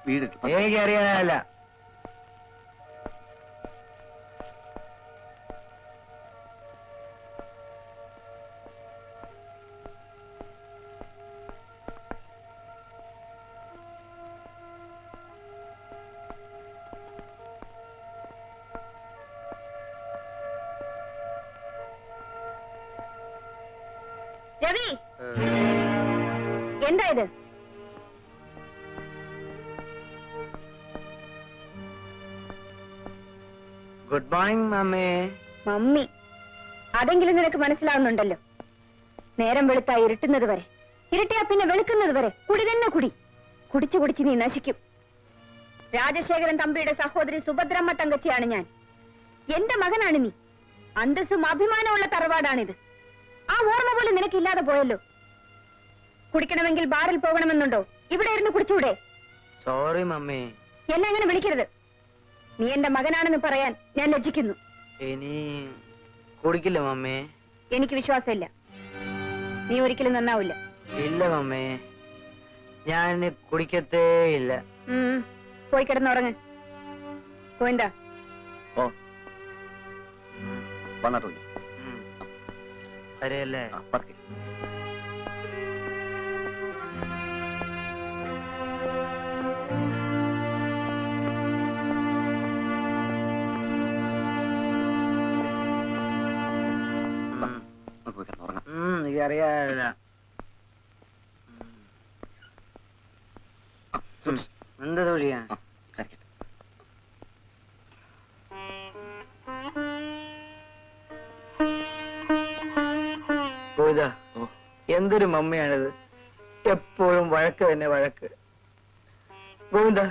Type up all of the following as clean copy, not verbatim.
വീട് എനിക്കറിയാനല്ല. രവി, എന്താ ഇത്? Good morning mummy. മമ്മി അതെങ്കിലും നിനക്ക് മനസ്സിലാവുന്നുണ്ടല്ലോ. നേരം വെളുത്താ ഇരുട്ടുന്നത് വരെ, ഇരുട്ടിയാ പിന്നെ വെളുക്കുന്നത് വരെ കുടി തന്നെ കുടി. കുടിച്ചു കുടിച്ച് നീ നശിക്കും. രാജശേഖരൻ തമ്പിയുടെ സഹോദരി സുഭദ്രമ്മ തങ്കച്ചിയാണ് ഞാൻ. എന്റെ മകനാണ് നീ. അന്തസ്സും അഭിമാനമുള്ള തറവാടാണിത്. ആ ഓർമ്മ പോലും നിനക്കില്ലാതെ പോയല്ലോ. കുടിക്കണമെങ്കിൽ ബാറിൽ പോകണമെന്നുണ്ടോ? ഇവിടെ ഇരുന്ന് കുടിച്ചൂടെ? Sorry mummy. എന്നെ അങ്ങനെ വിളിക്കരുത്. നീ എന്റെ മകനാണെന്ന് പറയാൻ ഞാൻ ലജ്ജിക്കുന്നു. ഇനി കുടിക്കില്ല മമ്മി. എനിക്ക് വിശ്വാസമില്ല. നീ ഒരിക്കലും നന്നാവില്ല. ഇല്ല മമ്മി, ഞാൻ കുടിക്കത്തേ ഇല്ല. പോയി കിടന്നുറങ്ങ്. പോയിന്താ വന്നിട്ടില്ല. ശരിയല്ലേ? എനിക്കറിയാല്ല. എന്താ തൊഴിയാ? എന്തൊരു മമ്മിയാണിത്. എപ്പോഴും വഴക്ക് തന്നെ വഴക്ക്. ഗോവിന്ദ,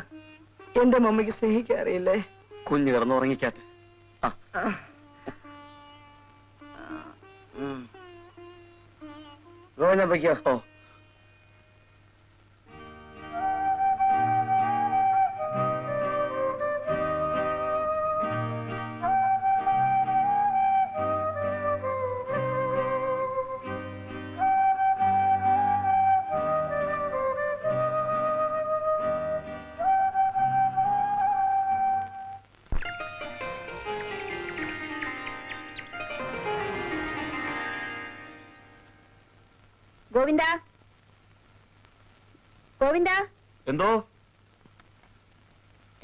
എന്റെ മമ്മിക്ക് സ്നേഹിക്കാറിയില്ലേ? കുഞ്ഞു കിടന്നുറങ്ങിക്കാട്ടെ. ഗോവിന്ദ പൊയ്ക്കോ. ഗോവിന്ദ, ഗോവിന്ദ, എന്തോ?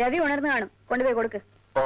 രവി ഉണർന്നു കാണും, കൊണ്ടുപോയി കൊടുക്ക്. ഓ.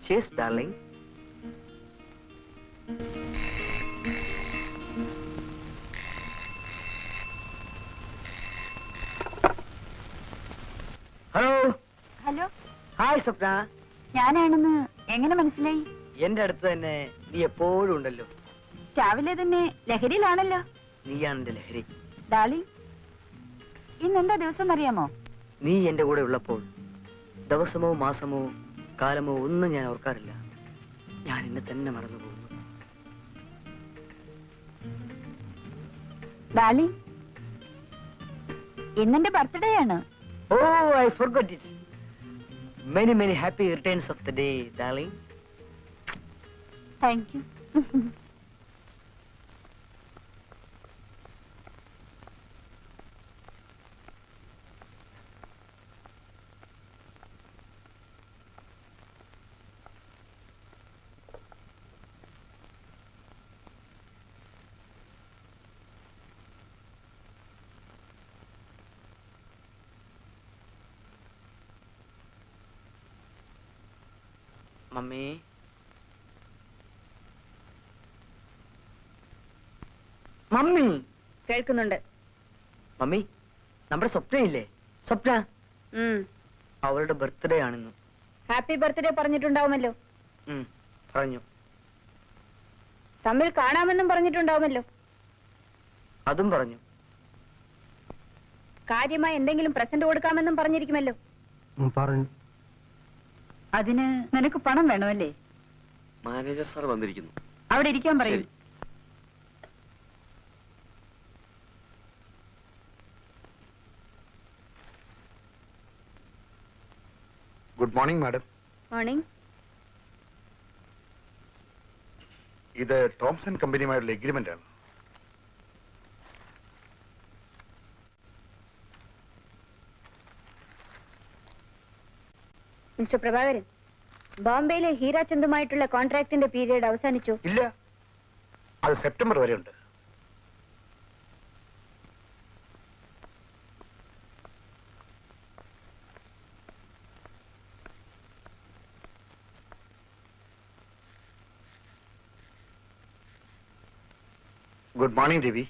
Cheers, darling. Hello. Hello, hi Swapna. ഞാനാണെന്ന് എങ്ങനെ മനസ്സിലായി? എന്റെ അടുത്ത് തന്നെ നീ എപ്പോഴും ഉണ്ടല്ലോ. രാവിലെ തന്നെ ലഹരിയിലാണല്ലോ. നീയാണ് എന്റെ ലഹരി. ഡാളി, ഇന്നെന്താ ദിവസം അറിയാമോ? നീ എന്റെ കൂടെ ഉള്ളപ്പോൾ ദിവസമോ മാസമോ കാലമോ ഒന്നും ഞാൻ ഓർക്കാറില്ല. ഞാൻ എന്നെ തന്നെ മറന്നു പോകുന്നു. ഡാളി, ഇന്നെന്റെ ബർത്ത്ഡേ ആണ്. Oh, I forgot it. Many many happy returns of the day, darling. Thank you. Mummy, mummy കേൾക്കുന്നുണ്ട്. മമ്മി, നമ്മുടെ സ്വപ്നയില്ലേ, സ്വപ്ന, ഉം. അവളുടെ ബർത്ത്ഡേ ആണെന്ന്. ഹാപ്പി ബർത്ത്ഡേ പറഞ്ഞിട്ടുണ്ടാവുമല്ലോ. പറഞ്ഞു. തമ്മിൽ കാണാമെന്നും പറഞ്ഞിട്ടുണ്ടാവുമല്ലോ. അതും പറഞ്ഞു. കാര്യമായി എന്തെങ്കിലും പ്രസന്റ് കൊടുക്കാമെന്നും പറഞ്ഞിരിക്കുമല്ലോ. പറഞ്ഞു. അതിന് നിനക്ക് പണം വേണമല്ലേ? മാനേജർ സാർ വന്നിരിക്കുന്നു. അവിടെ ഇരിക്കാൻ പറയും. ശരി. Good morning madam. മോർണിംഗ്. ഇത് ടോംസൺ കമ്പനിയുമായുള്ള എഗ്രിമെന്റ് ആണ്. മിസ്റ്റർ പ്രഭാകരൻ, ബോംബെയിലെ ഹീരാചന്ദുമായിട്ടുള്ള കോൺട്രാക്ടിന്റെ പീരീഡ് അവസാനിച്ചു. ഇല്ല, അത് സെപ്റ്റംബർ വരെ ഉണ്ട്. Good morning Ravi.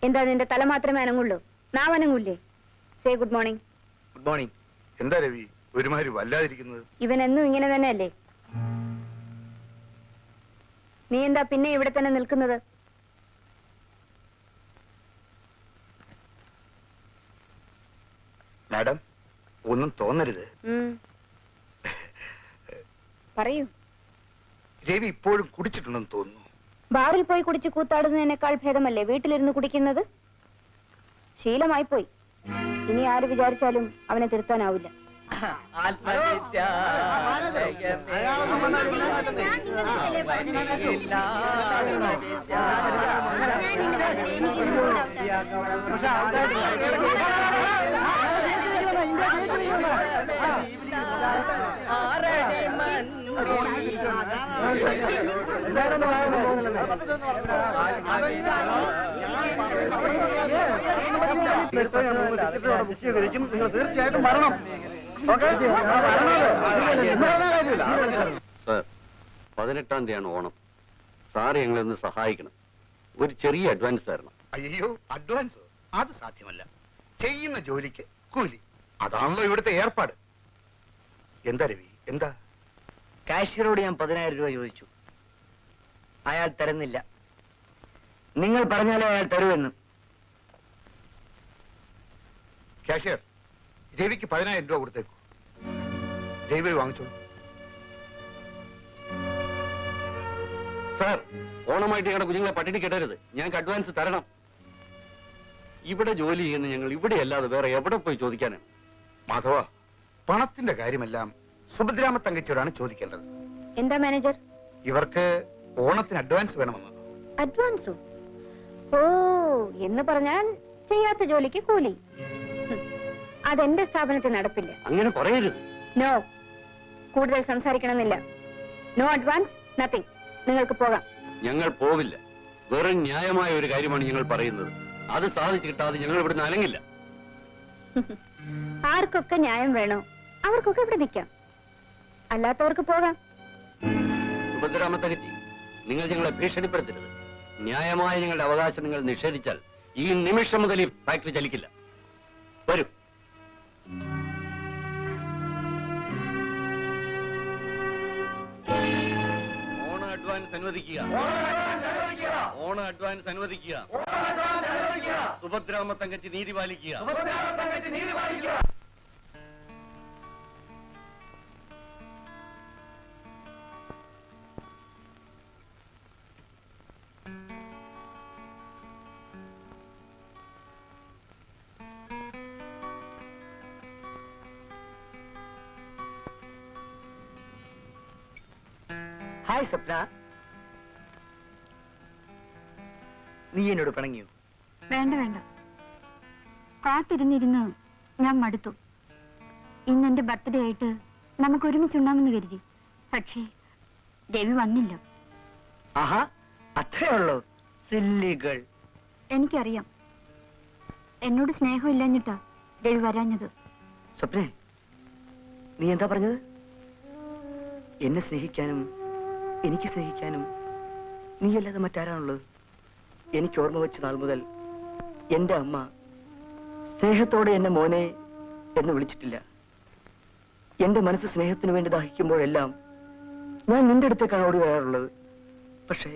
എന്താ നിന്റെ തല മാത്രമേ അനങ്ങുള്ളൂ? നാം അനങ്ങൂല്ലേ? Say good morning. Good morning. എന്താ രവി ഒരുമാതിരി വല്ലാതിരിക്കുന്നത്? ഇവൻ എന്നും ഇങ്ങനെ തന്നെയല്ലേ? നീ എന്താ പിന്നെ ഇവിടെ തന്നെ നിൽക്കുന്നത്? മാഡം, ഒന്നും തോന്നരുത്. പറയൂ. രവി ഇപ്പോഴും കുടിച്ചിട്ടുണ്ടെന്ന് തോന്നുന്നു. ബാറിൽ പോയി കുടിച്ച് കൂത്താടുന്നതിനേക്കാൾ ഭേദമല്ലേ വീട്ടിലിരുന്ന് കുടിക്കുന്നത്? ശീലമായി പോയി. ഇനി ആര് വിചാരിച്ചാലും അവനെ തിരുത്താനാവില്ല. നിങ്ങൾ തീർച്ചയായിട്ടും വരണം. സാർ, 18-ാം തീയതിയാണ് ഓണം. സാറ് ഞങ്ങളെ ഒന്ന് സഹായിക്കണം. ഒരു ചെറിയ അഡ്വാൻസ് തരണം. അയ്യോ, അഡ്വാൻസ് അത് സാധ്യമല്ല. ചെയ്യുന്ന ജോലിക്ക് കൂലി, അതാണല്ലോ ഇവിടുത്തെ ഏർപ്പാട്. എന്താ രവി, എന്താ? കാഷ്യറോട് ഞാൻ 10,000 രൂപ ചോദിച്ചു. അയാൾ തരുന്നില്ല. നിങ്ങൾ പറഞ്ഞാലേ അയാൾ തരുമെന്ന്. കാഷ്യർ, രവിക്ക് 10,000 രൂപ കൊടുത്തേക്കൂ. രവി വാങ്ങിച്ചോളൂ. സാർ, ഓണമായിട്ട് ഞങ്ങളുടെ കുഞ്ഞുങ്ങളെ പട്ടിണി കിട്ടരുത്. ഞങ്ങൾക്ക് അഡ്വാൻസ് തരണം. ഇവിടെ ജോലി ചെയ്യുന്ന ഞങ്ങൾ ഇവിടെ അല്ലാതെ വേറെ എവിടെ പോയി ചോദിക്കാനാണ്? മാധവ, പണത്തിന്റെ കാര്യമെല്ലാം സുഭദ്രാമ തങ്കച്ചിയോടാണ് ചോദിക്കേണ്ടത്. എന്താ മാനേജർ? ഇവർക്ക് ഓണത്തിന് അഡ്വാൻസ് വേണമെന്ന്. അഡ്വാൻസോ? ഓ, എന്ന് പറഞ്ഞാൽ ചെയ്യാത്ത ജോലിക്ക് കൂലി. അതെന്റെ സ്ഥാപനത്തിൽ നടപ്പില്ല. അങ്ങനെ പറയരുത്. നോ, കൂടുതൽ സംസാരിക്കണമെന്നില്ല. No advance, nothing. നിങ്ങൾക്ക് പോകാം. ഞങ്ങൾ പോവില്ല. വെറും ന്യായമായ ഒരു കാര്യമാണ് ഞങ്ങൾ പറയുന്നത്. അത് സാധിച്ചു കിട്ടാതെ ഞങ്ങൾ ഇവിടുന്ന് അനങ്ങില്ല. ആർക്കൊക്കെ ന്യായം വേണോ അവർക്കൊക്കെ ഇവിടെ നിൽക്കാം, അല്ലാത്തവർക്ക് പോകാം. സുഭദ്രാമ തകച്ചി, നിങ്ങൾ ഞങ്ങളെ ഭീഷണിപ്പെടുത്തരുത്. ന്യായമായ ഞങ്ങളുടെ അവകാശം നിങ്ങൾ നിഷേധിച്ചാൽ ഈ നിമിഷം മുതൽ ഈ ഫാക്ടറി ചലിക്കില്ല. വരൂ. ഓണ അഡ്വാൻസ് അനുവദിക്കുക. ഓണ അഡ്വാൻസ് അനുവദിക്കുക. സുഭദ്രാമ തങ്കച്ചി നീതി പാലിക്കുക. ഹായ് സ്വപ്ന, നീ എന്നോട് പിണങ്ങിയോ? വേണ്ട വേണ്ട, കാത്തിരുന്നിരുന്ന് ഞാൻ മടുത്തു. ഇന്ന് എന്റെ ബർത്ത്ഡേ ആയിട്ട് നമുക്ക് ഒരുമിച്ചുണ്ടാമെന്ന് കരുതി. പക്ഷേ രവി വന്നില്ല. ആഹാ, അത്രേ ഉള്ളൂ. സില്ലികൾ. എനിക്കറിയാം, എന്നോട് സ്നേഹമില്ലഞ്ഞിട്ടാ രവി വരാഞ്ഞത്. സ്വപ്നെ, നീ എന്താ പറഞ്ഞത്? എന്നെ സ്നേഹിക്കാനും എനിക്ക് സ്നേഹിക്കാനും നീയല്ലാതെ മറ്റാരാണുള്ളത്? എനിക്ക് ഓർമ്മ വെച്ച നാൾ മുതൽ എന്റെ അമ്മ സ്നേഹത്തോടെ എന്നെ മോനെ എന്ന് വിളിച്ചിട്ടില്ല. എന്റെ മനസ്സ് സ്നേഹത്തിന് വേണ്ടി ദാഹിക്കുമ്പോഴെല്ലാം ഞാൻ നിന്റെ അടുത്തേക്കാണ് ഓടി വരാറുള്ളത്. പക്ഷേ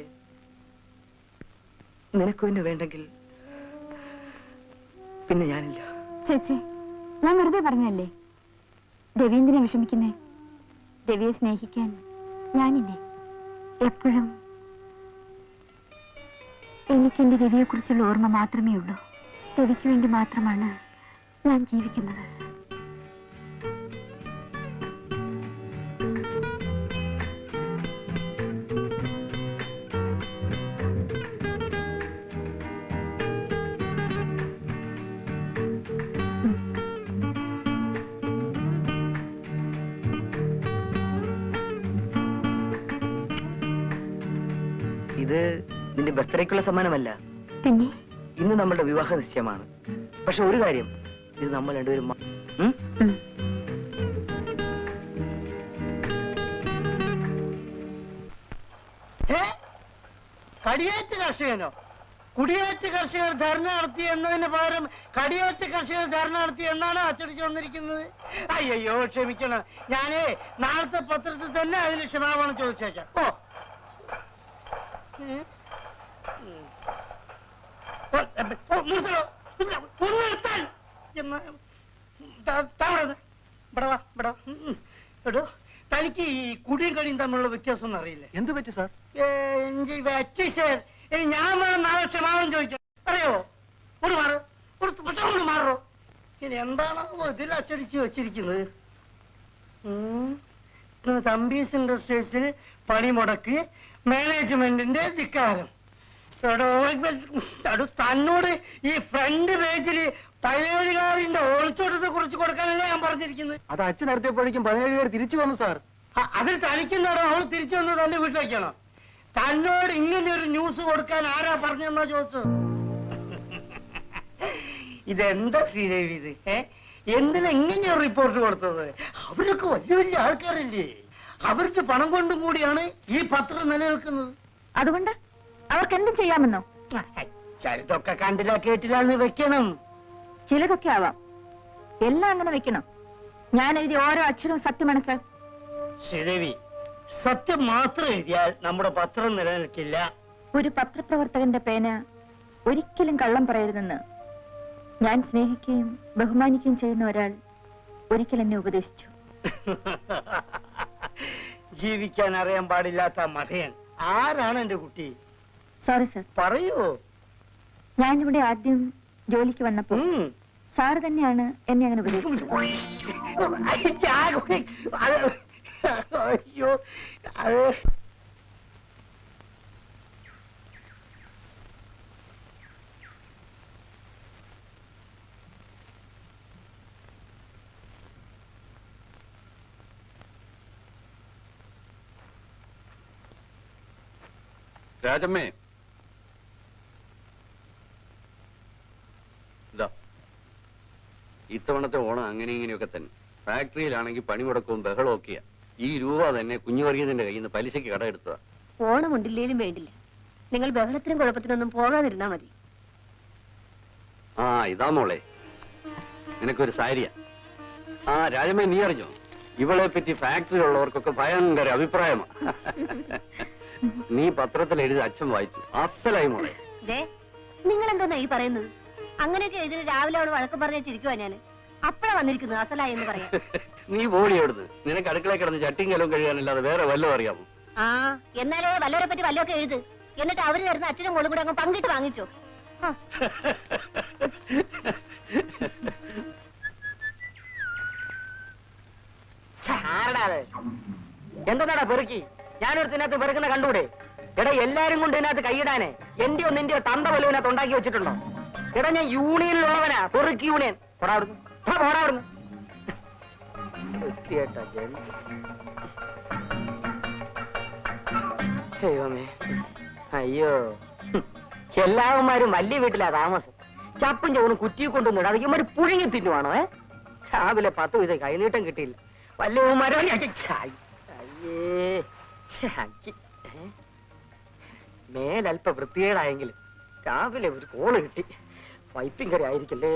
നിനക്കും എന്നെ വേണ്ടെങ്കിൽ പിന്നെ ഞാനില്ല. ചേച്ചി, ഞാൻ വെറുതെ പറഞ്ഞല്ലേ. രവീന്ദ്രനെ വിഷമിക്കുന്നേ? രവിയെ സ്നേഹിക്കാൻ ഞാനില്ലേ? എപ്പോഴും എനിക്കെന്റെ രവിയെ കുറിച്ചുള്ള ഓർമ്മ മാത്രമേ ഉള്ളൂ. രവിക്ക് വേണ്ടി മാത്രമാണ് ഞാൻ ജീവിക്കുന്നത്. ഇത് നിന്റെ ബർത്ത്ഡേക്കുള്ള സമ്മാനമല്ല. പിന്നെ ഇന്ന് നമ്മളുടെ വിവാഹ നിശ്ചയമാണ്. പക്ഷെ ഒരു കാര്യം, ഇത് നമ്മൾ രണ്ടുപേരും കടിയേറ്റ് കർഷകനോ? കുടിയേറ്റ് കർഷകർ ധർണ നടത്തി എന്നതിന് പകരം കടിയേറ്റ് കർഷകർ ധർണ നടത്തി എന്നാണ് അച്ചടിച്ചു വന്നിരിക്കുന്നത്. അയ്യോ, ക്ഷമിക്കണം. ഞാനേ നാളത്തെ പത്രത്തിൽ തന്നെ അതിന് ക്ഷമാപണം ചോദിച്ചേക്കാം. ഓ, തനിക്ക് ഈ കുടിയും കടിയും തമ്മിലുള്ള വ്യത്യാസം ഒന്നും അറിയില്ലേ? എന്ത് പറ്റി സാർ? ഞാൻ വേണം നാളെ ക്ഷമാപണം ചോദിക്കാം. അറിയോ? ഒരു മാറോ, ഒരു മാറോ. ഇനി എന്താണോ ഇതിൽ അച്ചടിച്ച് വെച്ചിരിക്കുന്നത്? തമ്പീസ് ഇൻഡസ്ട്രീസിന് പണിമുടക്ക്, മാനേജ്മെന്റിന്റെ ധിക്കാരം. തന്നോട് ഈ ഫ്രണ്ട് പേജിൽ പഴയകാരിന്റെ ഒളിച്ചോട്ടത്തെ കുറിച്ച് കൊടുക്കാനല്ലേ ഞാൻ പറഞ്ഞിരിക്കുന്നത്. അത് അച്ഛൻ നടത്തിയപ്പോഴേക്കും 17 പേർ തിരിച്ചു വന്നു സാർ. അതിൽ തനിക്കുന്നാടോ അവൾ തിരിച്ചു വന്ന് തന്റെ വീട്ടിലേക്കാണോ? തന്നോട് ഇങ്ങനെ ഒരു ന്യൂസ് കൊടുക്കാൻ ആരാ പറഞ്ഞെന്നാ ചോദിച്ചത്? ഇതെന്താ ശ്രീദേവി ഇത്? എന്തിനാ ഇങ്ങനെ റിപ്പോർട്ട് കൊടുത്തത്? അവരൊക്കെ വലിയ വലിയ ആൾക്കാരല്ലേ? അവർക്ക് പണം കൊണ്ടും കൂടിയാണ് ഈ പത്രം നിലനിൽക്കുന്നത്. അതുകൊണ്ട് അവർക്ക് എന്തും ചെയ്യാമെന്നോ? ചരിതൊക്കെ കണ്ടില്ല കേട്ടില്ലാന്ന് വെക്കണം. ചിലതൊക്കെ ആവാം, എല്ലാം അങ്ങനെ വെക്കണം. ഞാൻ എഴുതിയ ഓരോ അക്ഷരവും സത്യമാണ് സാർ. ശ്രീദേവി, സത്യം മാത്രം എഴുതിയാൽ നമ്മുടെ പത്രം നിലനിൽക്കില്ല. ഒരു പത്രപ്രവർത്തകന്റെ പേന ഒരിക്കലും കള്ളം പറയരുതെന്ന് ഞാൻ സ്നേഹിക്കുകയും ബഹുമാനിക്കുകയും ചെയ്യുന്ന ഒരാൾ ഒരിക്കൽ എന്നെ ഉപദേശിച്ചു. ജീവിക്കാൻ അറിയാൻ പാടില്ലാത്ത മഠയൻ ആരാണ് എന്റെ കുട്ടി? Sorry sir. പറയൂ. ഞാനിവിടെ ആദ്യം ജോലിക്ക് വന്നപ്പോൾ സാറ് തന്നെയാണ് എന്നെ അങ്ങനെ ഉപദേശിച്ചത്. അയ്യോ അത് രാജമ്മേ, ഇതാ ഇത്തവണത്തെ ഓണം അങ്ങനെ ഇങ്ങനെയൊക്കെ തന്നെ. ഫാക്ടറിയിലാണെങ്കിൽ പണിമുടക്കവും ബഹളവും ഒക്കെയാ. ഈ രൂപ തന്നെ കുഞ്ഞുവർഗീയതിന്റെ കയ്യിൽ നിന്ന് പലിശയ്ക്ക് കടമെടുത്തതാ. ഓണം ഉണ്ടില്ലേലും വേണ്ടില്ല, നിങ്ങൾ ബഹളത്തിനും കുഴപ്പത്തിനൊന്നും പോകാതിരുന്നാ മതി. ആ ഇതാ മോളെ, നിനക്കൊരു സാരിയാ. ആ രാജമ്മേ, നീ അറിഞ്ഞോ, ഇവളെ പറ്റി ഫാക്ടറിയിലുള്ളവർക്കൊക്കെ ഭയങ്കര അഭിപ്രായമാണ്. നീ പത്രത്തിൽ എഴുതി അച്ഛൻ വായിച്ചു, അസലായി മോളെ. നിങ്ങൾ എന്തോന്നാ ഈ പറയുന്നത്? അങ്ങനെയൊക്കെ എഴുതി രാവിലെ അവള് വഴക്ക് പറഞ്ഞ് ചിരിക്കുവാ ഞാൻ. അപ്പഴാ വന്നിരിക്കുന്നത് അസലായി എന്ന് പറയാം. നീ പോടി അവിടുന്ന്. നിനക്ക് അടുക്കളയിൽ കിടന്ന് ചട്ടിയും കലവും കഴിയാനല്ലാതെ വേറെ വല്ലതും അറിയാമോ? ആ എന്നാലേ വല്ലവരെ പറ്റി വല്ലതൊക്കെ എഴുത്. എന്നിട്ട് അവര് തരുന്ന അച്ഛനും മോളും കൂടെ അങ്ങ് പങ്കിട്ട് വാങ്ങിച്ചോ. എന്താടാ പെറുക്കി? ഞാനൊരുത്തിനകത്ത് പെറുക്കുന്ന കണ്ടൂടെ? എടാ എല്ലാരും കൊണ്ട് ഇതിനകത്ത് കൈയിടാനേ എന്റെയോ നിന്റെയോ തന്ത പോലും ഇതിനകത്ത് ഉണ്ടാക്കി വെച്ചിട്ടുണ്ടോ? എടാ ഞാൻ യൂണിയനിലുള്ളവനാ, പെറുക്കി യൂണിയൻ. പോടാവിടുന്നു, പോടാവിടുന്നു. ദൈവമേ, അയ്യോ, എല്ലാവന്മാരും വലിയ വീട്ടിലാ താമസം. ചപ്പും ചോറും കുറ്റിയെ കൊണ്ടുവന്നിട്ട് അതിക്കുമ്പോൾ പുഴുങ്ങി തിന്നുവാണോ? രാവിലെ 10 പൈസ കൈനീട്ടം കിട്ടിയില്ല. വല്യവന്മാരോ മേലൽപ്പ വൃത്തികേടായെങ്കിലും രാവിലെ ഒരു കോള് കിട്ടി. പൈപ്പിംഗ് കറി ആയിരിക്കല്ലേ.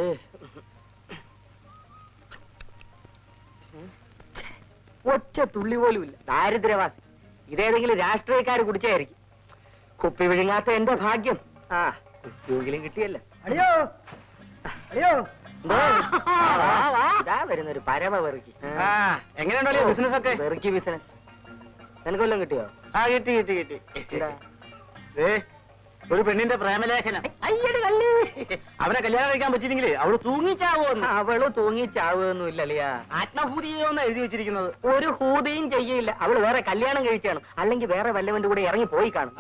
ഒറ്റ തുള്ളി പോലും ഇല്ല. ദാരിദ്ര്യവാസി. ഇതേതെങ്കിലും രാഷ്ട്രീയക്കാര് കുടിച്ചായിരിക്കും. കുപ്പി വിഴുങ്ങാത്ത എന്റെ ഭാഗ്യം. ആ കുപ്പിയെങ്കിലും കിട്ടിയല്ല. അയ്യോ അയ്യോ വരുന്നൊരു പരമ വെറുക്കി. എങ്ങനെയുണ്ടോ ബിസിനസ് ഒക്കെ? വെറുക്കി ബിസിനസ് നിനക്ക് വല്ലതും കിട്ടിയോ? ആ കിട്ടി കിട്ടി കിട്ടി. ഒരു പെണ്ണിന്റെ പ്രേമലേഖനം. അയ്യടി കള്ളി. അവനെ കല്യാണം കഴിക്കാൻ പറ്റിയില്ലെങ്കിലേ അവള് തൂങ്ങിച്ചാവുമെന്ന്. അവള് തൂങ്ങിച്ചാവുകയൊന്നും ഇല്ലല്ലയാ. ആത്മഹൂതിയെന്ന് എഴുതി വെച്ചിരിക്കുന്നത്. ഒരു ഹൂതിയും ചെയ്യില്ല. അവള് വേറെ കല്യാണം കഴിച്ചാണ്, അല്ലെങ്കിൽ വേറെ വല്ലവന്റെ കൂടെ ഇറങ്ങി പോയി കാണും.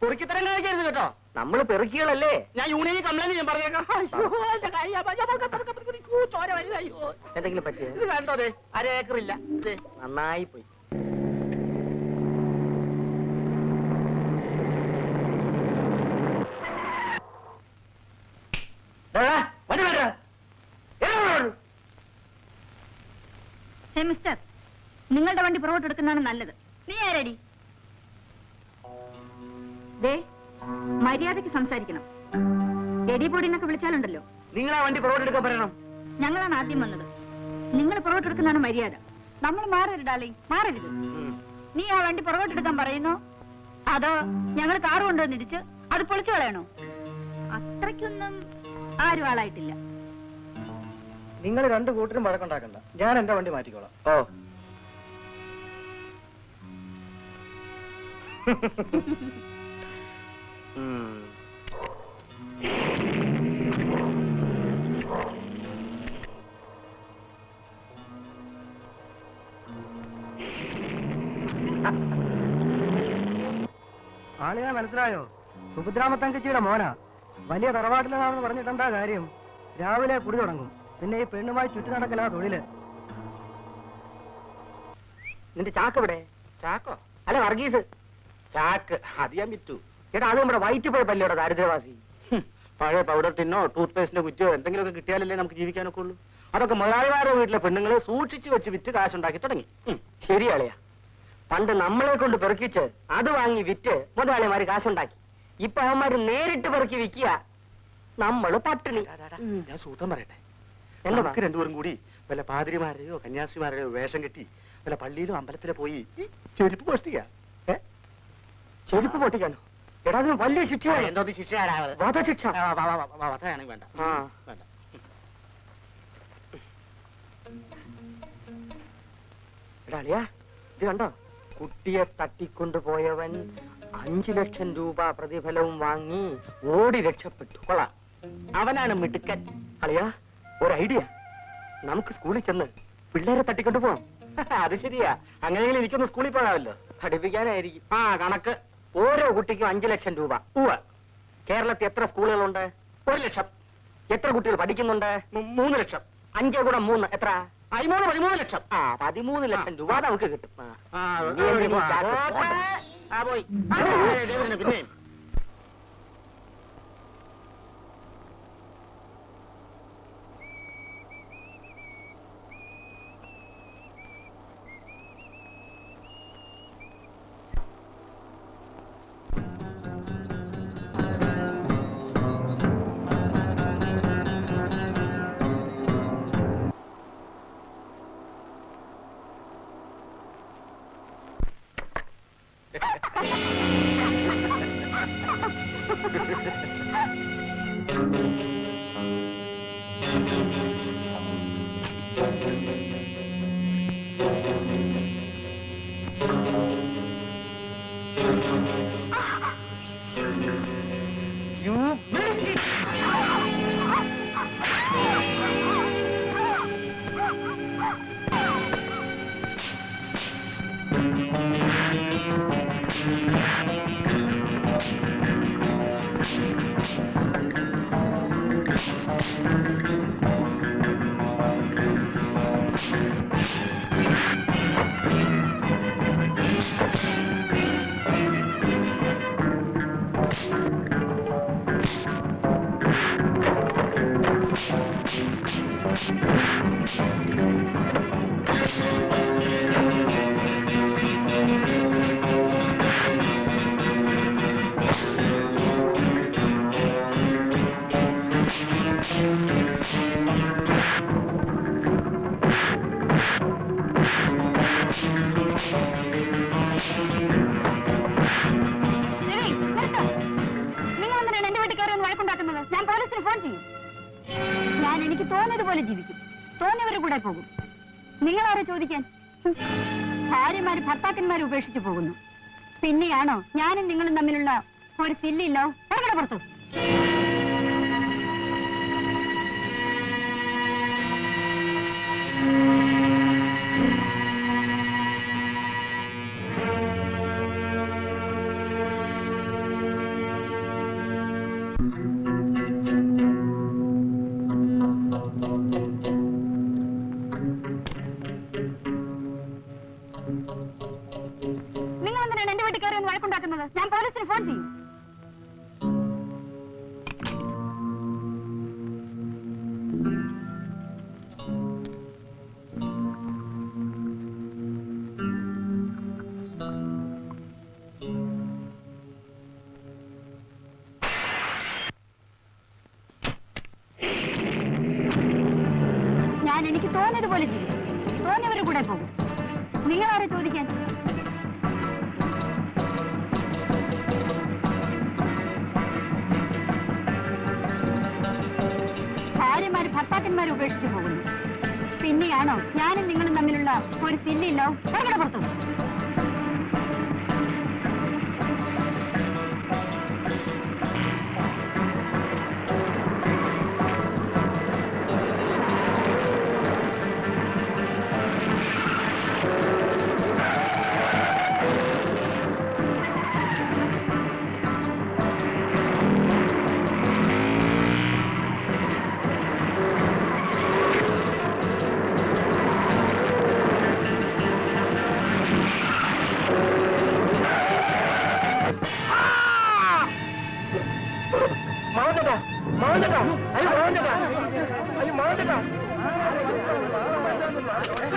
പൊറുക്കിത്തരം കാണിക്കരുത് കേട്ടോ. നമ്മള് പെറുക്കികളല്ലേ. ഞാൻ യൂണിയനിൽ കംപ്ലൈന്റ് ചെയ്യാൻ പറഞ്ഞേക്കാം. എന്തെങ്കിലും പറ്റിയ ഇത് കണ്ടോ? അതെ 1/2 ഏക്കറില്ല. നന്നായി പോയി. ഹേ മിസ്റ്റർ, നിങ്ങളുടെ വണ്ടി പുറകോട്ട് എടുക്കുന്നതാണ് നല്ലത്. നീ ആരടി? ദേ മര്യാദയ്ക്ക് സംസാരിക്കണം. എടി പൊടിന്നൊക്കെ വിളിച്ചാലുണ്ടല്ലോ. നിങ്ങൾ ആ വണ്ടി പുറകോട്ട് എടുക്കാൻ പറയണം. ഞങ്ങളാണ് ആദ്യം വന്നത്. നിങ്ങൾ പുറകോട്ട് എടുക്കുന്നതാണ് മര്യാദ. നമ്മൾ മാറരുതാളേ, മാറരുത്. നീ ആ വണ്ടി പുറകോട്ട് എടുക്കാൻ പറയുന്നോ അതോ ഞങ്ങൾ കാറ് കൊണ്ടുവന്നിടിച്ച് അത് പൊളിച്ചു കളയണോ? അത്രയ്ക്കൊന്നും ആരും ആളായിട്ടില്ല. നിങ്ങൾ 2 കൂട്ടരും വഴക്കുണ്ടാക്കണ്ട. ഞാൻ എന്റെ വണ്ടി മാറ്റിക്കോളാം. ഓ ആളിനെ മനസ്സിലായോ? സുഭദ്രാമത്തങ്കച്ചിയുടെ മോനാ. വലിയ തറവാട്ടിലാണെന്ന് പറഞ്ഞിട്ടെന്താ കാര്യം? രാവിലെ കുടി തുടങ്ങും, പിന്നെ ഈ പെണ്ണുമായി ചുറ്റി നടക്കലാ തൊഴില്. നിന്റെ ചാക്ക് ഇവിടെ? ചാക്കോ? അല്ല വർഗീസ്. ചാക്ക് അത് ഞാൻ വിറ്റു. ചേട്ടാ അത് നമ്മുടെ വയറ്റ് പോയപ്പല്ലോടെ ദാരിദ്ര്യവാസി. പഴയ പൗഡർ ടിന്നോ ടൂത്ത് പേസ്റ്റിന്റെ കുറ്റിയോ എന്തെങ്കിലുമൊക്കെ കിട്ടിയാലല്ലേ നമുക്ക് ജീവിക്കാനൊക്കെ ഉള്ളൂ. അതൊക്കെ മുതലാളിമാരുടെ വീട്ടിലെ പെണ്ണുങ്ങളെ സൂക്ഷിച്ചു വെച്ച് വിറ്റ് കാശുണ്ടാക്കി തുടങ്ങി. ശരിയാളിയാ. പണ്ട് നമ്മളെ കൊണ്ട് പെറുക്കിച്ച് അത് വാങ്ങി വിറ്റ് മുതലാളിമാര് കാശുണ്ടാക്കി. ഇപ്പൊ അവന്മാര് നേരിട്ട് പെറുക്കി വിൽക്കുക, നമ്മള് പട്ടിണി. ഞാൻ സൂത്രം പറയട്ടെ. എന്താ? നമുക്ക് 2 പേരും കൂടി വല്ല പാതിരിമാരെയോ കന്യാസ്ത്രീമാരെയോ വേഷം കെട്ടി വല്ല പള്ളിയിലും അമ്പലത്തിലോ പോയി ചെരുപ്പ് മോഷ്ടിക്കാം. ചെരുപ്പ് പൊട്ടിക്കാനോ? എടാ അതിന് വലിയ ശിക്ഷയാണ്. എന്തോ ശിക്ഷയാരാവത്? വധശിക്ഷ. വധയാണെങ്കിൽ വേണ്ട. ആ വേണ്ട. എടാ അളിയാ, ഇത് കണ്ടോ? കുട്ടിയെ തട്ടിക്കൊണ്ടുപോയവൻ 5 ലക്ഷം രൂപ പ്രതിഫലവും വാങ്ങി ഓടി രക്ഷപ്പെട്ടു. കൊള്ളാം, അവനാണ് മിടുക്കൻ. അളിയാ, ഒരു ഐഡിയ. നമുക്ക് സ്കൂളിൽ ചെന്ന് പിള്ളേരെ തട്ടിക്കൊണ്ടു പോവാം. അത് ശരിയാ, അങ്ങനെയെങ്കിലും എനിക്കൊന്ന് സ്കൂളിൽ പോകാമല്ലോ. പഠിപ്പിക്കാനായിരിക്കും. ആ കണക്ക്. ഓരോ കുട്ടിക്കും 5 ലക്ഷം രൂപ. ഉവ്വ. കേരളത്തിൽ എത്ര സ്കൂളുകളുണ്ട്? 1 ലക്ഷം. എത്ര കുട്ടികൾ പഠിക്കുന്നുണ്ട്? 3 ലക്ഷം. 5 കൂടെ 3 എത്ര? 13 ലക്ഷം. ആ 13 ലക്ഷം രൂപ നമുക്ക് കിട്ടും. ആ. ആ, നീ എന്തിനീ ചാക്ക് ആ, പോയി. പിന്നെ ഞാൻ എനിക്ക് തോന്നിയതുപോലെ ജീവിക്കും, തോന്നിയവരുടെ കൂടെ പോകും. നിങ്ങളാരെ ചോദിക്കാൻ? ഭാര്യമാര് ഭർത്താക്കന്മാരെ ഉപേക്ഷിച്ചു പോകുന്നു. പിന്നെയാണോ ഞാനും നിങ്ങളും തമ്മിലുള്ള ഒരു സില്ലില്ലോ? ഇറങ്ങണ പുറത്ത്. നിങ്ങളെന്തിനാണ് എന്റെ വീട്ടിൽ കയറി ഒന്ന് വഴക്കുണ്ടാക്കുന്നത്? ഞാൻ പോലീസിന് ഫോൺ ചെയ്യും. ഞാൻ എനിക്ക് തോന്നിയതുപോലെ ജീവിക്കും, തോന്നിയവരുടെ കൂടെ പോകും. നിങ്ങളാരെ ചോദിക്കാൻ? ഭാര്യമാര് ഭർത്താക്കന്മാരെ ഉപേക്ഷിച്ചു പോകുന്നു. പിന്നെയാണോ ഞാനും നിങ്ങളും തമ്മിലുള്ള ഒരു സില്ലില്ലോ? ഇറങ്ങണ പുറത്ത്.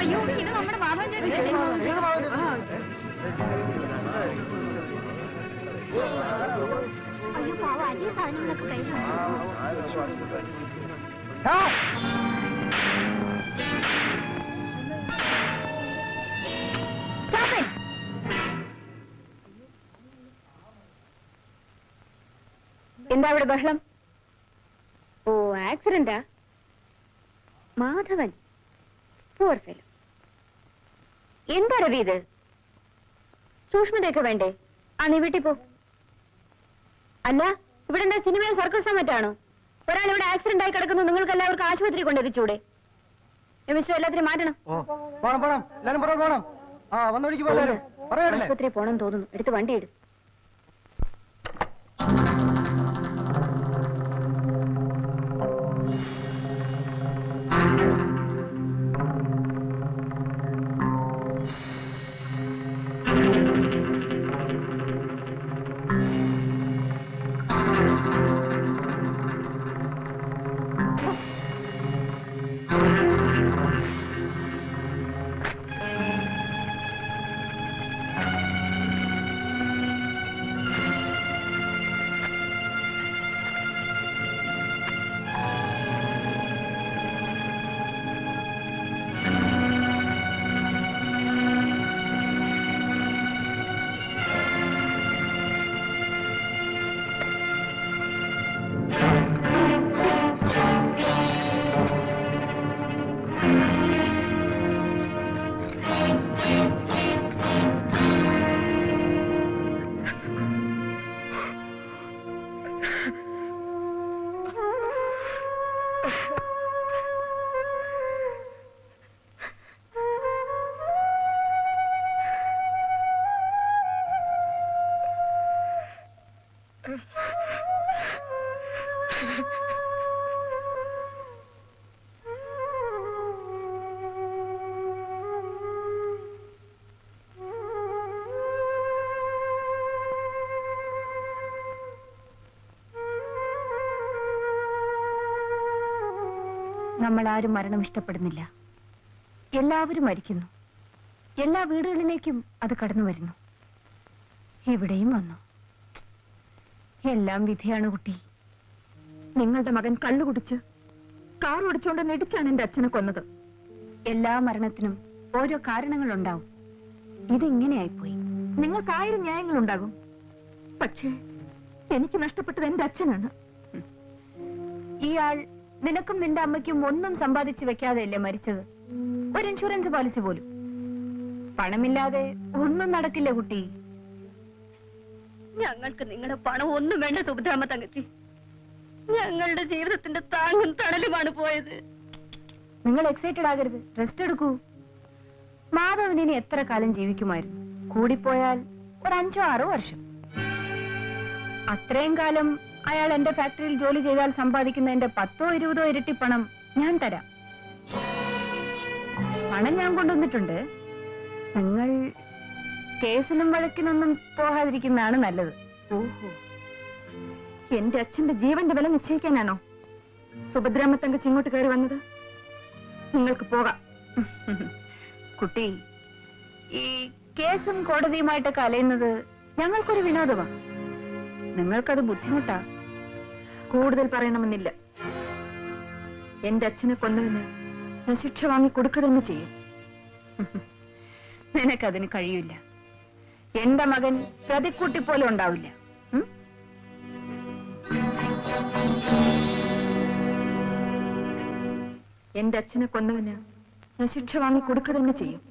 അയ്യോ, ഇത് നമ്മുടെ മാധവന്റെ വീടല്ലേ? അയ്യോ പാവ, അരിയ സാധനങ്ങളൊക്കെ കയ്യിലുണ്ട്. Stop it! എന്താ അവിടെ ബഹളം? ഓ, ആക്സിഡന്റാ? മാധവൻ, പൂർ ഫെലോ. എന്താ രവി ഇത്? സൂക്ഷ്മതയൊക്കെ വേണ്ടേ? നീ വീട്ടിൽ പോ. അല്ല, ഇവിടെ എന്താ സിനിമയിൽ സർക്കസോ മറ്റാണോ? ഒരാൾ ഇവിടെ ആക്സിഡന്റ് ആയി കിടക്കുന്നു, നിങ്ങൾക്ക് എല്ലാവർക്കും ആശുപത്രി കൊണ്ടെത്തിച്ചൂടെ? മിസ്റ്റർ, എല്ലാത്തിനും മാറ്റണം. ആശുപത്രി പോണം തോന്നുന്നു. എടുത്ത് വണ്ടി ഇടും. നമ്മൾ ആരും മരണം ഇഷ്ടപ്പെടുന്നില്ല. എല്ലാവരും മരിക്കുന്നു. എല്ലാ വീടുകളിലേക്കും അത് കടന്നു വരുന്നു. ഇവിടെയും വന്നു. എല്ലാം വിധിയാണ് കുട്ടി. നിങ്ങളുടെ മകൻ കള്ളു കുടിച്ച് കാർ ഓടിച്ചുകൊണ്ട് നെടിച്ചാണ് എന്റെ അച്ഛനെ കൊന്നത്. എല്ലാ മരണത്തിനും ഓരോ കാരണങ്ങളുണ്ടാവും. ഇതിങ്ങനെയായിപ്പോയി. നിങ്ങൾക്ക് 1000 ന്യായങ്ങളുണ്ടാകും. പക്ഷേ എനിക്ക് നഷ്ടപ്പെട്ടത് എന്റെ അച്ഛനാണ്. ഇയാൾ നിനക്കും നിന്റെ അമ്മയ്ക്കും ഒന്നും സമ്പാദിച്ചു വെക്കാതെയല്ലേ മരിച്ചത്? ഒരു ഇൻഷുറൻസ് പോളിസി പോലും. പണമില്ലാതെ ഒന്നും നടക്കില്ല കുട്ടി. ഞങ്ങൾക്ക് നിങ്ങളുടെ പണം ഒന്നും വേണ്ട സുഭദ്രാമ്മ തങ്കച്ചി. ഞങ്ങളുടെ ജീവിതത്തിന്റെ താങ്ങും തണലുമാണ് പോയത്. നിങ്ങൾ എക്സൈറ്റഡ് ആകരുത്. റെസ്റ്റ് എടുക്കൂ. മാധവൻ ഇനി എത്ര കാലം ജീവിക്കുമായിരുന്നു? കൂടിപ്പോയാൽ ഒരു 5-6 വർഷം. അത്രയും കാലം അയാൾ എന്റെ ഫാക്ടറിയിൽ ജോലി ചെയ്താൽ സമ്പാദിക്കുന്നതിന്റെ 10-20 ഇരട്ടി പണം ഞാൻ തരാം. പണം ഞാൻ കൊണ്ടുവന്നിട്ടുണ്ട്. നിങ്ങൾ കേസിലും വഴക്കിനൊന്നും പോകാതിരിക്കുന്നതാണ് നല്ലത്. ഓഹോ, എന്റെ അച്ഛന്റെ ജീവന്റെ വില നിശ്ചയിക്കാനാണോ സുഭദ്രാമ്മ തങ്കച്ചി ഇങ്ങോട്ട് കയറി വന്നത്? നിങ്ങൾക്ക് പോകാം. കുട്ടി, ഈ കേസും കോടതിയുമായിട്ടൊക്കെ അലയുന്നത് ഞങ്ങൾക്കൊരു വിനോദമാണ്. നിങ്ങൾക്കത് ബുദ്ധിമുട്ടാ. കൂടുതൽ പറയണമെന്നില്ല. എന്റെ അച്ഛനെ കൊന്നതിന് ഞാൻ ശിക്ഷ വാങ്ങി കൊടുക്കുക തന്നെ ചെയ്യും. നിനക്കതിന് കഴിയില്ല. എന്റെ മകൻ പ്രതിക്കൂട്ടി പോലെ ഉണ്ടാവില്ല. എന്റെ അച്ഛനെ കൊന്നവന് ഞാൻ ശിക്ഷ വാങ്ങി കൊടുക്കുക തന്നെ ചെയ്യും.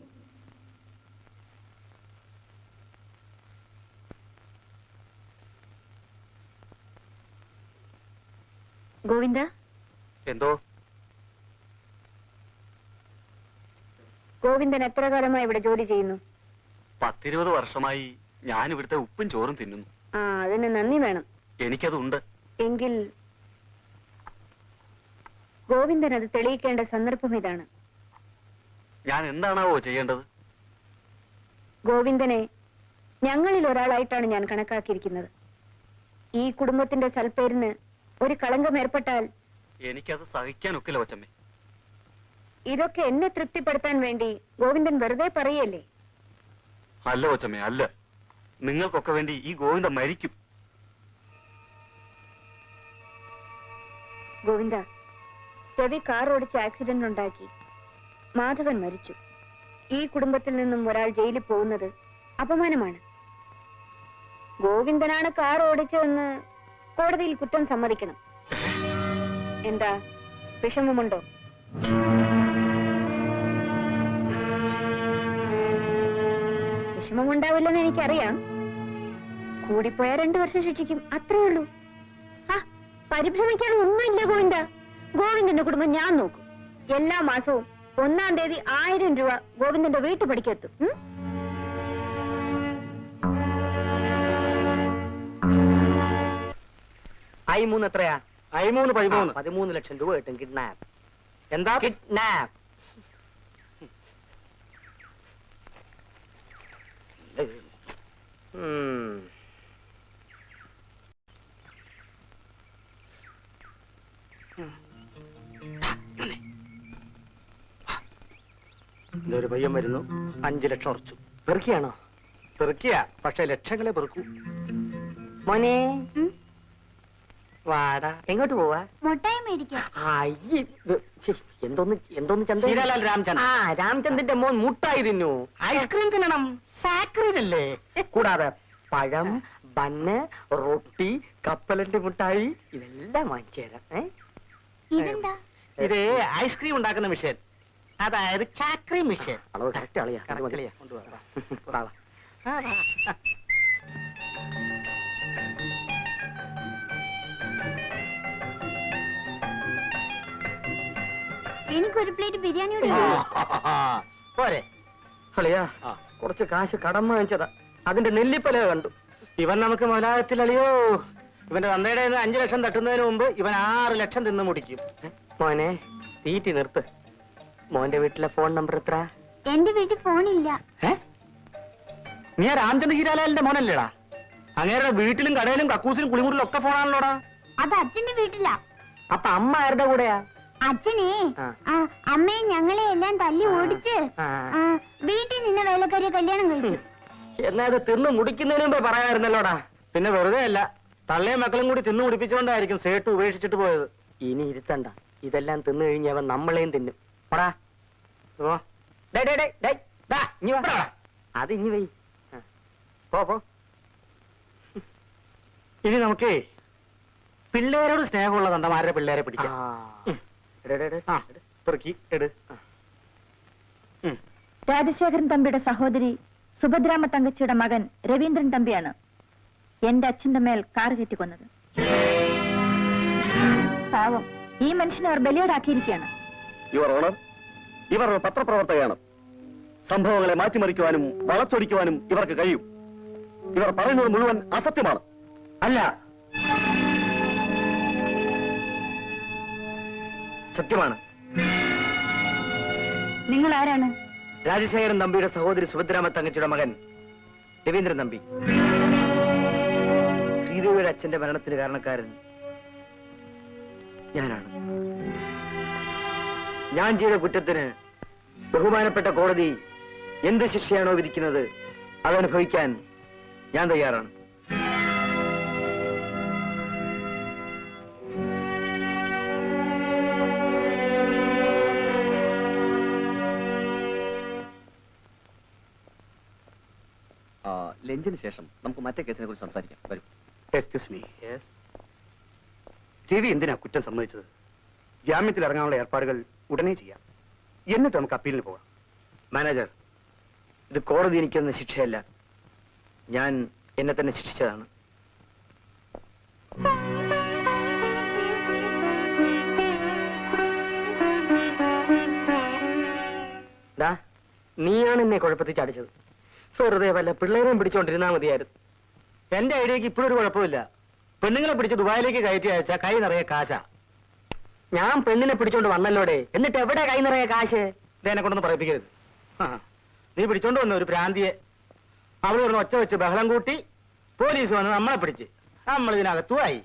ഗോവിന്ദ, എന്തോ? ഗോവിന്ദൻ എത്ര കാലമായി ഇവിടെ ജോലി ചെയ്യുന്നു? 10-20 വർഷമായി ഞാൻ ഇവിടുത്തെ ഉപ്പും ചോറും തിന്നുന്നു. അതിന് നന്ദി വേണം. എനിക്കതുണ്ട്. എങ്കിൽ ഗോവിന്ദൻ അത് തെളിയിക്കേണ്ട സന്ദർഭം ഇതാണ്. ഞാൻ എന്താണാവോ ചെയ്യേണ്ടത്? ഗോവിന്ദനെ ഞങ്ങളിൽ ഒരാളായിട്ടാണ് ഞാൻ കണക്കാക്കിയിരിക്കുന്നത്. ഈ കുടുംബത്തിന്റെ സൽപ്പേരിന് ഒരു കളങ്കം ഏർപ്പെട്ടാൽ എനിക്കത് സഹിക്കാനൊക്കില്ല കൊച്ചമ്മേ. ഇതൊക്കെ എന്നെ തൃപ്തിപ്പെടുത്താൻ വേണ്ടി ഗോവിന്ദൻ വെറുതെ പറയല്ലേ? അല്ല കൊച്ചമ്മേ, അല്ല. നിങ്ങൾക്കൊക്കെ വേണ്ടി ഈ ഗോവിന്ദൻ മരിക്കും. ഗോവിന്ദ, രവി കാർ ഓടിച്ച് ആക്സിഡന്റ് ഉണ്ടാക്കി. മാധവൻ മരിച്ചു. ഈ കുടുംബത്തിൽ നിന്നും ഒരാൾ ജയിലിൽ പോകുന്നത് അപമാനമാണ്. ഗോവിന്ദനാണ് കാർ ഓടിച്ചതെന്ന് കോടതിയിൽ കുറ്റം സമ്മതിക്കണം. എന്താ വിഷമമുണ്ടോ? വിഷമമുണ്ടാവില്ലെന്ന് എനിക്കറിയാം. കൂടിപ്പോയാ 2 വർഷം ശിക്ഷിക്കും, അത്രേ ഉള്ളൂ. ആ പരിഭ്രമിക്കാൻ ഒന്നുമില്ല ഗോവിന്ദ. ഗോവിന്ദന്റെ കുടുംബം ഞാൻ നോക്കും. എല്ലാ മാസവും 1-ാം തീയതി 1000 രൂപ ഗോവിന്ദന്റെ വീട്ടുപടിക്കെത്തും. I3 എത്രയാ? I3 13. 13 ലക്ഷം രൂപ കിട്ടും. കിഡ്നാപ്പ്. എന്താ? കിഡ്നാപ്പ്. ഇതൊരു പയ്യൻ വരുന്നു. 5 ലക്ഷം ഉറച്ചു. പെറുക്കിയാണോ? പെറുക്കിയ, പക്ഷെ ലക്ഷങ്ങളെ പെറുക്കൂ. മോനെ വാടാ. എങ്ങോട്ട് പോവാ? മുട്ടായി മേടിക്കാം. എന്തോന്ന് ചന്ത? ഹീരാലാൽ രാംചന്ദ്. ആ, രാംചന്ദ്രന്റെ മോൻ മുട്ടായി തിന്നു. ഐസ്ക്രീം തിന്നണം. സാക്രീനല്ലേ? കൂടാതെ പഴം, ബന്ന്, റൊട്ടി, കപ്പലണ്ടി മുട്ടായി ഇതെല്ലാം വാങ്ങിച്ചു തരാം. ഇതെന്താ? ഇത് ഐസ്ക്രീം ഉണ്ടാക്കുന്ന മിഷൻ, അതായത് ചാക്രീം മിഷൻ. അളവ് കറക്റ്റ് അളിയാ. കൊണ്ടുപോകാം. എനിക്കൊരു പ്ലേറ്റ് ബിരിയാണി പോരെ? അളിയാ, കുറച്ച് കാശ് കടം വാങ്ങിച്ചതാ. അതിന്റെ നെല്ലിപ്പല കണ്ടു. ഇവൻ നമുക്ക് മുതലാകത്തില്ലയോ. ഇവന്റെ തന്തയുടെ 5 ലക്ഷം തട്ടുന്നതിന് മുമ്പ് ഇവൻ 6 ലക്ഷം തിന്ന് മുടിക്കും. മോനെ തീറ്റി നിർത്ത്. മോന്റെ വീട്ടിലെ ഫോൺ നമ്പർ എത്ര? എന്റെ വീട്ടിൽ ഫോണില്ല. നീ ആ രാംചന്ദ് ഹീരാലാലിന്റെ മോനല്ലേടാ? അങ്ങേരുടെ വീട്ടിലും കടയിലും കക്കൂസിലും കുളിമുറിലും ഒക്കെ ഫോണാണല്ലോടാ. അത് അച്ഛന്റെ വീട്ടിലാ. അപ്പൊ അമ്മ ആരുടെ കൂടെയാ? അച്ഛനെ അമ്മയെ ഞങ്ങളെ എല്ലാം തല്ലി ഓടിച്ച് വീട്ടിൽ നിന്ന് വേലക്കാരിയെ കല്യാണം കഴിച്ചു. എന്നാ അത് തിന്ന് മുടിക്കുന്നതിന് മുമ്പേ പറയാറുന്നല്ലോടാ. പിന്നെ വെറുതെ അല്ല, തള്ളയും മക്കളും കൂടി തിന്നു മുടിപ്പിച്ചുകൊണ്ടായിരിക്കും സേട്ട് ഉപേക്ഷിച്ചിട്ട് പോയത്. ഇനി ഇരുത്തണ്ട, ഇതെല്ലാം തിന്നു കഴിഞ്ഞവൻ നമ്മളെയും തിന്നും. പടാ അത് ഇനി വൈ. പോ. ഇനി നമുക്കേ പിള്ളേരോട് സ്നേഹമുള്ള തന്തമാരുടെ പിള്ളേരെ പിടിക്കാം. രാജശേഖരൻ തമ്പിയുടെ സഹോദരി സുഭദ്രാമ തങ്കച്ചിയുടെ മകൻ രവീന്ദ്രൻ തമ്പിയാണ് എന്റെ അച്ഛന്റെ മേൽ കാർ കയറ്റിക്കൊന്നത്. പാവം, ഈ മനുഷ്യനെ അവർ ബലിയോടാക്കിയിരിക്കുകയാണ്. യുവർ ഓണർ, ഇവർ പത്രപ്രവർത്തകയാണ്. സംഭവങ്ങളെ മാറ്റിമറിക്കുവാനും വളച്ചൊടിക്കുവാനും ഇവർക്ക് കഴിയും. ഇവർ പറയുന്നത് മുഴുവൻ അസത്യമാണ്. അല്ല, സത്യമാണ്. നിങ്ങൾ ആരാണ്? രാജശേഖരൻ തമ്പിയുടെ സഹോദരി സുഭദ്രാമ തങ്കച്ചിയുടെ മകൻ രവീന്ദ്രൻ തമ്പി. ശ്രീദേവിയുടെ അച്ഛന്റെ മരണത്തിന് കാരണക്കാരൻ ഞാനാണ്. ഞാൻ ചെയ്ത കുറ്റത്തിന് ബഹുമാനപ്പെട്ട കോടതി എന്ത് ശിക്ഷയാണോ വിധിക്കുന്നത് അതനുഭവിക്കാൻ ഞാൻ തയ്യാറാണ്. ലഞ്ചിന് ശേഷം നമുക്ക് മറ്റേ കേസിനെ കുറിച്ച് സംസാരിക്കാം. വരും. Excuse me. രവി എന്തിനാ കുറ്റം സമ്മതിച്ചത്? ജാമ്യത്തിൽ ഇറങ്ങാനുള്ള ഏർപ്പാടുകൾ ഉടനെ ചെയ്യാം. എന്നിട്ട് നമുക്ക് അപ്പീലിന് പോകാം. മാനേജർ, ഇത് കോടതി എനിക്കെന്ന ശിക്ഷയല്ല, ഞാൻ എന്നെ തന്നെ ശിക്ഷിച്ചതാണ്. നീയാണ് എന്നെ കുഴപ്പത്തിൽ ചാടിച്ചത്. വെറുതെ വല്ല പിള്ളേരെയും പിടിച്ചോണ്ടിരുന്നാ മതിയായിരുന്നു. എന്റെ ഐഡിയക്ക് ഇപ്പോഴൊരു കുഴപ്പമില്ല. പെണ്ണുങ്ങളെ പിടിച്ച് ദുബായിലേക്ക് കയറ്റി അയച്ചാൽ കൈ നിറയെ കാശാ. ഞാൻ പെണ്ണിനെ പിടിച്ചോണ്ട് വന്നല്ലോടെ, എന്നിട്ട് എവിടെ കൈ നിറയെ കാശ്? ഇതെന്നെ കൊണ്ടൊന്ന് പറയിപ്പിക്കരുത്. നീ പിടിച്ചോണ്ട് വന്ന ഒരു പ്രാന്തിയെ അവൾ ഒന്ന് ഒച്ച വെച്ച് ബഹളം കൂട്ടി പോലീസ് വന്ന് നമ്മളെ പിടിച്ച് നമ്മൾ ഇതിനകത്തുമായി.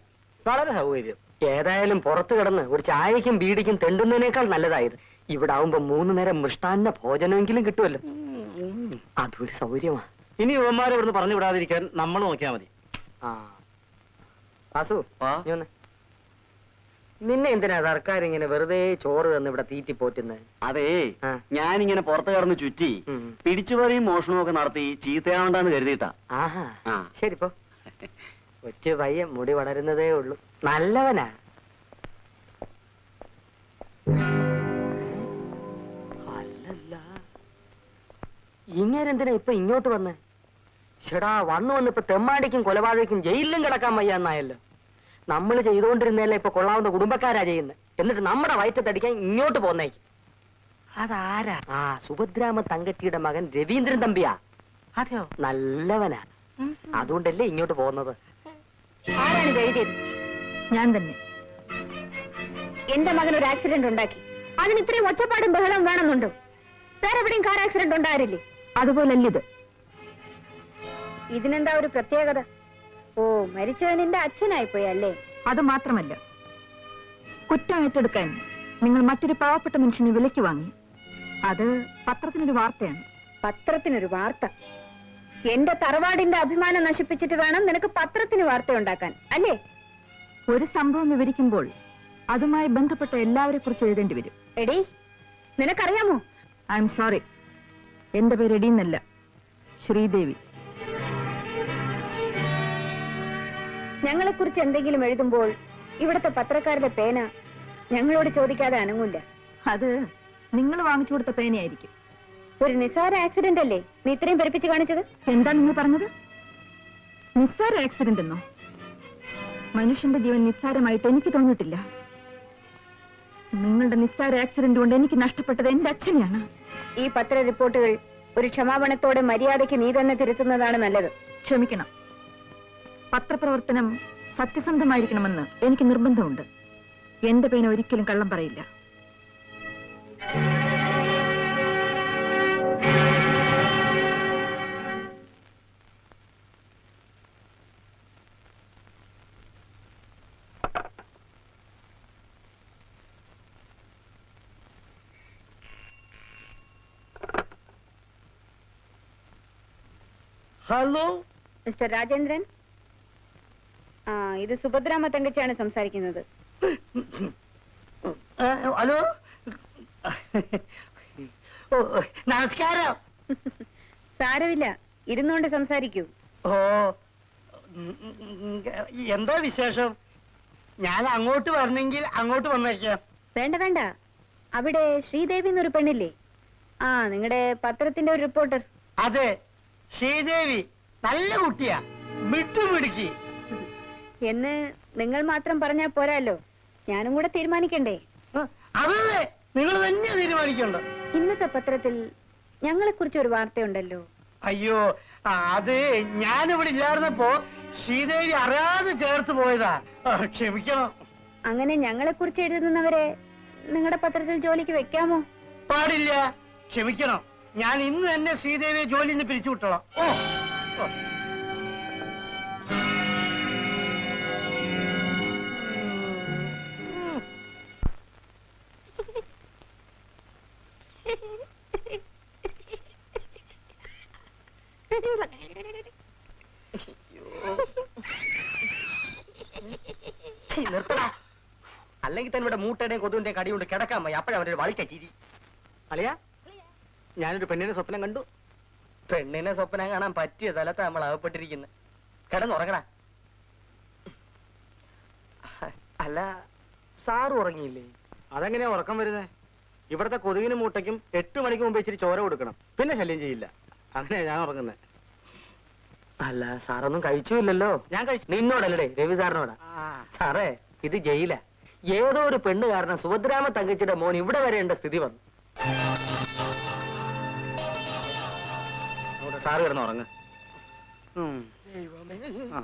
വളരെ സൗകര്യം. ഏതായാലും പുറത്തു കിടന്ന് ഒരു ചായക്കും ബീഡിക്കും തെണ്ടുന്നതിനേക്കാൾ നല്ലതായിരുന്നു. ഇവിടെ ആവുമ്പോ 3 നേരം മൃഷ്ടാന്ന ഭോജനമെങ്കിലും കിട്ടുമല്ലോ. അതൊരു സൗകര്യമാ. ഇനി യുവന്മാരെ ഇവിടുന്ന് പറഞ്ഞു വിടാതിരിക്കാൻ നമ്മൾ നോക്കിയാൽ മതി. വാസു, നിന്നെ എന്തിനാ സർക്കാർ ഇങ്ങനെ വെറുതെ ചോറ് തന്ന് ഇവിടെ തീറ്റി പോറ്റുന്നത്? അതേ, ഞാനിങ്ങനെ പുറത്തു കടന്ന് ചുറ്റി പിടിച്ചുപറിയും മോഷണവും ഒക്കെ നടത്തി ചീത്തയാവണ്ടെന്ന് കരുതിയിട്ടാ. ആഹാ, ശരി പോ. കൊച്ചു പയ്യൻ മുടി വളരുന്നതേ ഉള്ളൂ. നല്ലവനാ. അല്ലല്ല, ഇങ്ങനെന്തിനാ ഇപ്പൊ ഇങ്ങോട്ട് വന്ന്? ചേടാ, വന്ന് ഇപ്പൊ തെമ്മാടിക്കും കൊലപാതകയ്ക്കും ജയിലിലും കിടക്കാൻ വയ്യാന്നായല്ലോ. നമ്മൾ ചെയ്തുകൊണ്ടിരുന്നല്ലേ ഇപ്പൊ കൊള്ളാവുന്ന കുടുംബക്കാരാ ചെയ്യുന്നത്. എന്നിട്ട് നമ്മുടെ വയറ്റത്തടിക്കാൻ ഇങ്ങോട്ട് പോന്നേക്ക്. അതാരാ? ആ, സുഭദ്രാമ തങ്കച്ചിയുടെ മകൻ രവീന്ദ്രൻ തമ്പിയാ. അതെയോ? നല്ലവനാ. അതുകൊണ്ടല്ലേ ഇങ്ങോട്ട് പോകുന്നത്. ആരാണ് എഴുതിയത്? ഞാൻ തന്നെ. എന്റെ മകൻ ഒരു ആക്സിഡന്റ് ഉണ്ടാക്കി. അതിന് ഇത്രയും ഒച്ചപ്പാടും ബഹളവും വേണമെന്നുണ്ടോ? വേറെ എവിടെയും കാർ ആക്സിഡന്റ് ഉണ്ടായിരുന്നില്ലേ? അതുപോലല്ലിത്. ഇതിനെന്താ ഒരു പ്രത്യേകത? ഓ, മരിച്ചവൻ എന്റെ അച്ഛനായിപ്പോയി അല്ലേ? അത് മാത്രമല്ല, കുറ്റം ഏറ്റെടുക്കാൻ നിങ്ങൾ മറ്റൊരു പാവപ്പെട്ട മനുഷ്യനെ വിലയ്ക്ക് വാങ്ങി. അത് പത്രത്തിനൊരു വാർത്തയാണ്. പത്രത്തിനൊരു വാർത്ത? എന്റെ തറവാടിന്റെ അഭിമാനം നശിപ്പിച്ചിട്ട് വേണം നിനക്ക് പത്രത്തിന് വാർത്ത ഉണ്ടാക്കാൻ അല്ലേ? ഒരു സംഭവം വിവരിക്കുമ്പോൾ അതുമായി ബന്ധപ്പെട്ട എല്ലാവരെ കുറിച്ച് എഴുതേണ്ടി വരും. എടി, നിനക്കറിയാമോ? ഐ എം സോറി, എന്റെ പേര് എടി എന്നല്ല, ശ്രീദേവി. ഞങ്ങളെ കുറിച്ച് എന്തെങ്കിലും എഴുതുമ്പോൾ ഇവിടുത്തെ പത്രക്കാരുടെ പേന ഞങ്ങളോട് ചോദിക്കാതെ അനങ്ങൂല്ല. അത് നിങ്ങൾ വാങ്ങിച്ചു കൊടുത്ത പേനയായിരിക്കും. ഒരു നിസ്സാര ആക്സിഡന്റ് അല്ലേ നീ ഇത്രയും പെരുപ്പിച്ച് കാണിച്ചത്? എന്താ നിങ്ങൾ പറഞ്ഞത്? നിസ്സാര ആക്സിഡന്റ് എന്നോ? മനുഷ്യന്റെ ജീവൻ നിസ്സാരമായിട്ട് എനിക്ക് തോന്നിയിട്ടില്ല. നിങ്ങളുടെ നിസ്സാര ആക്സിഡന്റ് കൊണ്ട് എനിക്ക് നഷ്ടപ്പെട്ടത് എന്റെ അച്ഛനെയാണ്. ഈ പത്ര റിപ്പോർട്ടുകൾ ഒരു ക്ഷമാപണത്തോടെ മര്യാദയ്ക്ക് നീ തന്നെ തിരുത്തുന്നതാണ് നല്ലത്. ക്ഷമിക്കണം, പത്രപ്രവർത്തനം സത്യസന്ധമായിരിക്കണമെന്ന് എനിക്ക് നിർബന്ധമുണ്ട്. എന്റെ പേന ഒരിക്കലും കള്ളം പറയില്ല. ഹലോ മിസ്റ്റർ രാജേന്ദ്രൻ, ഇത് സുഭദ്രാമ തങ്കച്ചിയാണ് സംസാരിക്കുന്നത്. ഹലോ, നമസ്കാരം. സാരമില്ല, ഇരുന്നുകൊണ്ട് സംസാരിക്കൂ. ഓ, എന്താ വിശേഷം? ഞാൻ അങ്ങോട്ട് വരണമെങ്കിൽ അങ്ങോട്ട് വന്നേക്കാം. വേണ്ട വേണ്ട, അവിടെ ശ്രീദേവി എന്നൊരു പെണ്ണില്ലേ? നിങ്ങളുടെ പത്രത്തിന്റെ ഒരു റിപ്പോർട്ടർ. അതെ, ശ്രീദേവി നല്ല കുട്ടിയാ, വിട്ടുപിടിക്കി എന്ന് നിങ്ങൾ മാത്രം പറഞ്ഞാൽ പോരാല്ലോ, ഞാനും കൂടെ തീരുമാനിക്കണ്ടേ? അതെ, നിങ്ങൾ തന്നെ തീരുമാനിക്കണ്ട. ഇന്നത്തെ പത്രത്തിൽ ഞങ്ങളെ കുറിച്ച് ഒരു വാർത്തയുണ്ടല്ലോ. അയ്യോ, അത് ഞാനിവിടെ ഇല്ലായിരുന്നപ്പോ ശ്രീദേവി അറിയാതെ ചേർത്ത് പോയതാ. ക്ഷമിക്കണം. അങ്ങനെ ഞങ്ങളെ കുറിച്ച് എഴുതുന്നവരെ നിങ്ങളുടെ പത്രത്തിൽ ജോലിക്ക് വെക്കാമോ? പാടില്ല, ക്ഷമിക്കണം. ഞാൻ ഇന്ന് തന്നെ ശ്രീദേവിയെ ജോലിയിൽ നിന്ന് പിരിച്ചുവിട്ടോളാം. ഓ, അല്ലെങ്കിൽ തന്നെ ഇവിടെ മൂട്ടയുടെയും കൊതുവിന്റെയും കടി കൊണ്ട് കിടക്കാൻ പോയി. അപ്പോഴാ അവരൊരു വളിച്ച ചിരി. അളിയാ, ഞാനൊരു പെണ്ണിനെ സ്വപ്നം കണ്ടു. പെണ്ണിനെ സ്വപ്നം കാണാൻ പറ്റിയ സ്ഥലത്ത് നമ്മൾ അകപ്പെട്ടിരിക്കുന്നത്. കിടന്നുറങ്ങടാ. അല്ല, സാറ് ഉറങ്ങിയില്ലേ? അതെങ്ങനെയാ ഉറക്കം വരുന്നത്? ഇവിടത്തെ കൊതുകിനും മൂട്ടയ്ക്കും 8 മണിക്ക് മുമ്പ് ഇച്ചിരി ചോര കൊടുക്കണം, പിന്നെ ശല്യം ചെയ്യില്ല. അങ്ങനെയാ ഞാൻ ഉറങ്ങുന്നത്. അല്ല, സാറൊന്നും കഴിച്ചില്ലല്ലോ. ഞാൻ കഴിച്ചു. നിന്നോടല്ലേ, രവി സാറിനോടാ. സാറേ, ഇത് ജയില. ഏതോ ഒരു പെണ്ണ് കാരണം സുഭദ്രാമ തങ്കച്ചിയുടെ മോൻ ഇവിടെ വരേണ്ട സ്ഥിതി വന്നു. സാറ് കിടന്ന് ഉറങ്ങ്. ആ,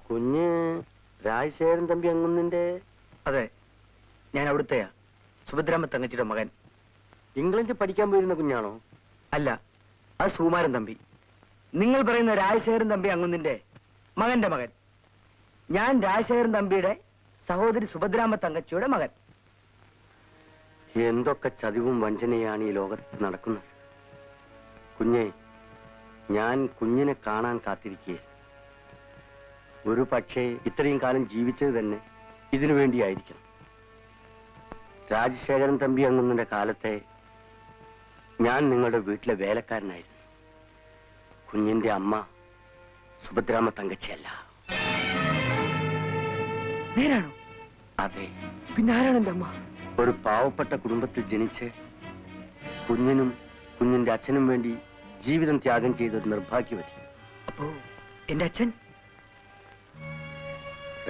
കുഞ്ഞ് രാജശേഖരൻ തമ്പി അങ്ങുന്നിന്റെ? അതെ, ഞാൻ അവിടുത്തെയാ, സുഭദ്രാമ്മ തങ്കച്ചിയുടെ മകൻ. ഇംഗ്ലണ്ടിൽ പഠിക്കാൻ പോയിരുന്ന കുഞ്ഞാണോ? അല്ല, അത് സുകുമാരൻ തമ്പി. നിങ്ങൾ പറയുന്ന രാജശേഖരൻ തമ്പി അങ്ങുന്നിന്റെ മകന്റെ മകൻ. ഞാൻ രാജശേഖരൻ തമ്പിയുടെ സഹോദരി സുഭദ്രാമ്മ തങ്കച്ചിയുടെ മകൻ. എന്തൊക്കെ ചതിവും വഞ്ചനയാണ് ഈ ലോകത്ത് നടക്കുന്നത്. കുഞ്ഞെ, ഞാൻ കുഞ്ഞിനെ കാണാൻ കാത്തിരിക്കുക. ഒരു പക്ഷേ ഇത്രയും കാലം ജീവിച്ചത് തന്നെ ഇതിനു വേണ്ടിയായിരിക്കണം. രാജശേഖരൻ തമ്പി അങ്ങുന്നതിന്റെ കാലത്തെ ഞാൻ നിങ്ങളുടെ വീട്ടിലെ വേലക്കാരനായിരുന്നു. കുഞ്ഞിന്റെ അമ്മ സുഭദ്രാമ്മ തങ്കച്ചിയല്ല. നേരാണോ? അതെ. പിന്നെ ആരാണ് എന്റെ അമ്മ? ഒരു പാവപ്പെട്ട കുടുംബത്തിൽ ജനിച്ച് കുഞ്ഞിനും കുഞ്ഞിന്റെ അച്ഛനും വേണ്ടി ജീവിതം ത്യാഗം ചെയ്തൊരു നിർഭാഗ്യവതി. അപ്പോ എന്റെ അച്ഛൻ?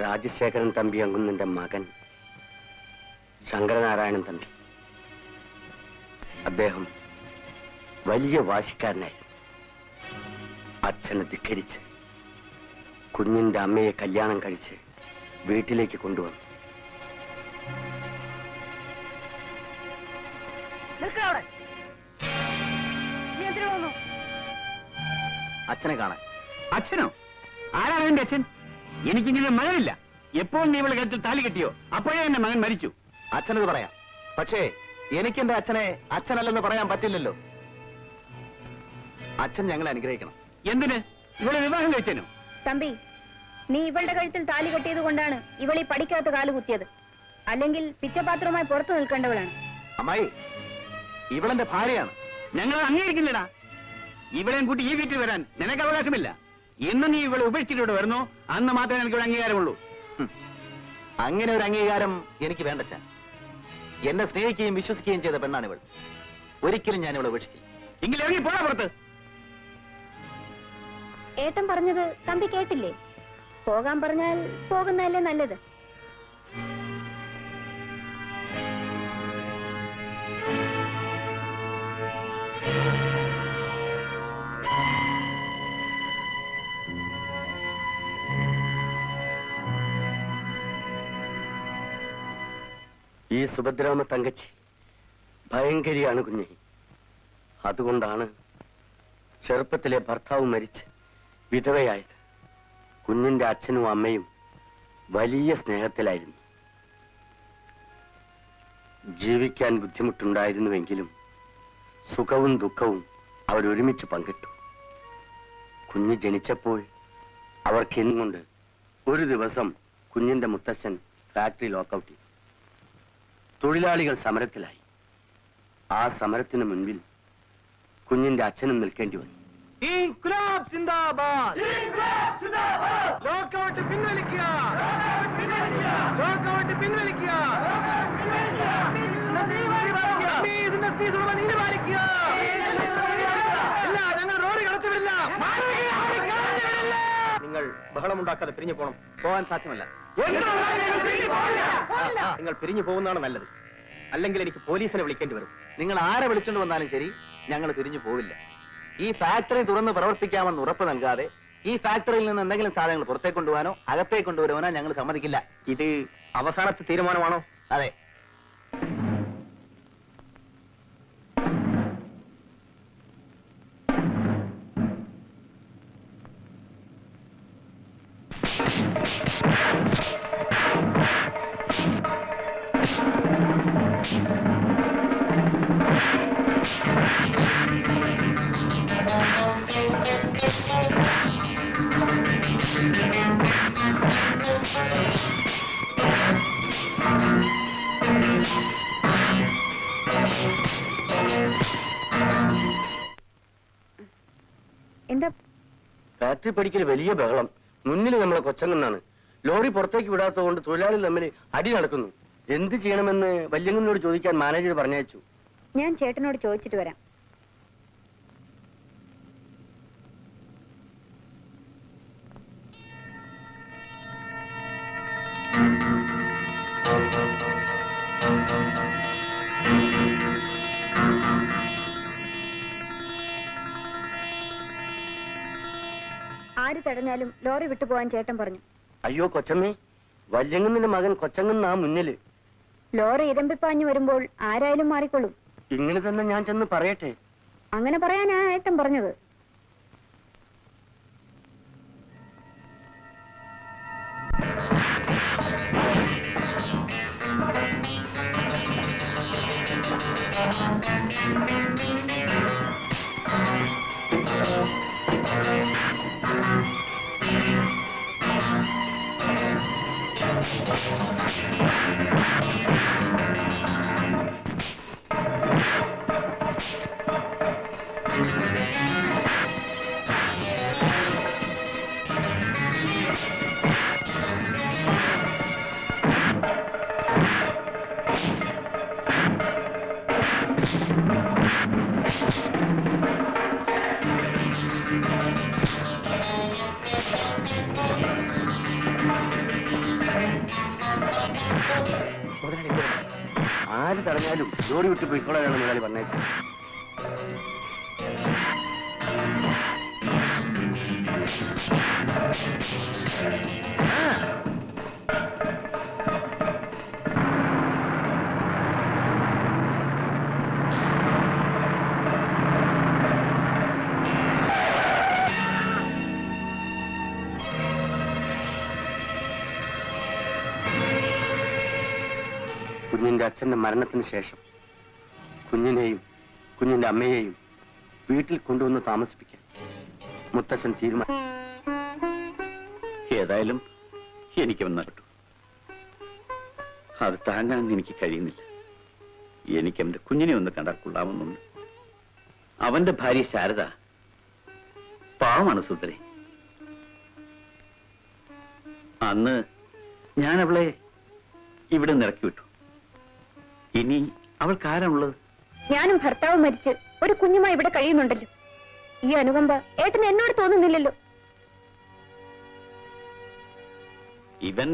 രാജശേഖരൻ തമ്പി അങ്ങുന്നതിന്റെ മകൻ ശങ്കരനാരായണൻ തമ്പി. അദ്ദേഹം വലിയ വാശിക്കാരനായിരുന്നു. അച്ഛനെ ധിക്കരിച്ച് കുഞ്ഞിന്റെ അമ്മയെ കല്യാണം കഴിച്ച് വീട്ടിലേക്ക് കൊണ്ടുവന്നു. അച്ഛനെ കാണാൻ. അച്ഛനോ? ആരാണ് എന്റെ അച്ഛൻ? എനിക്കിങ്ങനെ മകനില്ല. എപ്പോൾ നീ ഇവളെ കഴുത്തിൽ താലി കെട്ടിയോ അപ്പോഴേ എന്റെ മകൻ മരിച്ചു. അച്ഛനത് പറയാം, പക്ഷേ എനിക്കെന്റെ അച്ഛനെ അച്ഛനല്ലെന്ന് പറയാൻ പറ്റില്ലല്ലോ. അച്ഛൻ ഞങ്ങളെ അനുഗ്രഹിക്കണം. എന്തിന്? ഇവളെ വിവാഹം കഴിച്ചേനോ? തമ്പി, നീ ഇവളുടെ കഴുത്തിൽ താലി കെട്ടിയത് കൊണ്ടാണ് ഇവളീ പഠിക്കാത്ത കാലുകുത്തിയത്. അല്ലെങ്കിൽ പിച്ചപാത്രവുമായി പുറത്തു നിൽക്കേണ്ടവളാണ്. അമ്മായി, ഇവളെന്റെ ഭാര്യയാണ്. ഞങ്ങൾ അംഗീകരിക്കുന്നില്ലടാ. ഇവളെയും കൂട്ടി ഈ വീട്ടിൽ വരാൻ നിനക്ക് അവകാശമില്ല. എന്ന് നീ ഇവളെ ഉപേക്ഷിച്ചിട്ട് ഇവിടെ വരുന്നോ അന്ന് മാത്രമേ എനിക്ക് ഒരു അംഗീകാരമുള്ളൂ. അങ്ങനെ ഒരു അംഗീകാരം എനിക്ക് വേണ്ടച്ചാൻ. എന്നെ സ്നേഹിക്കുകയും വിശ്വസിക്കുകയും ചെയ്ത പെണ്ണാണ് ഇവൾ. ഒരിക്കലും ഞാൻ ഇവളെ ഉപേക്ഷിക്കില്ല. എങ്കിലും ഇറങ്ങി പോടാ പുറത്ത്. ഏട്ടൻ പറഞ്ഞത് തമ്പി കേട്ടില്ലേ? പോകാൻ പറഞ്ഞാൽ പോകുന്നതല്ലേ നല്ലത്. ഈ സുഭദ്രാമ്മ തങ്കച്ചി ഭയങ്കരിയാണ് കുഞ്ഞെ. അതുകൊണ്ടാണ് ചെറുപ്പത്തിലെ ഭർത്താവ് മരിച്ച് വിധവയായത്. കുഞ്ഞിന്റെ അച്ഛനും അമ്മയും വലിയ സ്നേഹത്തിലായിരുന്നു. ജീവിക്കാൻ ബുദ്ധിമുട്ടുണ്ടായിരുന്നുവെങ്കിലും സുഖവും ദുഃഖവും അവരൊരുമിച്ച് പങ്കിട്ടു. കുഞ്ഞ് ജനിച്ചപ്പോൾ അവർക്ക് എന്നുകൊണ്ട് ഒരു ദിവസം കുഞ്ഞിന്റെ മുത്തച്ഛൻ ഫാക്ടറി ലോക്കൌട്ട് ചെയ്തു. തൊഴിലാളികൾ സമരത്തിലായി. ആ സമരത്തിന് മുൻപിൽ കുഞ്ഞിന്റെ അച്ഛനും നിൽക്കേണ്ടി വന്നു. ഇൻക്ലാബ് സിന്ദാബാദ്! ലോക്കൗട്ട് പിൻവലിക്കുക! ലോക്കൗട്ട് പിൻവലിക്കുക! ഞങ്ങൾ റോഡ് കടത്തിവിടില്ല. നിങ്ങൾ ബഹളമുണ്ടാക്കാതെ പിരിഞ്ഞു പോകണം. പോകാൻ സാധ്യമല്ല. നിങ്ങൾ പിരിഞ്ഞു പോകുന്നതാണ് നല്ലത്. അല്ലെങ്കിൽ എനിക്ക് പോലീസിനെ വിളിക്കേണ്ടി വരും. നിങ്ങൾ ആരെ വിളിച്ചുകൊണ്ട് വന്നാലും ശരി, ഞങ്ങൾ പിരിഞ്ഞു പോവില്ല. ഈ ഫാക്ടറി തുറന്ന് പ്രവർത്തിക്കാമെന്ന് ഉറപ്പ് നൽകാതെ ഈ ഫാക്ടറിയിൽ നിന്ന് എന്തെങ്കിലും സാധനങ്ങൾ പുറത്തേക്ക് കൊണ്ടുപോകാനോ അകത്തേക്ക് കൊണ്ടുവരുവാനോ ഞങ്ങൾ സമ്മതിക്കില്ല. ഇത് അവസാനത്തെ തീരുമാനമാണോ? അതെ. എന്താ? ഫാക്ടറി പഠിക്കൽ വലിയ ബഹളം. മുന്നിൽ നമ്മളെ കൊച്ചങ്ങന്നാണ്. ലോറി പുറത്തേക്ക് വിടാത്തത് കൊണ്ട് തൊഴിലാളികൾ തമ്മിൽ അടി നടക്കുന്നു. എന്ത് ചെയ്യണമെന്ന് വല്യങ്ങനോട് ചോദിക്കാൻ മാനേജർ പറഞ്ഞയച്ചു. ഞാൻ ചേട്ടനോട് ചോദിച്ചിട്ട് വരാം. ആര് തടഞ്ഞാലും ലോറി വിട്ടുപോകാൻ ചേട്ടൻ പറഞ്ഞു. അയ്യോ കൊച്ചമ്മേ, വല്യങ്ങുന്നിന്റെ മകൻ കൊച്ചങ്ങുന്നാ മുന്നില്. ലോറി ഇരമ്പിപ്പാഞ്ഞു വരുമ്പോൾ ആരായാലും മാറിക്കൊള്ളും. ഇങ്ങനെ തന്നെ ഞാൻ ചെന്ന് പറയട്ടെ? അങ്ങനെ പറയാനാ ഏട്ടൻ പറഞ്ഞത്. ആര് തടഞ്ഞാലും ജോലി വിട്ട് പോയിക്കോളാണ് മുതലാളി പറഞ്ഞേച്ചത്. കുഞ്ഞിന്റെ അച്ഛന്റെ മരണത്തിന് ശേഷം കുഞ്ഞിനെയും കുഞ്ഞിന്റെ അമ്മയെയും വീട്ടിൽ കൊണ്ടുവന്ന് താമസിപ്പിക്കാൻ മുത്തച്ഛൻ തീരുമാനം. ഏതായാലും എനിക്ക് വന്നിട്ടു. അത് താങ്ങാൻ എനിക്ക് കഴിയുന്നില്ല. എനിക്ക് അവന്റെ കുഞ്ഞിനെ ഒന്ന് കണ്ടാൽ കൊള്ളാമെന്നുണ്ട്. അവന്റെ ഭാര്യ ശാരദ പാവമാണ് സുന്ദരി. അന്ന് ഞാൻ അവളെ ഇവിടെ നിറക്കി വിട്ടു. ഇനി അവൾക്ക് ആരാണുള്ളത്? ഞാനും ഭർത്താവ് മരിച്ച് ഒരു കുഞ്ഞുമായി ഇവിടെ കഴിയുന്നുണ്ടല്ലോ. ഈ അനുകമ്പ ഏട്ടന് എന്നോട് തോന്നുന്നില്ലല്ലോ. ഇവൻ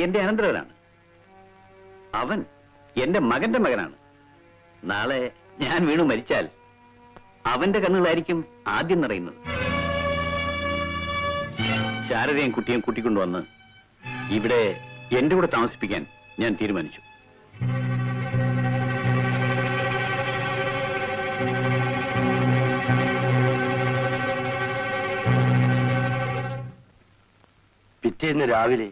എന്റെ അനന്തരവനാണ്. അവൻ എന്റെ മകന്റെ മകനാണ്. നാളെ ഞാൻ വീണു മരിച്ചാൽ അവന്റെ കണ്ണുകളായിരിക്കും ആദ്യം നിറയുന്നത്. ശാരദയും കുട്ടിയും കൂട്ടിക്കൊണ്ടുവന്ന് ഇവിടെ എന്റെ കൂടെ താമസിപ്പിക്കാൻ ഞാൻ തീരുമാനിച്ചു. പിറ്റേന്ന് രാവിലെ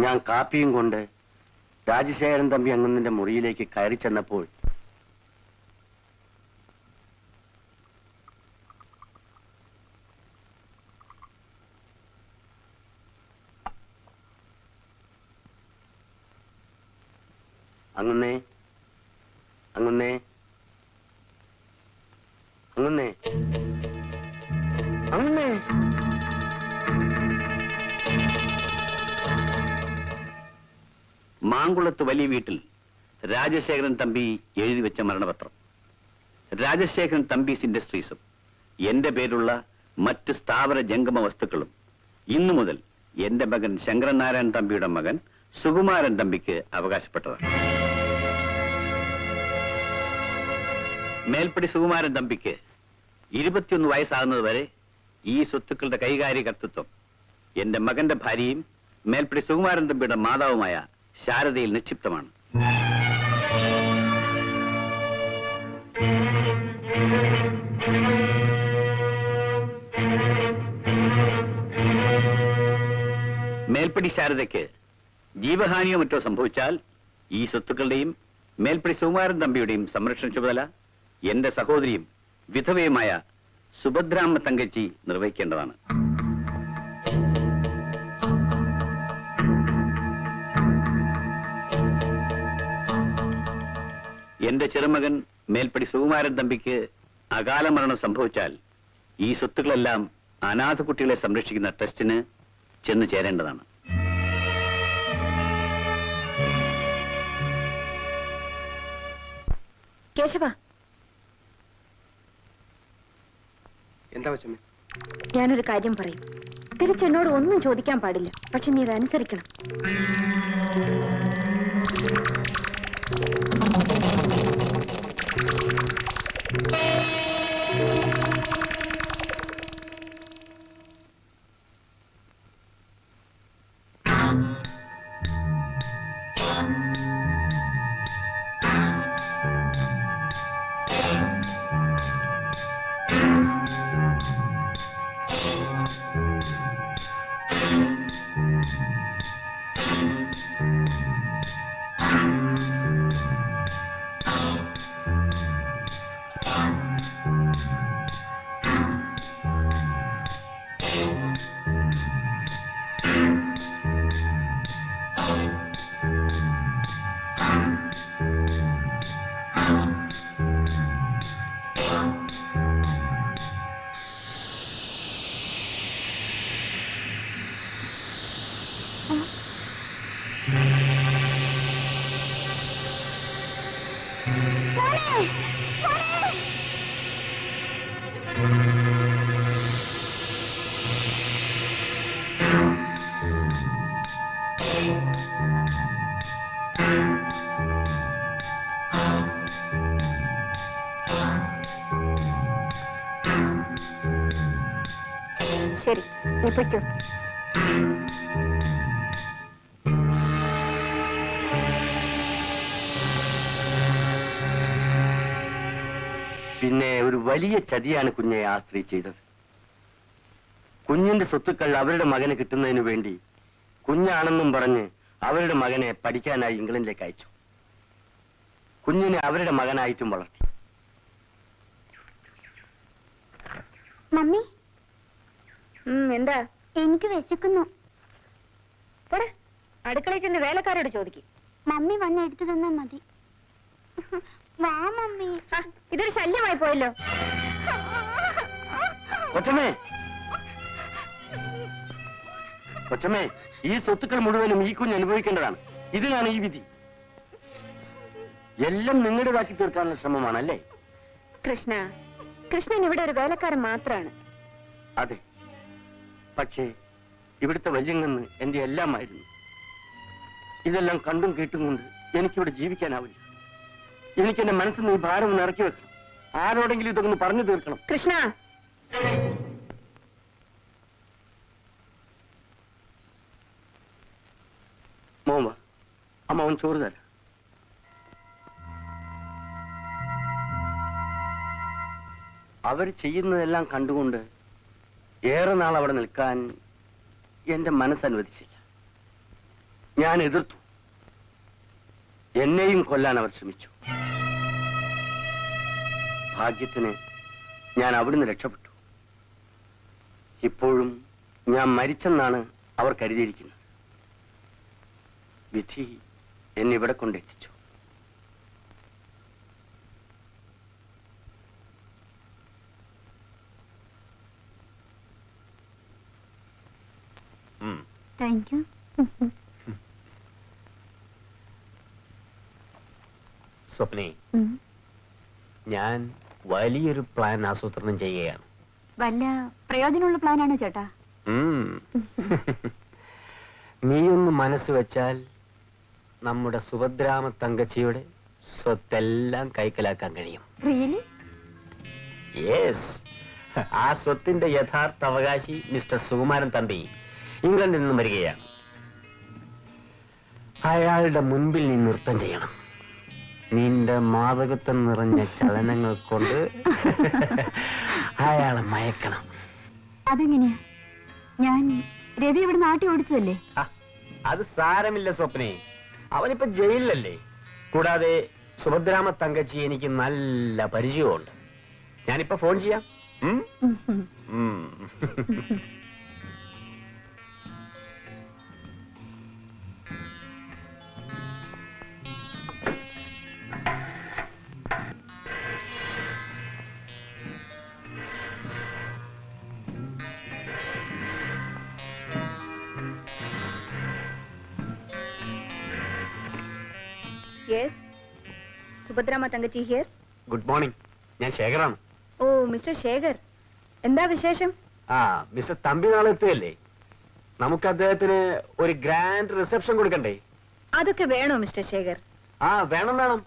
ഞാൻ കാപ്പിയും കൊണ്ട് രാജശേഖരൻ തമ്പി അങ്ങുന്നിന്റെ മുറിയിലേക്ക് കയറി ചെന്നപ്പോൾ അങ്ങുന്നേ അങ്ങുന്നേ അങ്ങുന്നേ അങ്ങുന്നേ മാങ്കുളത്ത് വലിയ വീട്ടിൽ രാജശേഖരൻ തമ്പി എഴുതി വെച്ച മരണപത്രം. രാജശേഖരൻ തമ്പീസ് ഇൻഡസ്ട്രീസും എന്റെ പേരുള്ള മറ്റ് സ്ഥാവര ജംഗമ വസ്തുക്കളും ഇന്നു മുതൽ എന്റെ മകൻ ശങ്കരനാരായണൻ തമ്പിയുടെ മകൻ സുകുമാരൻ തമ്പിക്ക് അവകാശപ്പെട്ടതാണ്. മേൽപ്പടി സുകുമാരൻ തമ്പിക്ക് 21 വയസ്സാകുന്നത് വരെ ഈ സ്വത്തുക്കളുടെ കൈകാര്യകർത്തൃത്വം എന്റെ മകന്റെ ഭാര്യയും മേൽപ്പടി സുകുമാരൻ തമ്പിയുടെ മാതാവുമായ ശാരദയിൽ നിക്ഷിപ്തമാണ്. മേൽപ്പടി ശാരദയ്ക്ക് ജീവഹാനിയോ മറ്റോ സംഭവിച്ചാൽ ഈ സ്വത്തുക്കളുടെയും മേൽപ്പടി സുകുമാരൻ തമ്പിയുടെയും സംരക്ഷണ ചുമതല എന്റെ സഹോദരിയും വിധവയുമായ സുഭദ്രാമ്മ തങ്കച്ചി നിർവഹിക്കേണ്ടതാണ്. എന്റെ ചെറുമകൻ മേൽപ്പടി സുകുമാരൻ തമ്പിക്ക് അകാല മരണം സംഭവിച്ചാൽ ഈ സ്വത്തുക്കളെല്ലാം അനാഥ കുട്ടികളെ സംരക്ഷിക്കുന്ന ട്രസ്റ്റിന് ചെന്ന് ചേരേണ്ടതാണ്. കേശവ, എന്താ വെച്ചമ്മേ? ഞാനൊരു കാര്യം പറയും. തിരിച്ചെന്നോട് ഒന്നും ചോദിക്കാൻ പാടില്ല. പക്ഷെ നീ അതനുസരിക്കണം. ശരി, നീ പൊയ്ക്കോ. പിന്നെ ഒരു വലിയ ചതിയാണ് കുഞ്ഞെ ആ സ്ത്രീ ചെയ്തത്. കുഞ്ഞിന്റെ സ്വത്തുക്കൾ അവരുടെ മകന് കിട്ടുന്നതിന് വേണ്ടി കുഞ്ഞാണെന്നും പറഞ്ഞ് അവരുടെ മകനെ പഠിക്കാനായി ഇംഗ്ലണ്ടിലേക്ക് അയച്ചു. കുഞ്ഞിനെ അവരുടെ മകനായിട്ടും വളർത്തി. മമ്മി, എന്താ? എനിക്ക് വിശക്കുന്നു. അടുക്കളയിൽ ചെന്ന് വേലക്കാരോട് ചോദിക്കും. മമ്മി വന്ന് എടുത്തു തന്നാ മതി. വാ മമ്മി. ഇതൊരു ശല്യമായി പോയല്ലോ. കൊച്ചമ്മേ, കൊച്ചമ്മേ, ഈ സ്വത്തുക്കൾ മുഴുവനും ഈ കുഞ്ഞ് അനുഭവിക്കേണ്ടതാണ്. ഇതിനാണ് ഈ വിധി. എല്ലാം നിങ്ങളുടേതാക്കി തീർക്കാനുള്ള ശ്രമമാണല്ലേ? കൃഷ്ണൻ ഇവിടെ ഒരു വേലക്കാരൻ മാത്രമാണ്. അതെ, പക്ഷേ ഇവിടുത്തെ വല്യങ്ങന്ന് എന്റെ എല്ലാമായിരുന്നു. ഇതെല്ലാം കണ്ടും കേട്ടും കൊണ്ട് എനിക്കിവിടെ ജീവിക്കാനാവില്ല. എനിക്ക് എന്റെ മനസ്സിൽ നിന്ന് ഈ ഭാരം ഒന്ന് ഇറക്കി വെക്കണം. ആരോടെങ്കിലും ഇതൊന്ന് പറഞ്ഞു തീർക്കണം. കൃഷ്ണ, മോമ, അമ്മ അവൻ ചോറ് തരാം. അവർ ചെയ്യുന്നതെല്ലാം കണ്ടുകൊണ്ട് ഏറെ നാൾ അവിടെ നിൽക്കാൻ എന്റെ മനസ്സനുവദിച്ചില്ല. ഞാൻ എതിർത്തു. എന്നെയും കൊല്ലാൻ അവർ ശ്രമിച്ചു. ഭാഗ്യത്തിന് ഞാൻ അവിടുന്ന് രക്ഷപ്പെട്ടു. ഇപ്പോഴും ഞാൻ മരിച്ചെന്നാണ് അവർ കരുതിയിരിക്കുന്നത്. വിധി എന്നിവിടെ കൊണ്ടെത്തിച്ചു. Thank you. സ്വപ്നെ, ഞാൻ വലിയൊരു പ്ലാൻ ആസൂത്രണം ചെയ്യുകയാണ്. വല്ല പ്രയോജനമുള്ള പ്ലാനാണോ ചേട്ടാ? നീയൊന്ന് മനസ്സ് വെച്ചാൽ നമ്മുടെ സുഭദ്രാമ തങ്കച്ചിയുടെ സ്വത്തെല്ലാം കൈക്കലാക്കാൻ കഴിയും. റിയലി? യെസ്. ആ സ്വത്തിന്റെ യഥാർത്ഥ അവകാശി മിസ്റ്റർ സുകുമാരൻ തമ്പി ഇംഗ്ലണ്ടിൽ നിന്നും വരികയാണ്. അയാളുടെ മുൻപിൽ നീ നൃത്തം ചെയ്യണം. നിന്റെ മാതകത്വം നിറഞ്ഞ ചലനങ്ങൾ കൊണ്ട് അയാളെ മയക്കണം. അതെങ്ങനെയാ? ഞാൻ രവി ഇവിടെ നാട്ടി ഓടിച്ചതല്ലേ? അത് സാരമില്ല സ്വപ്നെ, അവനിപ്പോ ജയിലിലല്ലേ. കൂടാതെ സുഭദ്രാമ തങ്കച്ചി എനിക്ക് നല്ല പരിചയമുണ്ട്. ഞാനിപ്പോ ഫോൺ ചെയ്യാം. Yes, Subhadramma Thankachi here. Good morning. ഞാൻ ശേഖറാണ്. ഓ, മിസ്റ്റർ ശേഖർ, എന്താ വിശേഷം? മിസ്റ്റർ തമ്പി നാളെ എത്തുകയല്ലേ? നമുക്ക് അദ്ദേഹത്തിന് ഒരു ഗ്രാൻഡ് റിസപ്ഷൻ കൊടുക്കണ്ടേ? അതൊക്കെ വേണോ മിസ്റ്റർ ശേഖർ? വേണം വേണം.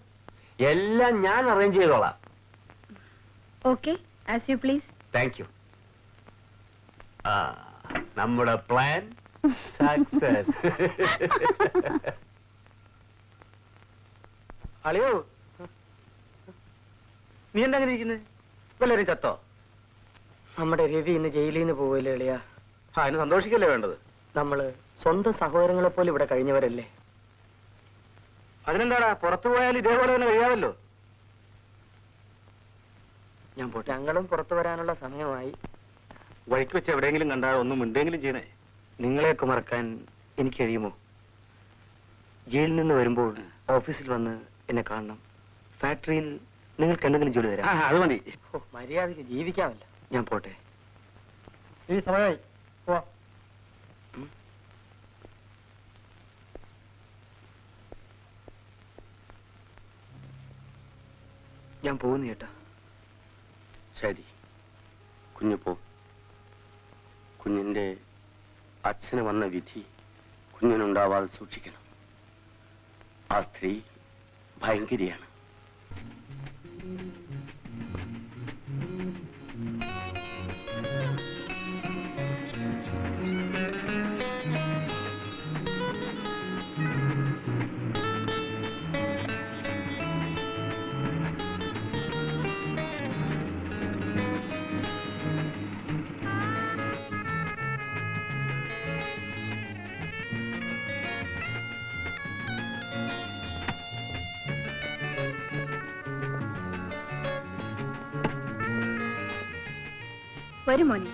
എല്ലാം ഞാൻ അറേഞ്ച് ചെയ്തോളാം. Okay, as you please. Thank you. നമ്മുടെ പ്ലാൻ സക്സസ്. അളിയോ, നീ എന്താ അങ്ങനെ ഇരിക്കുന്നത്? വല്ലവരും ചത്തോ? നമ്മുടെ രവി ഇന്ന് ജയിലിൽ നിന്ന് പോവില്ലേ എളിയ? അതിന് സന്തോഷിക്കല്ലേ വേണ്ടത്? നമ്മള് സ്വന്തം സഹോദരങ്ങളെ പോലെ ഇവിടെ കഴിഞ്ഞവരല്ലേ? അതിനെന്താടാ, പുറത്തു പോയാൽ ഇതേപോലെ തന്നെ കഴിയാമല്ലോ. ഞാൻ പോട്ടെ. ഞങ്ങളും പുറത്തു വരാനുള്ള സമയമായി. വഴിക്ക് വെച്ച് എവിടെയെങ്കിലും കണ്ടാൽ ഒന്നും മിണ്ടെങ്കിലും ചെയ്യണേ. നിങ്ങളെയൊക്കെ മറക്കാൻ എനിക്ക് കഴിയുമോ? ജയിലിൽ നിന്ന് വരുമ്പോൾ ഓഫീസിൽ വന്ന് എന്നെ കാണണം. ഫാക്ടറിയിൽ നിങ്ങൾക്ക് എന്തെങ്കിലും ജോലി തരാം. അത് മതി. മര്യാദയ്ക്ക് ജീവിക്കാമല്ലോ. ഞാൻ പോട്ടെ. ഈ സമയമായി. ഞാൻ പോകുന്നു ചേട്ടാ. ശരി, കുഞ്ഞു പോ. കുഞ്ഞിന്റെ അച്ഛന് വന്ന വിധി കുഞ്ഞിനുണ്ടാവാതെ സൂക്ഷിക്കണം. ആ സ്ത്രീ ഭയങ്കരിയാണ്. വരൂ മോനെ.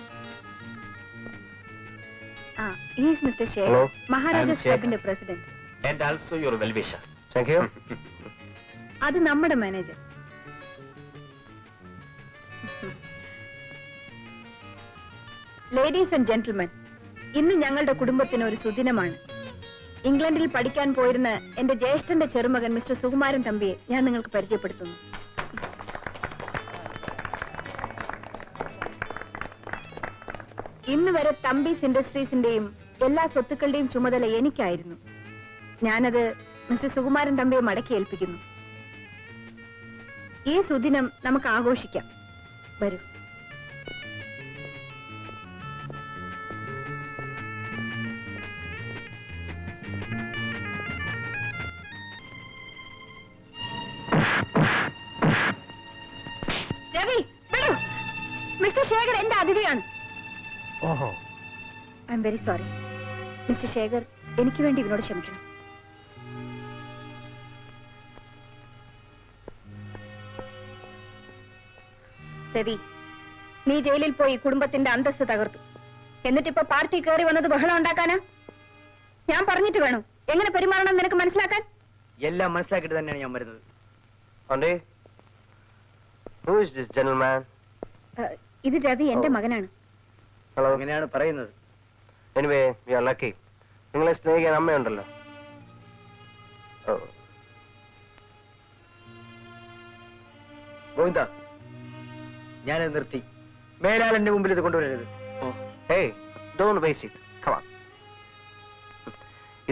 He's Mr. Shekhar, Hello, Maharajas I'm Shekhar. Clubന്റെ president. And also your well-wisher. Thank you. അത് നമ്മുടെ മാനേജർ. ലേഡീസ് ആൻഡ് ജെന്റിൽമെൻ, ഇന്ന് ഞങ്ങളുടെ കുടുംബത്തിന് ഒരു സുദിനമാണ്. ഇംഗ്ലണ്ടിൽ പഠിക്കാൻ പോയിരുന്ന എന്റെ ജ്യേഷ്ഠന്റെ ചെറുമകൻ മിസ്റ്റർ സുകുമാരൻ തമ്പിയെ ഞാൻ നിങ്ങൾക്ക് പരിചയപ്പെടുത്തുന്നു. ഇന്ന് വരെ തമ്പീസ് ഇൻഡസ്ട്രീസിന്റെയും എല്ലാ സ്വത്തുക്കളുടെയും ചുമതല എനിക്കായിരുന്നു. ഞാനത് മിസ്റ്റർ സുകുമാരൻ തമ്പിയെ മടക്കി ഏൽപ്പിക്കുന്നു. ഈ സുദിനം നമുക്ക് ആഘോഷിക്കാം. വരൂ. രവി, വിടൂ. മിസ്റ്റർ ശേഖർ എന്റെ അതിഥിയാണ്. ഓഹോ, I am very sorry. Mister Shekhar, എനിക്ക് വേണ്ടി ഇവനോട് ക്ഷമിക്കണം. രവി, നീ ജയിലിൽ പോയി കുടുംബത്തിന്റെ അന്തസ്ത് തകർത്തു. എന്നിട്ടിപ്പോ പാർട്ടി കയറി വന്നത് ബഹളം ഉണ്ടാക്കാനാ? ഞാൻ പറഞ്ഞിട്ട് വേണം എങ്ങനെ പെരുമാറണം നിനക്ക് മനസ്സിലാക്കാൻ. എല്ലാം മനസ്സിലാക്കിയിട്ട് തന്നെയാണ് ഞാൻ വരുന്നത്. Auntie, who is this gentleman? ഇത് രവി, എന്റെ മകനാണ്. Hello. അങ്ങനെയാണ് പറയുന്നത്. Anyway, we are lucky. നിങ്ങളെ സ്നേഹിക്കാൻ അമ്മയുണ്ടല്ലോ. ഗോവിന്ദ, ഞാനത് നിർത്തി. മേലാൽ എന്റെ മുമ്പിൽ ഇത് കൊണ്ടുവരരുത്. Hey, don't waste it. Come on.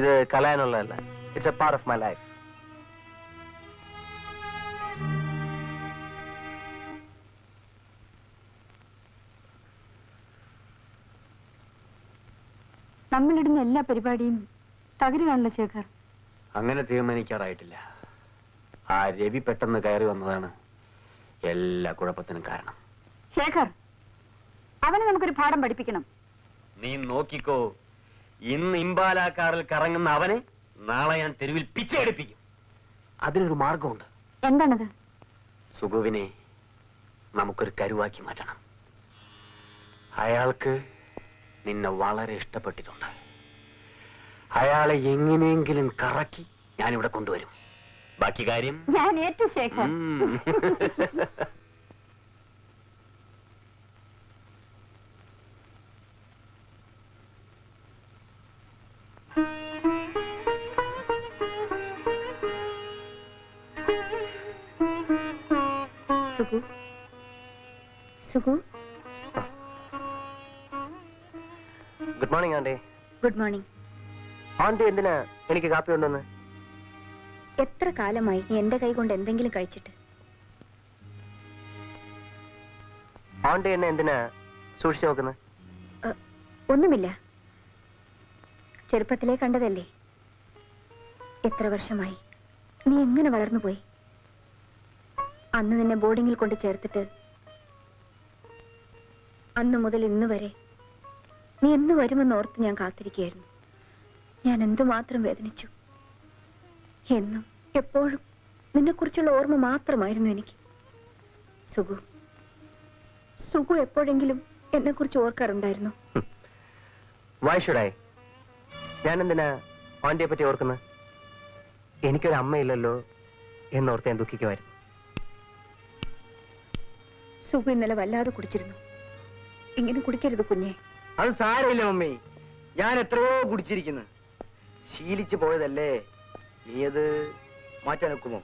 ഇത് കളയാനുള്ളതല്ല. It's a part of my life. നമ്മളിടുന്ന എല്ലാ പരിപാടിയും തകരുകയാണല്ലോ ശേഖർ. അങ്ങനെ തീരുമാനിക്കാറായിട്ടില്ല. ആ രവി പെട്ടെന്ന് കയറി വന്നതാണ് എല്ലാ കുഴപ്പത്തിനും കാരണം. ശേഖർ, അവനെ നമുക്കൊരു പാഠം പഠിപ്പിക്കണം. നീ നോക്കിക്കോ, ഇന്ന് ഇംബാല കാറിൽ കറങ്ങുന്ന അവനെ നാളെ ഞാൻ തെരുവിൽ പിച്ചയെടുപ്പിക്കും. അതിനൊരു മാർഗമുണ്ട്. എന്താണത്? സുഗുവിനെ നമുക്കൊരു കരുവാക്കി മാറ്റണം. അയാൾക്ക് നിന്നെ വളരെ ഇഷ്ടപ്പെട്ടിട്ടുണ്ട്. അയാളെ എങ്ങനെയെങ്കിലും കറക്കി ഞാനിവിടെ കൊണ്ടുവരും. ബാക്കി കാര്യം ഞാൻ ഏറ്റു Shekhar. Sugu, Sugu. Good morning aunty. Good morning. Aunty എന്തിനാ എനിക്ക് കാപ്പി കൊണ്ടുവന്ന്? എത്ര കാലമായി നീ എന്റെ കൈ കൊണ്ട് എന്തെങ്കിലും കഴിച്ചിട്ട്? ആന്റി എന്നെ എന്തിനാ സൂക്ഷിച്ചു നോക്കുന്നത്? ഒന്നുമില്ല, ചെറുപ്പത്തിലേ കണ്ടതല്ലേ. എത്ര വർഷമായി നീ എങ്ങനെ വളർന്നു പോയി. അന്ന് നിന്നെ ബോർഡിങ്ങിൽ കൊണ്ട് ചേർത്തിട്ട് അന്ന് മുതൽ ഇന്ന് വരെ നീ എന്ന് വരുമെന്ന് ഓർത്ത് ഞാൻ കാത്തിരിക്കുകയായിരുന്നു. ഞാൻ എന്തുമാത്രം വേദനിച്ചു. എന്നും എപ്പോഴും നിന്നെക്കുറിച്ചുള്ള ഓർമ്മ മാത്രമായിരുന്നു എനിക്ക്. സുഗു, സുഗു എപ്പോഴെങ്കിലും എന്നെ കുറിച്ച് ഓർക്കാറുണ്ടായിരുന്നു? Why should I? ഞാൻ എന്തിനാ ആന്റിയെ പറ്റി ഓർക്കുന്നത്? എനിക്കൊരു അമ്മയില്ലല്ലോ എന്നോർത്ത് ഞാൻ ദുഃഖിക്കുമായിരുന്നു. സുഗു ഇന്നലെ വല്ലാതെ കുടിച്ചിരുന്നു. ഇങ്ങനെ കുടിക്കരുത് കുഞ്ഞെ. അത് സാരമില്ല മമ്മി, ഞാൻ എത്രയോ കുടിച്ചിരിക്കുന്നു. ശീലിച്ചു പോയതല്ലേ, നീ അത് മാറ്റാൻ ഒക്കുമോ?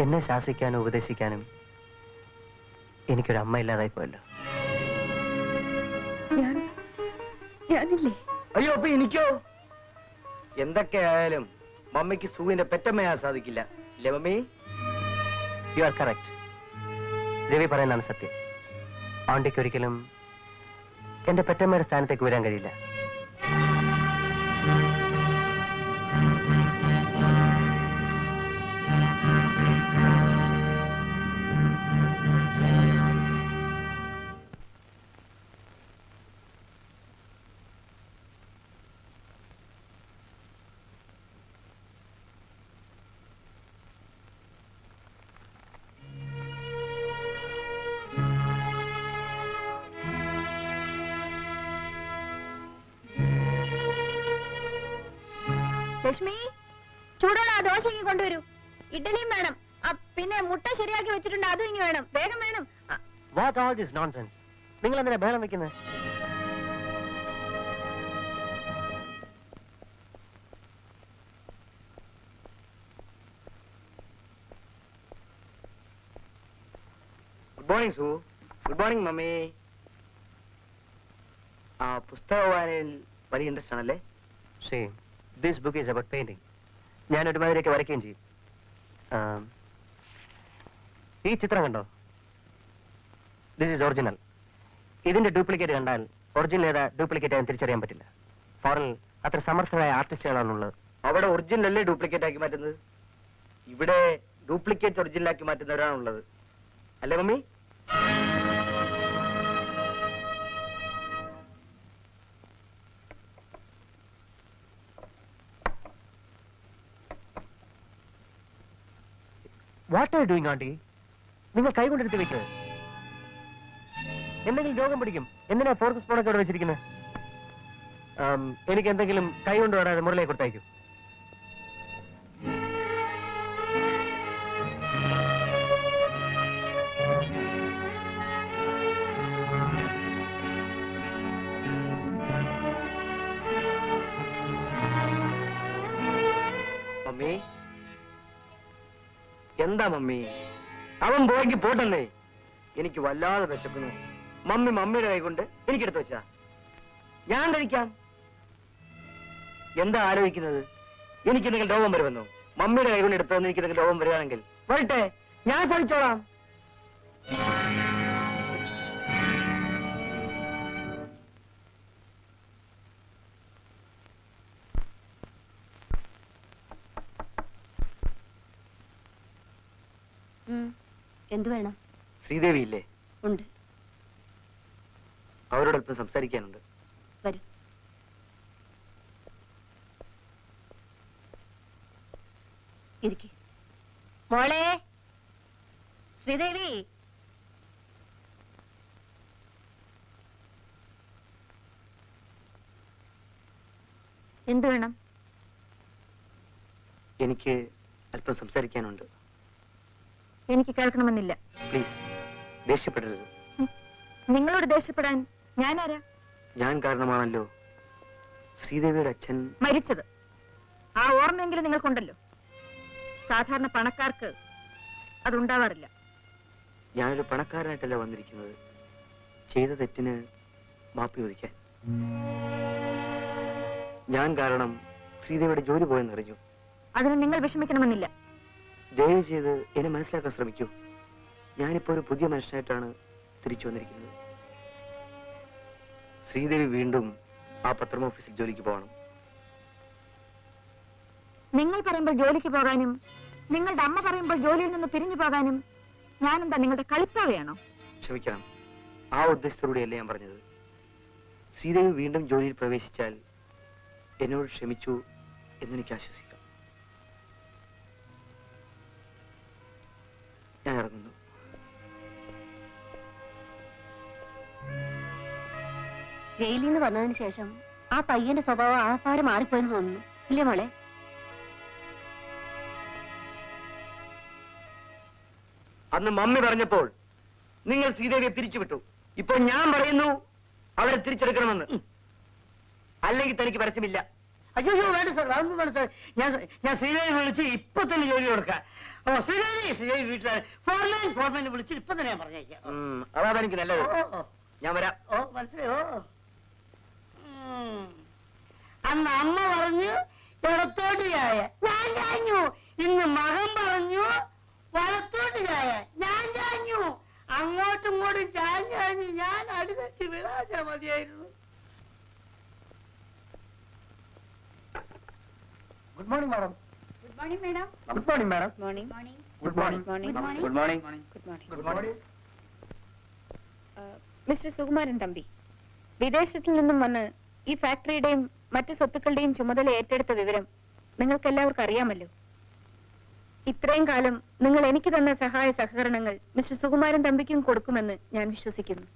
എന്നെ ശാസിക്കാനും ഉപദേശിക്കാനും എനിക്കൊരു അമ്മ ഇല്ലാതായി പോയല്ലോ. ഞാനില്ലേ? അയ്യോ, അപ്പൊ എനിക്കോ? എന്തൊക്കെയായാലും മമ്മിക്ക് സൂവിന്റെ പെറ്റമ്മയാൻ സാധിക്കില്ല, അല്ലേ mummy? You are correct. Ravi പറയുന്നതാണ് സത്യം. ആണ്ടിക്ക് ഒരിക്കലും എന്റെ പെറ്റമ്മയുടെ സ്ഥാനത്തേക്ക് വരാൻ കഴിയില്ല. ലക്ഷ്മി, ചൂടുള്ള ആ ദോശ ഇങ്ങ് കൊണ്ടുവരൂ. ഇഡ്ഡലിയും വേണം. പിന്നെ മുട്ട ശരിയാക്കി വെച്ചിട്ടുണ്ട്, അതും ഇങ്ങ് വേണം. വേഗം വേണം. What all this nonsense? നിങ്ങൾ എന്തിനാ ബഹളം വെക്കുന്നത്? ഗുഡ് മോർണിംഗ് സു. Good morning mummy. ആ പുസ്തക വായനയിൽ വലിയ ഇൻട്രസ്റ്റ് ആണല്ലേ? ശരി. This book is about painting. ഞാൻ ഒരുമാതിരിയൊക്കെ വരയ്ക്കുകയും ചെയ്യും. ഈ ചിത്രം കണ്ടോ? This is original. ഇതിന്റെ ഡ്യൂപ്ലിക്കേറ്റ് കണ്ടാൽ ഒറിജിനൽ ഏതാ ഡ്യൂപ്ലിക്കേറ്റ് ആയി തിരിച്ചറിയാൻ പറ്റില്ല. ഫോറിനിൽ അത്ര സമർത്ഥരായ ആർട്ടിസ്റ്റുകളാണുള്ളത്. അവിടെ ഒറിജിനൽ അല്ലേ ഡ്യൂപ്ലിക്കേറ്റ് ആക്കി മാറ്റുന്നത്? ഇവിടെ ഡ്യൂപ്ലിക്കേറ്റ് ഒറിജിനൽ ആക്കി മാറ്റുന്നവരാണുള്ളത്, അല്ലേ mummy? What are doing aunty? നിങ്ങൾ കൈ കൊണ്ടെടുത്ത് വെക്കുന്നത് എന്തെങ്കിലും രോഗം പിടിക്കും. എന്തിനാ ഫോർക്ക് സ്പൂണൊക്കെ അവിടെ വെച്ചിരിക്കുന്നത്? എനിക്ക് എന്തെങ്കിലും കൈ കൊണ്ട് വരാതെ മുറിലേക്ക് കൊടുത്തയക്കും. മമ്മി, എന്താ മമ്മി? അവൻ പോയെങ്കിൽ പോട്ടല്ലേ? എനിക്ക് വല്ലാതെ വിശക്കുന്നു. മമ്മി മമ്മിയുടെ കൈ കൊണ്ട് എനിക്കെടുത്ത് വെച്ചാ ഞാൻ കഴിക്കാം. എന്താ ആലോചിക്കുന്നത്? എനിക്ക് എന്തെങ്കിലും രോഗം വരുമെന്നോ? മമ്മിയുടെ കൈ കൊണ്ട് എടുത്തു എനിക്ക് എന്തെങ്കിലും രോഗം വരികയാണെങ്കിൽ വരട്ടെ, ഞാൻ സഹിച്ചോളാം. എന്തു വേണം? ശ്രീദേവി ഇല്ലേ? ഉണ്ട്. അവരോടൊപ്പം സംസാരിക്കാനുണ്ട്. വരൂ. ഇരിക്ക്. മോളെ ശ്രീദേവി, എന്തു വേണം? എനിക്ക് അല്പം സംസാരിക്കാനുണ്ട്. എനിക്ക് കേൾക്കണമെന്നില്ല. പ്ലീസ്, ദേഷ്യപ്പെടരുത്. നിങ്ങളോട് ദേഷ്യപ്പെടാൻ ഞാനാരാ? ഞാൻ കാരണമാണല്ലോ ശ്രീദേവിയുടെ അച്ഛൻ മരിച്ചത്. ആ ഓർമ്മയെങ്കിലും നിങ്ങൾക്കുണ്ടല്ലോ. സാധാരണ പണക്കാർക്ക് അതുണ്ടാവാറില്ല. ഞാനൊരു പണക്കാരനായിട്ടല്ല വന്നിരിക്കുന്നത്, ചെയ്ത തെറ്റിന് മാപ്പി ചോദിക്കാൻ. ഞാൻ കാരണം ശ്രീദേവിയുടെ ജോലി പോയെന്നറിഞ്ഞു. അതിന് നിങ്ങൾ വിഷമിക്കണമെന്നില്ല. ദയവ് ചെയ്ത് എന്നെ മനസ്സിലാക്കാൻ ശ്രമിക്കൂ. ഞാനിപ്പോ ഒരു പുതിയ മനുഷ്യനായിട്ടാണ് തിരിച്ചു വന്നിരിക്കുന്നത്. ശ്രീദേവി വീണ്ടും ആ പത്രം ഓഫീസിൽ ജോലിക്ക് പോകണം. നിങ്ങൾ പറയുമ്പോൾ ജോലിക്ക് പോകാനും നിങ്ങളുടെ അമ്മ പറയുമ്പോൾ ജോലിയിൽ നിന്ന് പിരിഞ്ഞു പോകാനും ഞാനെന്താ നിങ്ങളുടെ കളിപ്പാവയാണോ? ക്ഷമിക്കണം, ആ ഉദ്ദേശത്തോടെയല്ല ഞാൻ പറഞ്ഞത്. ശ്രീദേവി വീണ്ടും ജോലിയിൽ പ്രവേശിച്ചാൽ എന്നോട് ക്ഷമിച്ചു എന്നെനിക്ക് ആശ്വസിക്കാം. ഞാൻ ഇറങ്ങുന്നു. ജയിലിൽ നിന്ന് വന്നതിന് ശേഷം ആ പയ്യന്റെ സ്വഭാവം ആപ്പാട് മാറിപ്പോയെന്ന് തോന്നുന്നു, ഇല്ലേ മോളെ? അന്ന് മമ്മി പറഞ്ഞപ്പോൾ നിങ്ങൾ ശ്രീദേവിയെ പിരിച്ചുവിട്ടു. ഇപ്പോൾ ഞാൻ പറയുന്നു അവരെ തിരിച്ചെടുക്കണമെന്ന്. അല്ലെങ്കിൽ തനിക്ക് പരസ്യമില്ല. അയ്യോ വേണ്ട സാർ, അതൊന്നും വേണ്ട സാർ. ഞാൻ ശ്രീദേവി വിളിച്ച് ഇപ്പൊ തന്നെ ജോലി കൊടുക്കാം. ഓ ശ്രീദേവി വീട്ടിലാണ്. ഫോർമാൻ വിളിച്ചിട്ട് ഇപ്പൊ തന്നെ ഞാൻ പറഞ്ഞേക്കാം. അതാണ് എനിക്ക് നല്ലത്. ഞാൻ വരാം. ഓ മനസ്സിലായോ? അന്ന് അമ്മ പറഞ്ഞു ഇടത്തോട്ട് ചായ, ഞാൻ ചാഞ്ഞു. ഇന്ന് മകൻ പറഞ്ഞു വലത്തോട്ട് ചായ, ഞാൻ ചാഞ്ഞു. അങ്ങോട്ടും ഇങ്ങോട്ടും ചാഞ്ഞാഞ്ഞ് ഞാൻ അടിതെറ്റി വിടാച്ചാ മതിയായിരുന്നു. Good morning madam. Good morning madam. Good morning madam. Morning. Good morning. Morning. Good morning. Good morning. Good morning. Mister Sukumaran Thampi, വിദേശത്തിൽ നിന്നും വന്ന് ഈ ഫാക്ടറിയുടെയും മറ്റു സ്വത്തുക്കളുടെയും ചുമതല ഏറ്റെടുത്ത വിവരം നിങ്ങൾക്ക് എല്ലാവർക്കും അറിയാമല്ലോ. ഇത്രയും കാലം നിങ്ങൾ എനിക്ക് തന്ന സഹായ സഹകരണങ്ങൾ മിസ്റ്റർ സുകുമാരൻ തമ്പിക്കും കൊടുക്കുമെന്ന് ഞാൻ വിശ്വസിക്കുന്നു.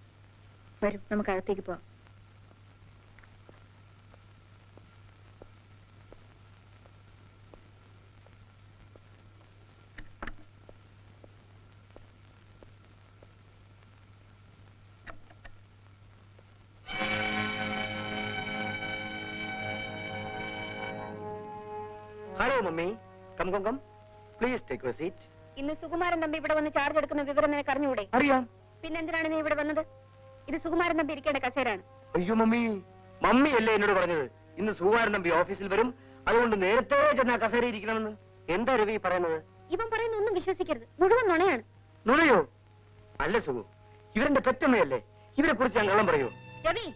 വരും, നമുക്ക് അകത്തേക്ക് പോവാം. Hello mummy, come come come, please take your seat. ഇന്ന് സുകുമാരൻ തമ്പി ഇവിടെ വന്ന് ചാർജ് എടുക്കുന്ന വിവരം നിനക്ക് അറിഞ്ഞൂടെ? അറിയാം. പിന്നെന്തിനാണ് നീ ഇവിടെ വന്നത്? ഇത് സുകുമാരൻ തമ്പി ഇരിക്കേണ്ട കസേരയാണ്. അയ്യോ മമ്മി, മമ്മിയല്ലേ എന്നോട് പറഞ്ഞത് ഇന്ന് സുകുമാരൻ തമ്പി ഓഫീസിൽ വരും, അതുകൊണ്ട് നേരത്തെ ചെന്ന് ആ കസേര ഇരിക്കണമെന്ന്? എന്താ രവി പറയുന്നത്? ഇവൻ പറയുന്ന ഒന്നും വിശ്വസിക്കരുത്, മുഴുവൻ നുണയാണ്. നുണയോ? അല്ല സുഖു, ഇവരുടെ പെറ്റമ്മയല്ലേ, ഇവരെ കുറിച്ച് ഞാൻ കള്ളം പറയൂ? രവി,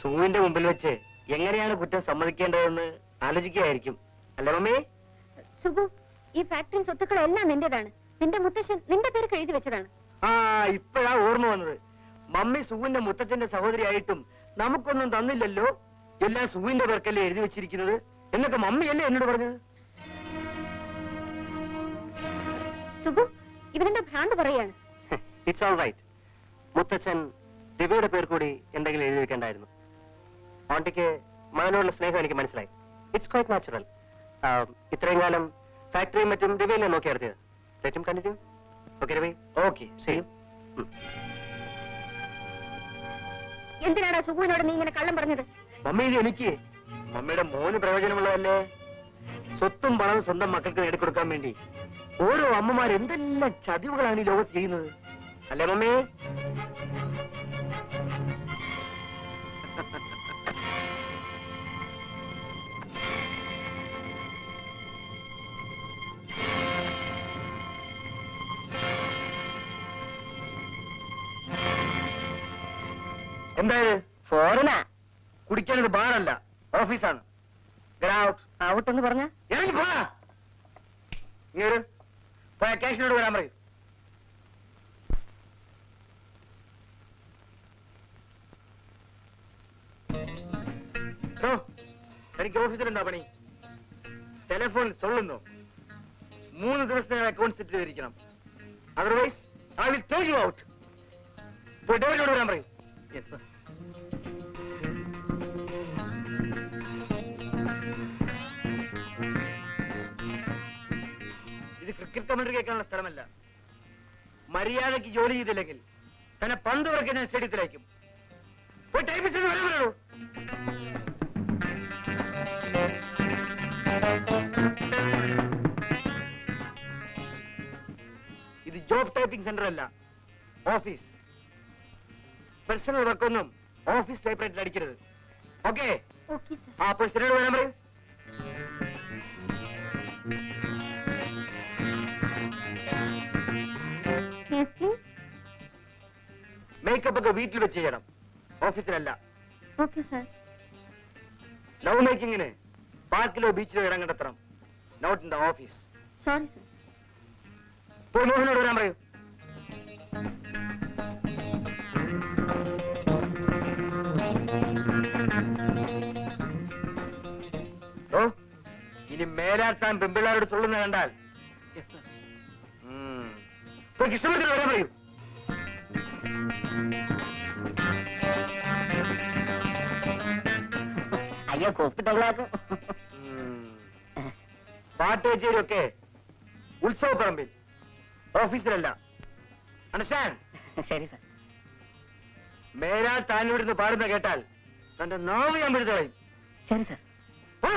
സുഖുവിന്റെ മുമ്പിൽ വെച്ച് എങ്ങനെയാണ് കുറ്റം സമ്മതിക്കേണ്ടതെന്ന് ആലോചിക്കുകയായിരിക്കും, അല്ലേ മമ്മി? സുഖു, ഈ ഫാക്ടറി സ്വത്തുക്കളെല്ലാം നിന്റേതാണ്. നിന്റെ മുത്തശ്ശൻ നിന്റെ പേർക്ക് എഴുതി വെച്ചതാണ്. ആ, ഇപ്പോഴാ ഓർമ്മ വന്നത്. മമ്മി സുഖുവിന്റെ മുത്തച്ഛന്റെ സഹോദരിയായിട്ടും നമുക്കൊന്നും തന്നില്ലല്ലോ, എല്ലാം സുഖുവിന്റെ പേർക്കല്ലേ എഴുതി വെച്ചിരിക്കുന്നത് എന്നൊക്കെ മമ്മിയല്ലേ എന്നോട് പറഞ്ഞത്? സുഖു, ഇവരെന്താ ഭ്രാന്ത് പറയാണ്? It's all right. മുത്തച്ഛൻ ദിവ്യയുടെ പേർ കൂടി എന്തെങ്കിലും എഴുതി വെക്കേണ്ടായിരുന്നു. ആണ്ടിക്ക് മകനോടുള്ള സ്നേഹം എനിക്ക് മനസ്സിലായി. It's quite natural. ഇത്രയും കാലം ഫാക്ടറിയും മറ്റും ദിവ്യയിലെ നോക്കി നടത്തിയത്. Let him continue. Okay Ravi? Okay, ശരി. എന്തിനാണ് സുഖുവിനോട് നീ ഇങ്ങനെ കള്ളം പറഞ്ഞത്? മമ്മി, ഇത് എനിക്ക് മമ്മിയുടെ മോന് പ്രയോജനമുള്ളതല്ലേ. സ്വത്തും പണവും സ്വന്തം മക്കൾക്ക് നേടിക്കൊടുക്കാൻ വേണ്ടി ഓരോ അമ്മമാർ എന്തെല്ലാം ചതിവുകളാണ് ഈ ലോകത്ത് ചെയ്യുന്നത്, അല്ലേ മമ്മി? എന്തായത്? ഫോറിനാ. കുടിക്കാനത് ബാറല്ല, ഓഫീസാണ്. ഔട്ട് എന്ന് പറഞ്ഞ ഇറങ്ങി പോടാ. ഇങ്ങനെ പോയ കാശിനോട് വരാൻ പറയും. എനിക്ക് ഓഫീസിൽ എന്താ പണി? ടെലിഫോണിൽ സൊള്ളുന്നു. 3 ദിവസത്തിനകം അക്കൗണ്ട് സെറ്റ് ചെയ്തിരിക്കണം. Otherwise I will throw you out. പോയി ഡോറിനോട് വരാൻ പറയും. ഇത് ക്രിക്കറ്റ് കമന്ററി കേൾക്കാനുള്ള സ്ഥലമല്ല. മര്യാദയ്ക്ക് ജോലി ചെയ്തില്ലെങ്കിൽ തന്നെ പന്ത് ഉറക്കി ഞാൻ സ്റ്റേഡിയത്തിലേക്കും. പോയി ടൈപ്പിസ്റ്റ് വരാൻ പറയൂ. ഇത് ജോബ് ടൈപ്പിംഗ് സെന്റർ അല്ല, ഓഫീസ്. പേഴ്സണൽ വർക്കൊന്നും ഓഫീസ് ടൈപ്പ് റൈറ്റിൽ അടിക്കരുത്. ഓക്കെ? ആ പേഴ്സണോട് വരാൻ പറയും. മേക്കപ്പ് ഒക്കെ വീട്ടിൽ വെച്ച് ചെയ്യണം, ഓഫീസിലല്ല. Okay sir. ലവ് മേക്കിങ്ങിന് പാർക്കിലോ ബീച്ചിലോ ഇടം കണ്ടെത്തണം, not in the office. Sorry sir. പോയി മോഹനോട് വരാൻ പറയൂ. ഓ, ഇനി മേലാത്താൻ പെമ്പിള്ളാരോട് ചൊല്ലുന്ന കണ്ടാൽ പോയി കൃഷ്ണമൂർത്തിയോട് വരാൻ പറയൂ. അയ്യോ, കോപ്പിട്ടവളാക്കും. പാട്ട് കച്ചേരിയൊക്കെ ഉത്സവപ്പറമ്പിൽ, ഓഫീസിലല്ല. അണ്ടർസ്റ്റാൻഡ്? ശരി സാർ. മേലാൽ താൻ ഇവിടുന്ന് പാടുന്ന കേട്ടാൽ തന്റെ നാവ് ഞാൻ പിടിച്ചു കളയും. ശരി സാർ. ഓ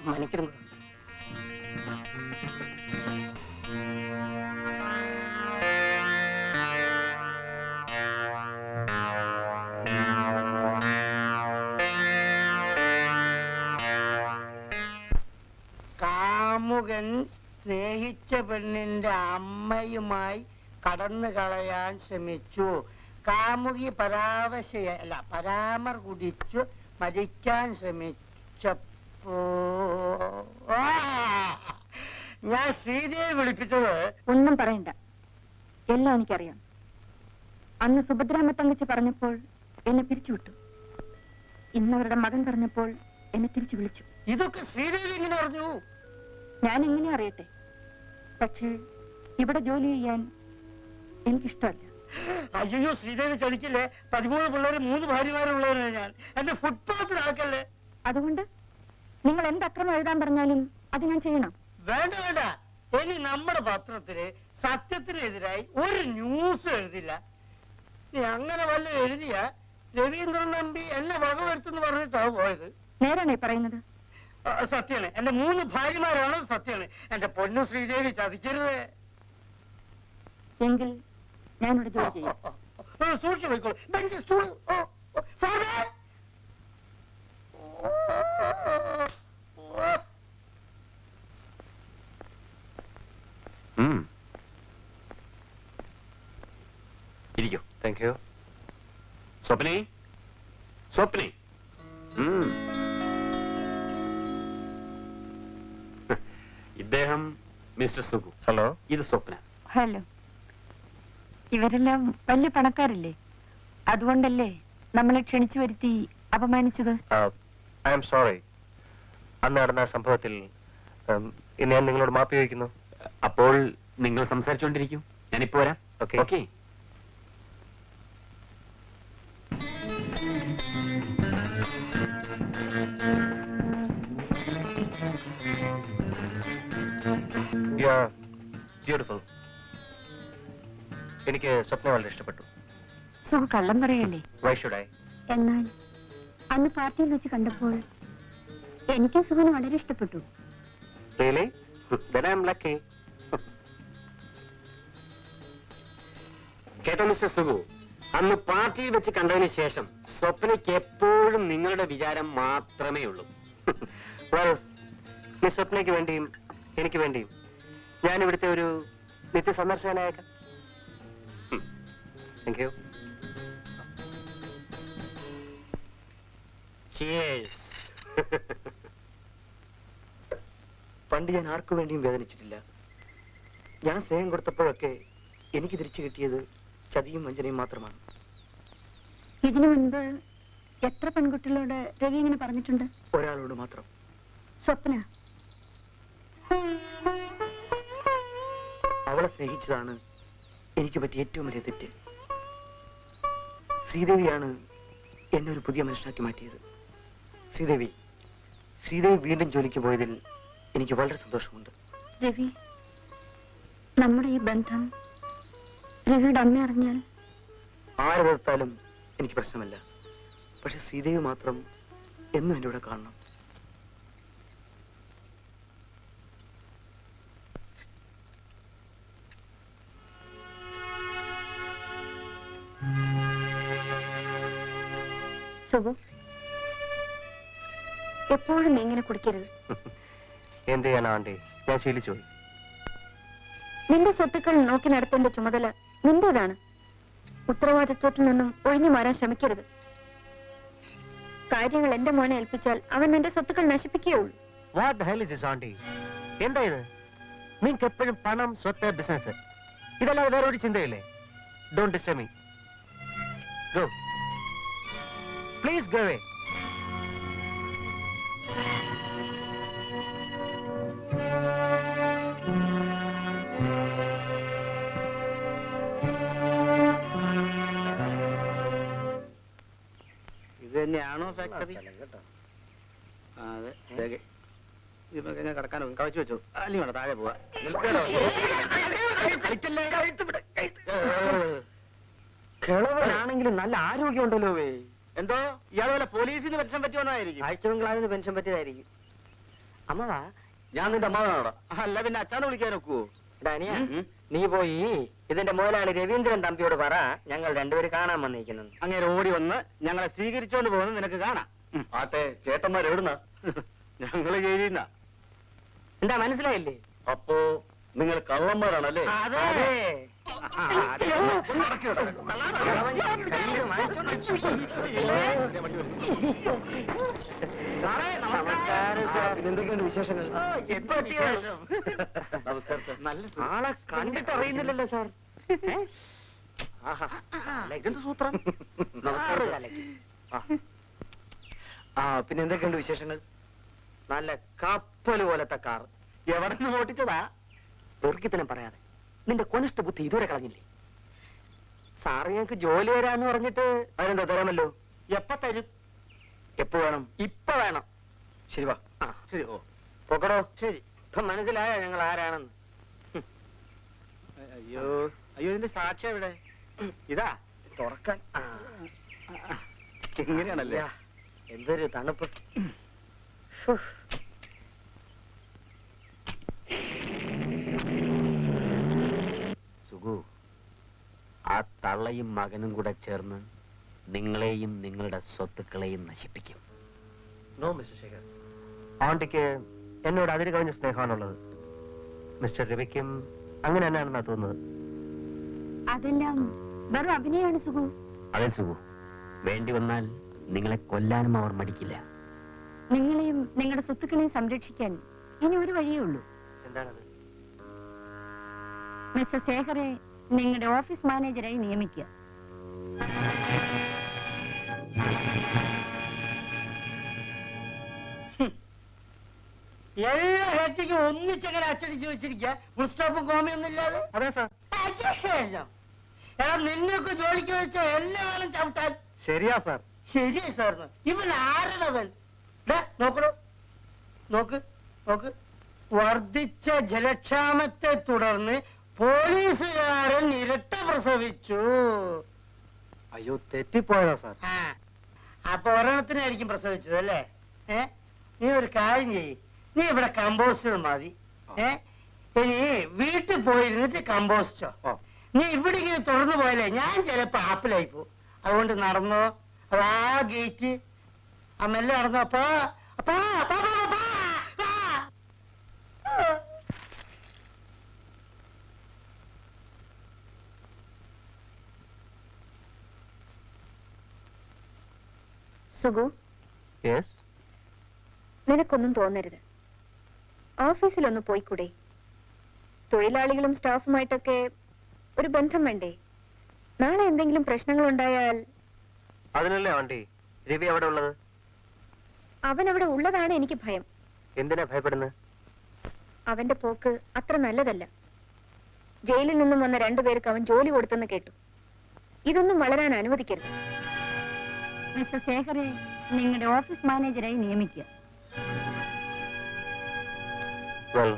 മണിക്കൂർ കാമുകൻ സ്നേഹിച്ച പെണ്ണിന്റെ അമ്മയുമായി കടന്നു കളയാൻ ശ്രമിച്ചു. കാമുകി പരാമർ കുടിച്ചു മരിക്കാൻ ശ്രമിച്ചപ്പോ ഞാൻ ശ്രീദേവി വിളിപ്പിച്ചത്. ഒന്നും പറയണ്ട, എല്ലാം എനിക്കറിയാം. അന്ന് സുഭദ്രാമ്മ തങ്കച്ചി പറഞ്ഞപ്പോൾ എന്നെ പിരിച്ചുവിട്ടു. ഇന്നവരുടെ മകൻ പറഞ്ഞപ്പോൾ എന്നെ തിരിച്ചു വിളിച്ചു. ഇതൊക്കെ ശ്രീദേവി എങ്ങനെ അറിഞ്ഞു? ഞാൻ എങ്ങനെ അറിയട്ടെ? പക്ഷേ ഇവിടെ ജോലി ചെയ്യാൻ എനിക്കിഷ്ടമല്ല. അയ്യോ, ശ്രീദേവി ചതിക്കില്ലേ? 13 പിള്ളേര് 3 ഭാര്യമാരുള്ളവരാണ് ഞാൻ. എന്നെ ഫുട്പാത്തിലാക്കല്ലേ. അതുകൊണ്ട് നിങ്ങൾ എന്ത് അക്രമം എഴുതാൻ പറഞ്ഞാലും അത് ഞാൻ ചെയ്യണം. വേണ്ട വേണ്ട, ഇനി നമ്മുടെ പത്രത്തില് സത്യത്തിനെതിരായി ഒരു ന്യൂസ് എഴുതില്ല. നീ അങ്ങനെ വല്ല എഴുതിയ രവീന്ദ്രൻ നമ്പി എന്നെ വകവരുത്തെന്ന് പറഞ്ഞിട്ടാണ് പോയത്. നേരാണേ പറയുന്നത്? സത്യാണ്. എന്റെ 3 ഭാര്യമാരാണ്. സത്യാണ്. എന്റെ പൊന്നു ശ്രീദേവി, ചതിക്കരുത്. എങ്കിൽ ഞാനിവിടെ ജോലി ചെയ്യാം. സൂക്ഷിച്ചു പോയിക്കോളൂ. Bench, stool. ഇരിക്കൂ. Thank you. സ്വപ്നേ, സ്വപ്നേ. ഇദ്ദേഹം മിസ്റ്റർ സുഗു. ഹലോ. ഇത് സ്വപ്ന. ഹലോ. ഇവരെല്ലാം വലിയ പണക്കാരല്ലേ? അതുകൊണ്ടല്ലേ നമ്മളെ ക്ഷണിച്ചു വരുത്തി അപമാനിച്ചത്? I am sorry. അന്ന് നടന്ന സംഭവത്തിൽ ഇന്ന് ഞാൻ നിങ്ങളോട് മാപ്പ് ചോദിക്കുന്നു. അപ്പോൾ നിങ്ങൾ സംസാരിച്ചുകൊണ്ടിരിക്കും, ഞാനിപ്പോ വരാം. ഓക്കെ. ഓക്കെ. ബ്യൂട്ടിഫുൾ. എനിക്ക് സ്വപ്നം വളരെ ഇഷ്ടപ്പെട്ടു. സുഖ കള്ളം പറയല്ലേ? Why should I? എന്നാൽ അന്ന് പാർട്ടിയിൽ വെച്ച് കണ്ടപ്പോൾ എനിക്ക് സുഖന് വളരെ ഇഷ്ടപ്പെട്ടു. Really? then I am lucky. കേട്ടോ മിസ്റ്റർ സുഗു, അന്ന് പാർട്ടിയിൽ വെച്ച് കണ്ടതിന് ശേഷം സ്വപ്നയ്ക്ക് എപ്പോഴും നിങ്ങളുടെ വിചാരം മാത്രമേ ഉള്ളൂ. well, മിസ് സ്വപ്നയ്ക്ക് വേണ്ടിയും എനിക്ക് വേണ്ടിയും ഞാൻ ഇവിടുത്തെ ഒരു നിത്യ സന്ദർശകനായേക്കാം. Thank you. പണ്ട് ഞാൻ ആർക്കു വേണ്ടിയും വേദനിച്ചിട്ടില്ല. ഞാൻ സ്നേഹം കൊടുത്തപ്പോഴൊക്കെ എനിക്ക് തിരിച്ചു കിട്ടിയത് ചതിയും വഞ്ചനയും മാത്രമാണ്. ഇതിനു മുൻപ് എത്ര പെൺകുട്ടികളോട് രവി ഇങ്ങനെ പറഞ്ഞിട്ടുണ്ട്? ഒരാളോട് മാത്രം. സ്വപ്ന. അവളെ സ്നേഹിച്ചതാണ് എനിക്ക് പറ്റിയ ഏറ്റവും വലിയ തെറ്റ്. ശ്രീദേവിയാണ് എന്നെ ഒരു പുതിയ മനുഷ്യനാക്കി മാറ്റിയത്. ശ്രീദേവി വീണ്ടും ജോലിക്ക് പോയതിൽ എനിക്ക് വളരെ സന്തോഷമുണ്ട്. രവി, നമ്മുടെ ഈ ബന്ധം രവിയുടെ അമ്മ അറിഞ്ഞാൽ? ആരെ വെറുത്താലും എനിക്ക് പ്രശ്നമല്ല. പക്ഷെ ശ്രീദേവി മാത്രം എന്നും എൻ്റെ കൂടെ കാണണം. സുഖു, എപ്പോഴും നീ ഇങ്ങനെ കുടിക്കരുത്. എന്ത് ചെയ്യാനാ ആണ്ടി, ഞാൻ ശീലിച്ചു പോയി. നിന്റെ സ്വത്തുക്കൾ നോക്കി നടത്തേണ്ട ചുമതല നിന്റേതാണ്. ഉത്തരവാദിത്വത്തിൽ നിന്നും ഒഴിഞ്ഞു മാറാൻ ശ്രമിക്കരുത്. കാര്യങ്ങൾ എന്റെ മോനെ ഏൽപ്പിച്ചാൽ അവൻ നിന്റെ സ്വത്തുക്കൾ നശിപ്പിക്കുകയുള്ളൂ. What the hell is this, Andi? എന്താ ഇത്? നിങ്ങൾക്ക് എപ്പോഴും പണം, സ്വത്ത്, ബിസിനസ്, ഇതല്ലാതെ വേറെ ഒരു ചിന്തയില്ലേ? Don't disturb me. Go. Please go away. ഇത് തന്നെയാണോ ഫാക്ടറി? അതെ. ഇതൊക്കെ ഞാൻ കിടക്കാനോ കവച്ചു വെച്ചോ? അല്ലെങ്കിൽ വേണം, താഴെ പോവാ. കിളവനാണെങ്കിലും നല്ല ആരോഗ്യമുണ്ടല്ലോ. എന്തോ ഇയാളെ പോലീസിന് പെൻഷൻ പറ്റുമെന്നായിരിക്കും. ആഴ്ചബംഗ്ലാവിന് പെൻഷൻ പറ്റിയതായിരിക്കും. അമ്മവാ, ഞാൻ നിന്റെ അമ്മാവനാണോ? അല്ല പിന്നെ അച്ഛനെ വിളിക്കാൻ ഒക്കുവോ? ഡാനിയ, നീ പോയി ഇതിന്റെ മുതലാളി രവീന്ദ്രൻ തമ്പിയോട് പറ ഞങ്ങൾ രണ്ടുപേര് കാണാൻ വന്നിരിക്കുന്നു. അങ്ങനെ ഓടി വന്ന് ഞങ്ങളെ സ്വീകരിച്ചോണ്ട് പോകുന്നത് നിനക്ക് കാണാം. ആട്ടെ, ചേട്ടന്മാർ എവിടുന്ന? ഞങ്ങള് ചെയ്യുന്ന. എന്താ മനസ്സിലായില്ലേ? അപ്പോ നിങ്ങൾ കള്ളന്മാരാണല്ലേ? അതെ. എന്തൊക്കെയുണ്ട് വിശേഷങ്ങൾ? നമസ്കാരം സാർ. ആളെ കണ്ടിട്ട് അറിയുന്നില്ലല്ലോ സാർ. ഇതെന്ത് സൂത്രം? പിന്നെ എന്തൊക്കെയുണ്ട് വിശേഷങ്ങൾ? നല്ല കപ്പൽ പോലത്തെ കാർ. എവിടെ നിന്ന് ഓട്ടിച്ചതാ? ദീർഘത്തിനും പറയാതെ നിന്റെ കൊനിഷ്ഠ ബുദ്ധി ഇതുവരെ കളഞ്ഞില്ലേ? സാറ് ഞങ്ങൾക്ക് ജോലി വരാന്ന് പറഞ്ഞിട്ട് അതിനെന്താ തരാമല്ലോ. എപ്പ തരും? എപ്പോ വേണം? ഇപ്പൊ വേണം. ശരി വാ. ശരി. ഓ പൊക്കടോ. ശരി. ഇപ്പൊ മനസ്സിലായോ ഞങ്ങൾ ആരാണെന്ന്? അയ്യോ അയ്യോ, ഇതിന്റെ സാക്ഷ്യം എവിടെ? ഇതാ തുറക്കാൻ. ഇങ്ങനെയാണല്ലേ? എന്തൊരു തണുപ്പ്. സുഖു, ആ തള്ളയും മകനും കൂടെ ചേർന്ന് നിങ്ങളെയും നിങ്ങളുടെ സ്വത്തുക്കളെയും നശിപ്പിക്കും. No mister Shekhar. ആണ്ടിക്ക് എന്നോട് അതിര് കഴിഞ്ഞ സ്നേഹമാണുള്ളത്. മിസ്റ്റർ രവിക്കും അങ്ങനെ തന്നെയാണെന്നാ തോന്നുന്നത്. അതെല്ലാം വെറും അഭിനയാണ് സുഖു. അതെ സുഖു, വേണ്ടി വന്നാൽ നിങ്ങളെ കൊല്ലാനും അവർ മടിക്കില്ല. നിങ്ങളെയും നിങ്ങളുടെ സ്വത്തുക്കളെയും സംരക്ഷിക്കാൻ ഇനി ഒരു വഴിയേ ഉള്ളൂ. എന്താണത്? മിസ്റ്റർ ശേഖറെ നിങ്ങളുടെ ഓഫീസ് മാനേജരായി നിയമിക്കുക. എല്ലാ ഹേറ്റിക്കും ഒന്നിച്ചങ്ങനെ അച്ചടിച്ചു വെച്ചിരിക്കുക. ഫുൾ സ്റ്റോപ്പും കോമയൊന്നും ഇല്ലാതെ. അതെ സാർ. നിന്നൊക്കെ ജോലിക്ക് വെച്ച എല്ലാവരും ചവിട്ടാൻ. ശരിയാ സാർ. ശരിയാ സാറിന്. ഇവൻ ആരുടവൻ? നോക്കണോ, നോക്ക് നോക്ക്. വർദ്ധിച്ച ജലക്ഷാമത്തെ തുടർന്ന് പോലീസുകാരൻ ഇരട്ട പ്രസവിച്ചു. അയ്യോ, തെറ്റിപ്പോയതാ സാർ. അപ്പൊ ഒരെണ്ണത്തിനായിരിക്കും പ്രസവിച്ചത് അല്ലേ? നീ ഒരു കാര്യം ചെയ്യ്, നീ ഇവിടെ കമ്പോസ്റ്റ് മതി. ഇനി വീട്ടിൽ പോയിരുന്നിട്ട് കമ്പോസ്റ്റോ. നീ ഇവിടെ ഇങ്ങനെ തുറന്നു പോയാലേ ഞാൻ ചിലപ്പോ ആപ്പിലായി പോ. അതുകൊണ്ട് നടന്നോ. അതാ ഗേറ്റ്. ആ മെല്ലെ നടന്നോ. അപ്പാ അപ്പാ അപ്പാ അപ്പാ. സുഗു, നിനക്കൊന്നും തോന്നരുത്. ഓഫീസിലൊന്ന് പോയിക്കൂടെ? തൊഴിലാളികളും സ്റ്റാഫുമായിട്ടൊക്കെ ഒരു ബന്ധം വേണ്ടേ? നാളെ എന്തെങ്കിലും പ്രശ്നങ്ങൾ ഉണ്ടായാൽ അതിനല്ലേ ആണ്ടി രവി അവിടെ ഉള്ളത്. അവൻ അവിടെ ഉള്ളതാണ് എനിക്ക് ഭയം. എന്തിനാ ഭയപ്പെടുന്നത്? അവന്റെ പോക്ക് അത്ര നല്ലതല്ല. ജയിലിൽ നിന്നും വന്ന രണ്ടുപേർക്ക് അവൻ ജോലി കൊടുത്തെന്ന് കേട്ടു. ഇതൊന്നും വളരാൻ അനുവദിക്കരുത്. മിസ്റ്റർ ശേഖറെ നിങ്ങളുടെ ഓഫീസ് മാനേജരായി നിയമിക്കുക. Well,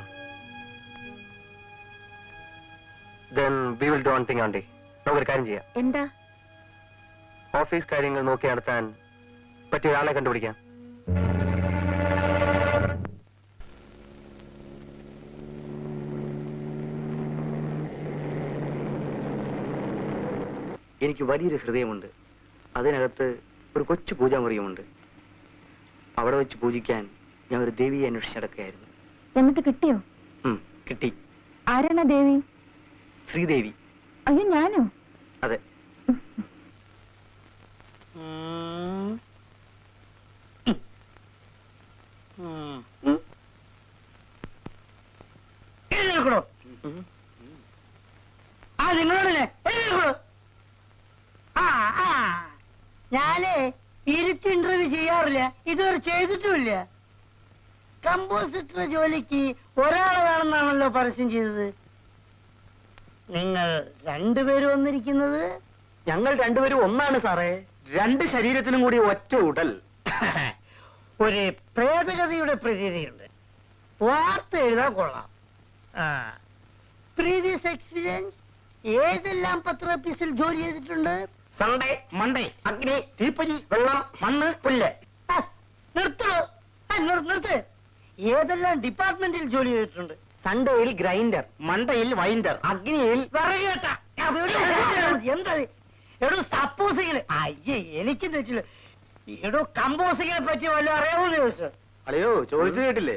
then we will do one thing, Andi. നമുക്കൊരു കാര്യം ചെയ്യാം. എന്താ? ഓഫീസ് കാര്യങ്ങൾ നോക്കി നടത്താൻ പറ്റിയ ഒരാളെ കണ്ടുപിടിക്കാം. എനിക്ക് വലിയൊരു ഹൃദയമുണ്ട്. അതിനകത്ത് ഒരു കൊച്ചു പൂജാമുറിയുമുണ്ട്. അവിടെ വെച്ച് പൂജിക്കാൻ ഞാൻ ഒരു ദേവിയെ അന്വേഷിച്ച് നടക്കുകയായിരുന്നു. എന്നിട്ട് കിട്ടിയോ? കിട്ടി. ആരാണ് ദേവി? ശ്രീദേവി. അയ്യോ, ഞാനോ? അതെ. നിങ്ങളോടല്ലേ? ഞാനേ ഇരുത്തി ഇന്റർവ്യൂ ചെയ്യാറില്ല, ഇതുവരെ ചെയ്തിട്ടുമില്ല. കമ്പോസിറ്റർ ജോലിക്ക് ഒരാളെ വേണമെന്നാണല്ലോ പരസ്യം ചെയ്തത്. നിങ്ങൾ രണ്ടുപേരും വന്നിരിക്കുന്നത്? ഞങ്ങൾ രണ്ടുപേരും ഒന്നാണ് സാറേ. രണ്ട് ശരീരത്തിനും കൂടി ഒറ്റ ഉടൽ. ഒരു പ്രേതകഥയുടെ പ്രതീതിയുണ്ട്. വാർത്ത എഴുതാൻ കൊള്ളാം. Previous experience? ഏതെല്ലാം പത്ര ഓഫീസിൽ ജോലി ചെയ്തിട്ടുണ്ട്? സൺഡേ, മൺഡേ, അഗ്നി, തീപ്പരി, വെള്ളം, മണ്ണ്, പുല്ല്. നിർത്തോ, നിർത്ത്. ഏതെല്ലാം ഡിപ്പാർട്ട്മെന്റിൽ ജോലി ചെയ്തിട്ടുണ്ട്? സൺഡേയിൽ ഗ്രൈൻഡർ, മണ്ടയിൽ വൈൻഡർ, അഗ്നിയിൽ വിറകേട്ട. എന്താ എടോ സപ്പോസിങ്ങിന്? അയ്യേ എനിക്ക് തെറ്റില്ല. എടോ കമ്പോസിങ്ങിനെ പറ്റി വല്ലതും അറിയാമോന്ന് ചോദിച്ചു. അല്ലയോ ചോദിച്ചു കേട്ടില്ലേ,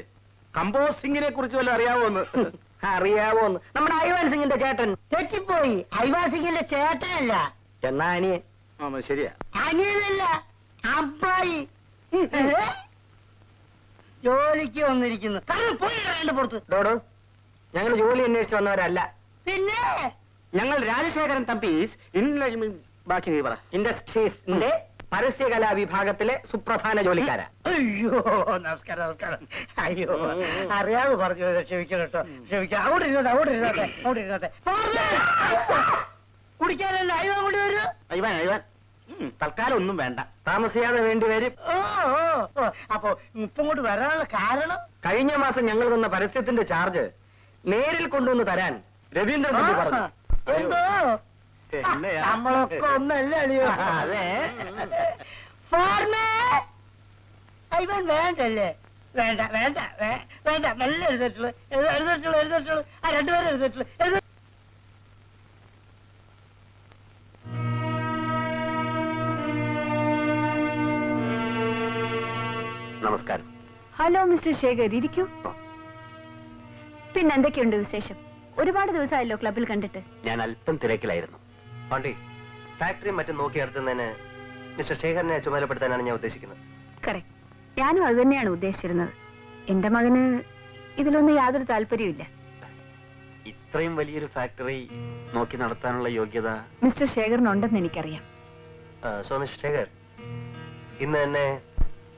കമ്പോസിങ്ങിനെ കുറിച്ച് വല്ല അറിയാവോന്ന്? അറിയാവോന്ന്? നമ്മുടെ ഐവാൻ സിംഗിന്റെ ചേട്ടൻ. തെറ്റിപ്പോയി. ഐവാൻ സിംഗിന്റെ ചേട്ടനല്ല, എന്നാ അനിയൻ. ശരിയാ, അനിയനല്ല, അമ്മായി. ജോലിക്ക് വന്നിരിക്കുന്നു. പോയി വേണ്ട പുറത്ത്. ഡോഡോ, ഞങ്ങൾ ജോലി അന്വേഷിച്ച് വന്നവരല്ല. പിന്നെ ഞങ്ങൾ രാജശേഖരൻ തമ്പീസ് ബാക്കി നീ പറ. ഇൻഡസ്ട്രീസിന്റെ പരസ്യകലാ വിഭാഗത്തിലെ സുപ്രധാന ജോലിക്കാരാ. അയ്യോ നമസ്കാരം നമസ്കാരം. അയ്യോ അറിയാതെ പറഞ്ഞു, ക്ഷമിക്കണം കേട്ടോ, ക്ഷമിക്കാം. അവിടെ ഇരുന്നോട്ടെ, അവിടെ ഇരുന്നോട്ടെ, അവിടെ ഇരുന്നോട്ടെ. കുടിക്കാനല്ല അയ്യോ അങ്ങോട്ട് വരൂ. അയ്യവാൻ അയ്യവാൻ തൽക്കാലം ഒന്നും വേണ്ട, താമസിയാതെ വേണ്ടി വരും. ഓ ഓ ഓ അപ്പൊ ഇപ്പം കൊണ്ട് വരാനുള്ള കാരണം? കഴിഞ്ഞ മാസം ഞങ്ങൾ തന്ന പരസ്യത്തിന്റെ ചാർജ് നേരിൽ കൊണ്ടുവന്ന് തരാൻ രവീന്ദ്രൻ തമ്പി പറഞ്ഞു. എന്തോ നമ്മളൊക്കെ ഒന്നല്ല അളിയോ. അതെ. ഇവൻ വേണ്ടല്ലേ? വേണ്ട വേണ്ട വേണ്ട, നല്ല എഴുതട്ടുള്ളൂ എഴുതട്ടുള്ളൂ എഴുതട്ടുള്ളൂ. ആ രണ്ടുപേരും എഴുതട്ടുള്ളൂ. നമസ്കാരം. ഹലോ മിസ്റ്റർ ശേഖർ, ഇരിക്കൂ. പിന്നെ എന്തൊക്കെയുണ്ട് വിശേഷം? ഒരുപാട് ദിവസമായല്ലോ ക്ലബിൽ കണ്ടിട്ട്. ഞാൻ അല്പം തിരക്കിലായിരുന്നു. ആണ്ടി, ഫാക്ടറിയും മറ്റും നോക്കി നടത്തുന്നതിന് മിസ്റ്റർ ശേഖരനെ ചുമതലപ്പെടുത്താനാണ് ഞാൻ ഉദ്ദേശിക്കുന്നത്. കറക്റ്റ്, ഞാനും അത് തന്നെയാണ് ഉദ്ദേശിച്ചിരുന്നത്. എന്റെ മകന് ഇതിലൊന്നും യാതൊരു താല്പര്യമില്ല. ഇത്രയും വലിയൊരു ഫാക്ടറി നോക്കി നടത്താനുള്ള യോഗ്യത മിസ്റ്റർ ശേഖറിനുണ്ടെന്ന് എനിക്കറിയാം. സോ മിസ്റ്റർ ശേഖർ, ഇന്ന് തന്നെ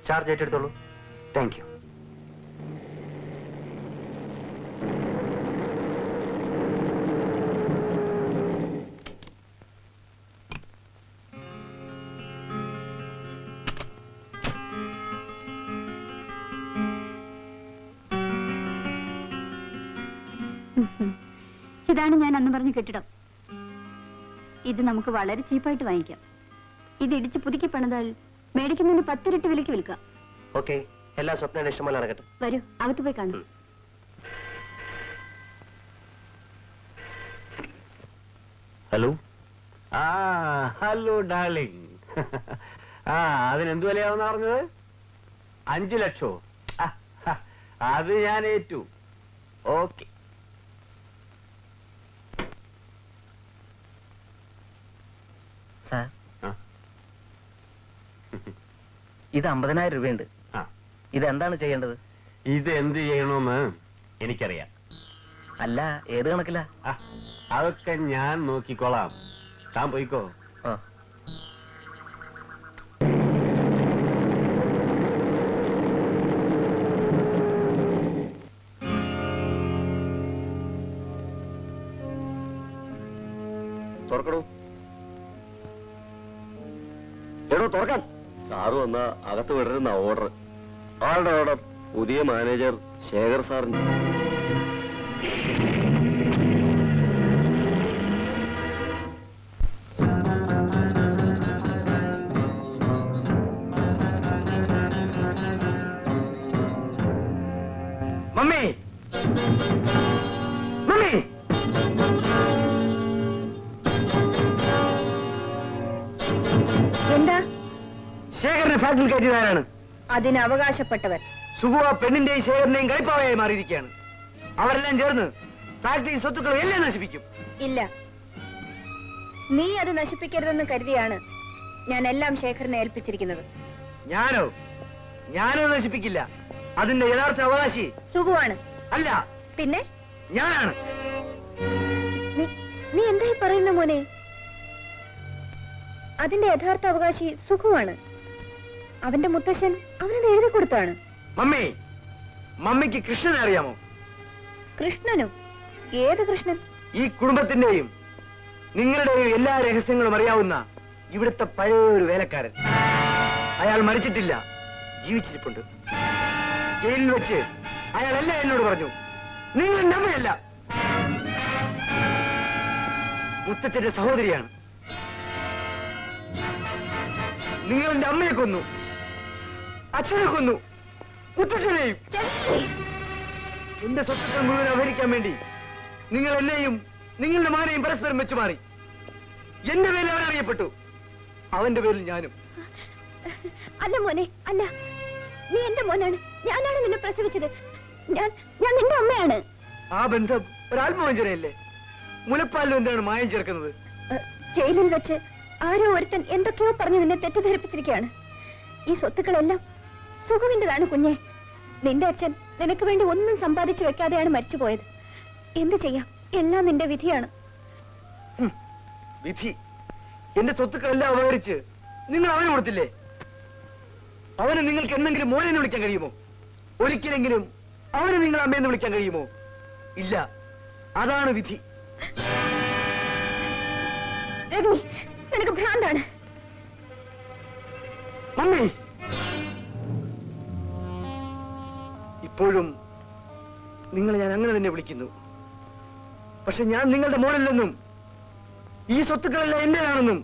ചാർജ് ഏറ്റെടുത്തോളൂ. Thank you. ഇതാണ് ഞാൻ അന്ന് പറഞ്ഞ കെട്ടിടം. ഇത് നമുക്ക് വളരെ ചീപ്പായിട്ട് വാങ്ങിക്കാം. ഇത് ഇടിച്ച് പുതുക്കി പണിതാൽ മേടിക്കുന്നതിന് 10 ഇരട്ടി വിലയ്ക്ക് വിൽക്കാം. ഓക്കെ, എല്ലാ സ്വപ്നയുടെ ഇഷ്ടംപോലെ നടക്കട്ടെ. വരൂ, അകത്ത് പോയി കാണും. ഹലോ. Hello darling. അതിനെന്ത് വിലയാവുന്ന പറഞ്ഞത്? 5 ലക്ഷോ? അത് ഞാൻ ഏറ്റു. ഓക്കെ. സാർ, ഇത് 50,000 രൂപയുണ്ട്. ഇതെന്താണ് ചെയ്യേണ്ടത്? ഇത് എന്ത് ചെയ്യണമെന്ന് എനിക്കറിയാം. അല്ല, ഏത് കണക്കില്ല? അതൊക്കെ ഞാൻ നോക്കിക്കോളാം. താൻ പോയിക്കോ. തുറക്കണോ? എടോ തുറക്കാൻ. സാറ് വന്ന അകത്ത് വിടരുന്ന ഓർഡർ. ആളുടെ ഓർഡർ? പുതിയ മാനേജർ ശേഖർ സാറിന്. മമ്മി, മമ്മി, എന്താ? ശേഖരനെ ഫാക്ടറിയിൽ കയറ്റിയതാരാണ്? അതിന് അവകാശപ്പെട്ടവർ. സുഖുവ പെണ്ണിന്റെയും ശേഖരന്റെയും കളിപ്പാവയായി മാറിയിരിക്കുകയാണ്. അവരെല്ലാം ചേർന്ന് ഫാക്ടറി സ്വത്തുക്കൾ എല്ലാം നശിപ്പിക്കും. ഇല്ല, നീ അത് നശിപ്പിക്കരുതെന്ന് കരുതിയാണ് ഞാൻ എല്ലാം ശേഖരനെ ഏൽപ്പിച്ചിരിക്കുന്നത്. ഞാനോ നശിപ്പിക്കില്ല. അതിന്റെ യഥാർത്ഥ അവകാശി സുഖുവാണ്. അല്ല, പിന്നെ ഞാനാണ്. നീ എന്തായി പറയുന്ന മോനെ? അതിന്റെ യഥാർത്ഥ അവകാശി സുഖുവാണ്. അവന്റെ മുത്തശ്ശൻ അവനത് എഴുതി കൊടുത്താണ്. മമ്മിക്ക് കൃഷ്ണനെ അറിയാമോ? കൃഷ്ണനോ? ഏത് കൃഷ്ണൻ? ഈ കുടുംബത്തിന്റെയും നിങ്ങളുടെയും എല്ലാ രഹസ്യങ്ങളും അറിയാവുന്ന ഇവിടുത്തെ പഴയ ഒരു വേലക്കാരൻ. അയാൾ മരിച്ചിട്ടില്ല, ജീവിച്ചിരിപ്പുണ്ട്. ജയിലിൽ വെച്ച് അയാൾ എല്ലാം എന്നോട് പറഞ്ഞു. നിങ്ങൾ എന്റെ അമ്മയല്ല, മുത്തച്ഛന്റെ സഹോദരിയാണ്. നിങ്ങൾ എന്റെ അമ്മയെ കൊന്നു, അച്ഛനെ കൊന്നു, മുത്തച്ഛനെയും എന്റെ സ്വത്തുക്കൾ മുഴുവൻ അപഹരിക്കാൻ വേണ്ടി നിങ്ങൾ എന്നെയും നിങ്ങളുടെ മകനെയും പരസ്പരം വെച്ചു മാറി. എന്റെ പേരിൽ അവൻ അറിയപ്പെട്ടു, അവന്റെ പേരിൽ ഞാനും. അല്ല മോനെ, അല്ല, നീ എന്റെ മോനാണ്. ഞാനാണ് നിന്നെ പ്രസവിച്ചത്. ഞാൻ നിന്റെ അമ്മയാണ്. ആ ബന്ധം ഒരാത്മവഞ്ചനയല്ലേ? മുലപ്പാലിലും എന്താണ് മായം ചേർക്കുന്നത്? ജയിലിൽ വെച്ച് ആരോ ഒരുത്തൻ എന്തൊക്കെയോ പറഞ്ഞ് നിന്നെ തെറ്റിദ്ധരിപ്പിച്ചിരിക്കുകയാണ്. ഈ സ്വത്തുക്കളെല്ലാം സുഖുവിന്റെതാണ് കുഞ്ഞെ. നിന്റെ അച്ഛൻ നിനക്ക് വേണ്ടി ഒന്നും സമ്പാദിച്ചു വെക്കാതെയാണ് മരിച്ചുപോയത്. എന്തു ചെയ്യാം, എല്ലാം നിന്റെ വിധിയാണ്. വിധി? എന്റെ സ്വത്തുക്കളെല്ലാം അപഹരിച്ച് നിങ്ങൾ അവന് കൊടുത്തില്ലേ? അവനെ നിങ്ങൾക്ക് എന്തെങ്കിലും മോനെന്ന് വിളിക്കാൻ കഴിയുമോ? ഒരിക്കലെങ്കിലും അവനെ നിങ്ങൾ അമ്മയെന്ന് വിളിക്കാൻ കഴിയുമോ? ഇല്ല, അതാണ് വിധി. രവി, നിനക്ക് ഭ്രാന്താണ്. മമ്മി, ഇപ്പോഴും നിങ്ങൾ ഞാൻ അങ്ങനെ തന്നെ വിളിക്കുന്നു. പക്ഷെ ഞാൻ നിങ്ങളുടെ മോനല്ലെന്നും ഈ സ്വത്തുക്കളെല്ലാം എന്റേതാണെന്നും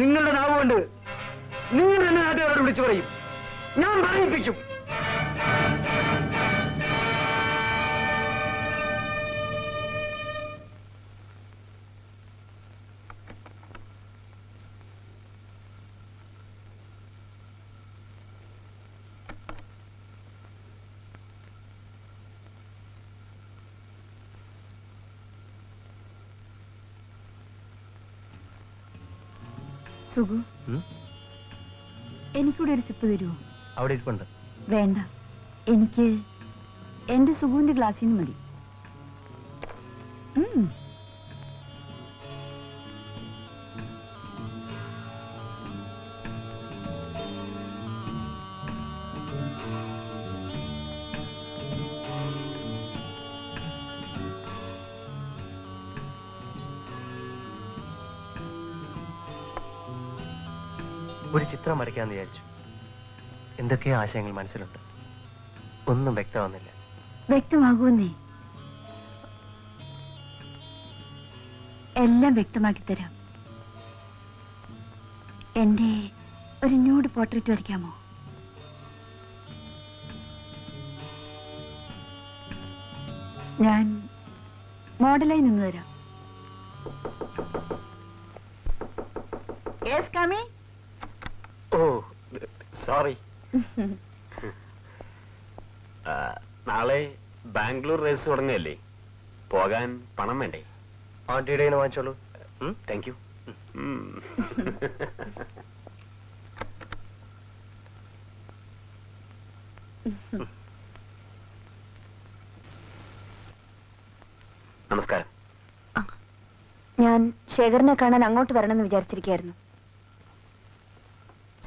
നിങ്ങളുടെ നാവുകൊണ്ട് നിങ്ങൾ എന്നെ നാട്ടുകാരോട് വിളിച്ചു പറയും. ഞാൻ പറയിപ്പിക്കും. സുഖു, എനിക്കൂടെ ഒരു സിപ്പ് തരുമോ? അവിടെ ഇരിപ്പുണ്ട്. വേണ്ട, എനിക്ക് എന്റെ സുഖുവിന്റെ ഗ്ലാസ്സിൽ നിന്ന് മതി. ഒരു ചിത്രം വരയ്ക്കാന്ന് വിചാരിച്ചു. എന്തൊക്കെയോ ആശയങ്ങൾ മനസ്സിലുണ്ട്, ഒന്നും വ്യക്തമാകുന്നില്ല. വ്യക്തമാകുമെന്നേ, എല്ലാം വ്യക്തമാക്കി തരാം. എന്റെ ഒരു ന്യൂഡ് പോർട്രേറ്റ് വരയ്ക്കാമോ? ഞാൻ മോഡലായി നിന്ന് തരാം. Yes, come in. Oh sorry. നാളെ ബാംഗ്ലൂർ റേസ് തുടങ്ങല്ലേ, പോകാൻ പണം വേണ്ടേ? ആന്റിയുടെ കയ്യിൽ നിന്ന് വാങ്ങിച്ചോളൂ. Thank you. നമസ്കാരം. ഞാൻ ശേഖരനെ കാണാൻ അങ്ങോട്ട് വരണമെന്ന് വിചാരിച്ചിരിക്കുകയായിരുന്നു.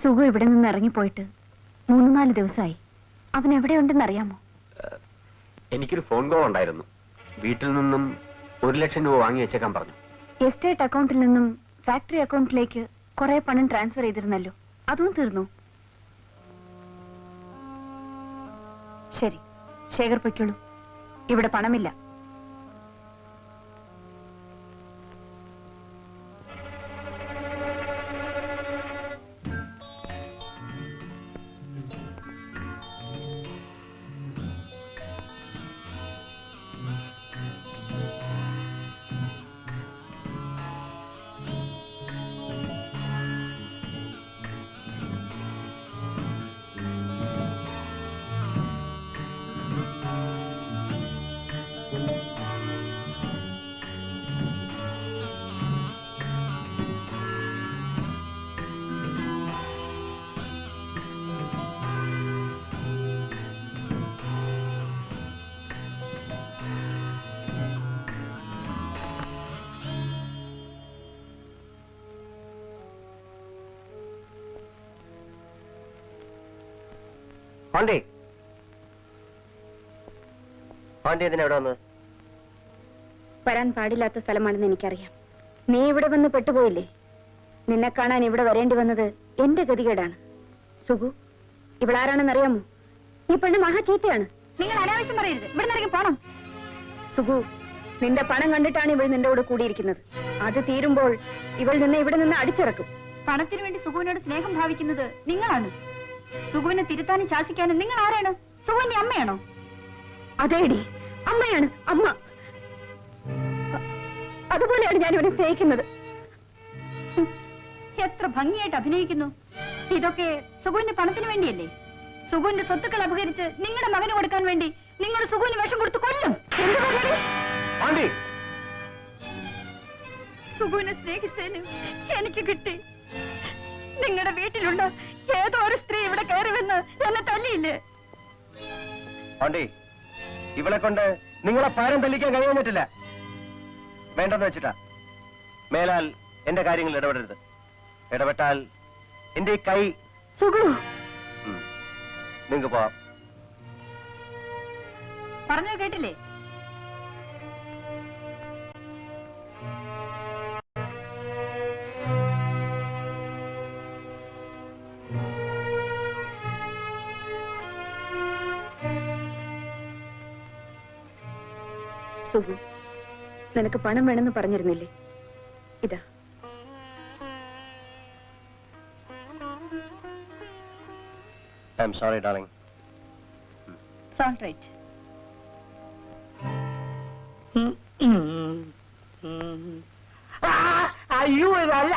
സുഖു ഇവിടെ നിന്ന് ഇറങ്ങിപ്പോയിട്ട് 3-4 ദിവസമായി. അവൻ എവിടെയുണ്ടെന്ന് അറിയാമോ? എനിക്കൊരു ഫോൺ കോൾ ഉണ്ടായിരുന്നു. വീട്ടിൽ നിന്നും 1 ലക്ഷം രൂപ വാങ്ങി വെച്ചേക്കാൻ പറഞ്ഞു. എസ്റ്റേറ്റ് അക്കൗണ്ടിൽ നിന്നും ഫാക്ടറി അക്കൗണ്ടിലേക്ക് കുറെ പണം ട്രാൻസ്ഫർ ചെയ്തിരുന്നല്ലോ, അതും തീർന്നു. ശരി, ശേഖർ പൊയ്ക്കോളൂ. ഇവിടെ പണമില്ല. ആന്റി, ആന്റി എന്തിനാ ഇവിടെ വന്നത്? വരാൻ പാടില്ലാത്ത സ്ഥലമാണെന്ന് എനിക്കറിയാം. നീ ഇവിടെ വന്ന് പെട്ടുപോയില്ലേ? നിന്നെ കാണാൻ ഇവിടെ വരേണ്ടി വന്നത് എന്റെ ഗതികേടാണ്. സുഖു, ഇവളാരാണെന്നറിയാമോ? ഈ പെണ്ണ് മഹാ ചീത്തയാണ്. നിങ്ങൾ അനാവശ്യം പറയരുത്. ഇവിടെ നിറങ്ങി പോണം. സുഖു, നിന്റെ പണം കണ്ടിട്ടാണ് ഇവൾ നിന്റെ കൂടെ കൂടിയിരിക്കുന്നത്. അത് തീരുമ്പോൾ ഇവൾ നിന്നെ ഇവിടെ നിന്ന് അടിച്ചിറക്കും. പണത്തിനു വേണ്ടി സുഖുവിനോട് സ്നേഹം ഭാവിക്കുന്നത് നിങ്ങളാണ്. സുഗുവിനെ തിരുത്താനും ശാസിക്കാനും നിങ്ങൾ ആരാണ്? സുഗുവിന്റെ അമ്മയാണോ? അതേടി, അമ്മയാണ് അമ്മ. അതുപോലെയാണ് ഞാൻ ഇവനെ സ്നേഹിക്കുന്നത്. എത്ര ഭംഗിയായിട്ട് അഭിനയിക്കുന്നു. ഇതൊക്കെ സുഗുവിന്റെ പണത്തിന് വേണ്ടിയല്ലേ? സുഗുവിന്റെ സ്വത്തുക്കൾ അപഹരിച്ച് നിങ്ങളുടെ മകന് കൊടുക്കാൻ വേണ്ടി നിങ്ങൾ സുഗുവിന് വിഷം കൊടുത്ത് കൊല്ലും. എന്ത് പറയാ? സുഗുവിനെ സ്നേഹിച്ചതിന് എനിക്ക് കിട്ടി. നിങ്ങളുടെ വീട്ടിലുള്ള ഏതോ ഒരു സ്ത്രീ ഇവിടെ കയറി വന്ന് എന്നെ തല്ലിയില്ലേ? ആണ്ടി, ഇവളെ കൊണ്ട് നിങ്ങളെ പാരം തല്ലിക്കാൻ കഴിയുന്നിട്ടില്ല. വേണ്ടെന്ന് വെച്ചിട്ടാ. മേലാൽ എന്റെ കാര്യങ്ങൾ ഇടപെടരുത്. ഇടപെട്ടാൽ എന്റെ ഈ കൈ. സുഗു, നിങ്ങൾക്ക് പോവാം. പറഞ്ഞത് കേട്ടില്ലേ? സുഗു, നിനക്ക് പണം വേണമെന്ന് പറഞ്ഞിരുന്നില്ലേ? ഇതാ. I'm sorry, darling. It's all right. അയ്യോ,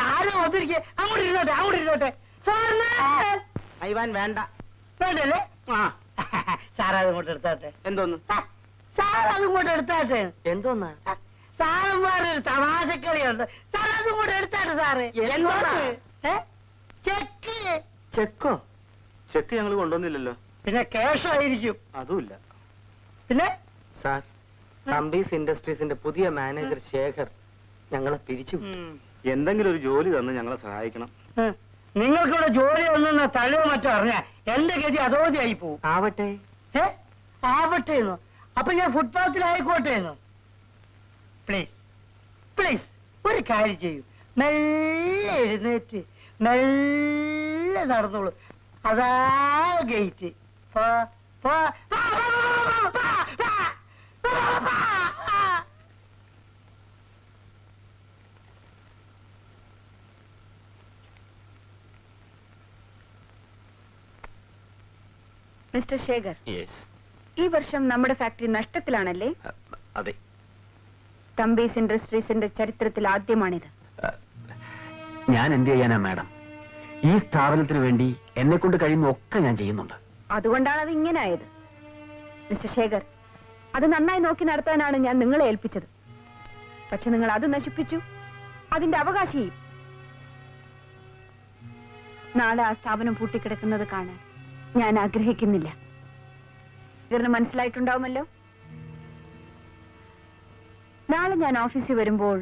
ആരും വന്നിരിക്കേ. അങ്ങോട്ട് ഇരുന്നോട്ടെ, അങ്ങോട്ട് ഇരുന്നോട്ടെ. അയ്യവാൻ വേണ്ട. വേണ്ടല്ലേ? ആ, സാർ അതിങ്ങോട്ട് എടുത്താട്ടെ. എന്തോന്ന്? സാർ അതിങ്ങോട്ട് എടുത്താട്ടെ. എന്തോന്നാ? സാറന്മാരൊരു തമാശക്കളിയുണ്ട്. സാർ അതിങ്ങോട്ട് എടുത്താട്ടെ സാറ്. എന്താ? ചെക്ക്. ചെക്കോ? ചെക്ക് ഞങ്ങൾ കൊണ്ടുവന്നില്ലല്ലോ. പിന്നെ ക്യാഷായിരിക്കും. അതുമില്ല. പിന്നെ സാർ, തമ്പീസ് ഇൻഡസ്ട്രീസിന്റെ പുതിയ മാനേജർ ശേഖർ ഞങ്ങളെ പിരിച്ചു. എന്തെങ്കിലും ഒരു ജോലി തന്ന് ഞങ്ങളെ സഹായിക്കണം. നിങ്ങൾക്കിവിടെ ജോലി ഒന്നെന്ന തലയോ മറ്റോ അറിഞ്ഞാ എന്റെ ഗതി അതോധിയായി പോവും. ആവട്ടെ. ആവട്ടെ എന്നോ? അപ്പൊ ഞാൻ ഫുട്പാത്തിലായിക്കോട്ടെ എന്നോ? പ്ലീസ് പ്ലീസ് ഒരു കാര്യം ചെയ്യൂ. മെല്ലെ എഴുന്നേറ്റ് മെല്ലെ നടന്നോളൂ. അതാ ഗേറ്റ്. Mister Shekhar, yes. ഈ വർഷം നമ്മുടെ ഫാക്ടറി നഷ്ടത്തിലാണല്ലേ? അതെ. തമ്പീസ് ഇൻഡസ്ട്രീസിന്റെ ചരിത്രത്തിൽ ആദ്യമാണിത്. ഞാൻ എന്ത് ചെയ്യാനാ മാഡം? ഈ സ്ഥാപനത്തിന് വേണ്ടി എന്നെ കൊണ്ട് കഴിയുന്ന ഒക്കെ ഞാൻ ചെയ്യുന്നുണ്ട്. അതുകൊണ്ടാണ് അത് ഇങ്ങനെ ആയത്. മിസ്റ്റർ ശേഖർ, അത് നന്നായി നോക്കി നടത്താനാണ് ഞാൻ നിങ്ങളെ ഏൽപ്പിച്ചത്. പക്ഷെ നിങ്ങൾ അത് നശിപ്പിച്ചു. അതിന്റെ അവകാശിയും. നാളെ ആ സ്ഥാപനം പൂട്ടിക്കിടക്കുന്നത് കാണാൻ ഞാൻ ആഗ്രഹിക്കുന്നില്ല. ഇതിന് മനസ്സിലായിട്ടുണ്ടാവുമല്ലോ. നാളെ ഞാൻ ഓഫീസിൽ വരുമ്പോൾ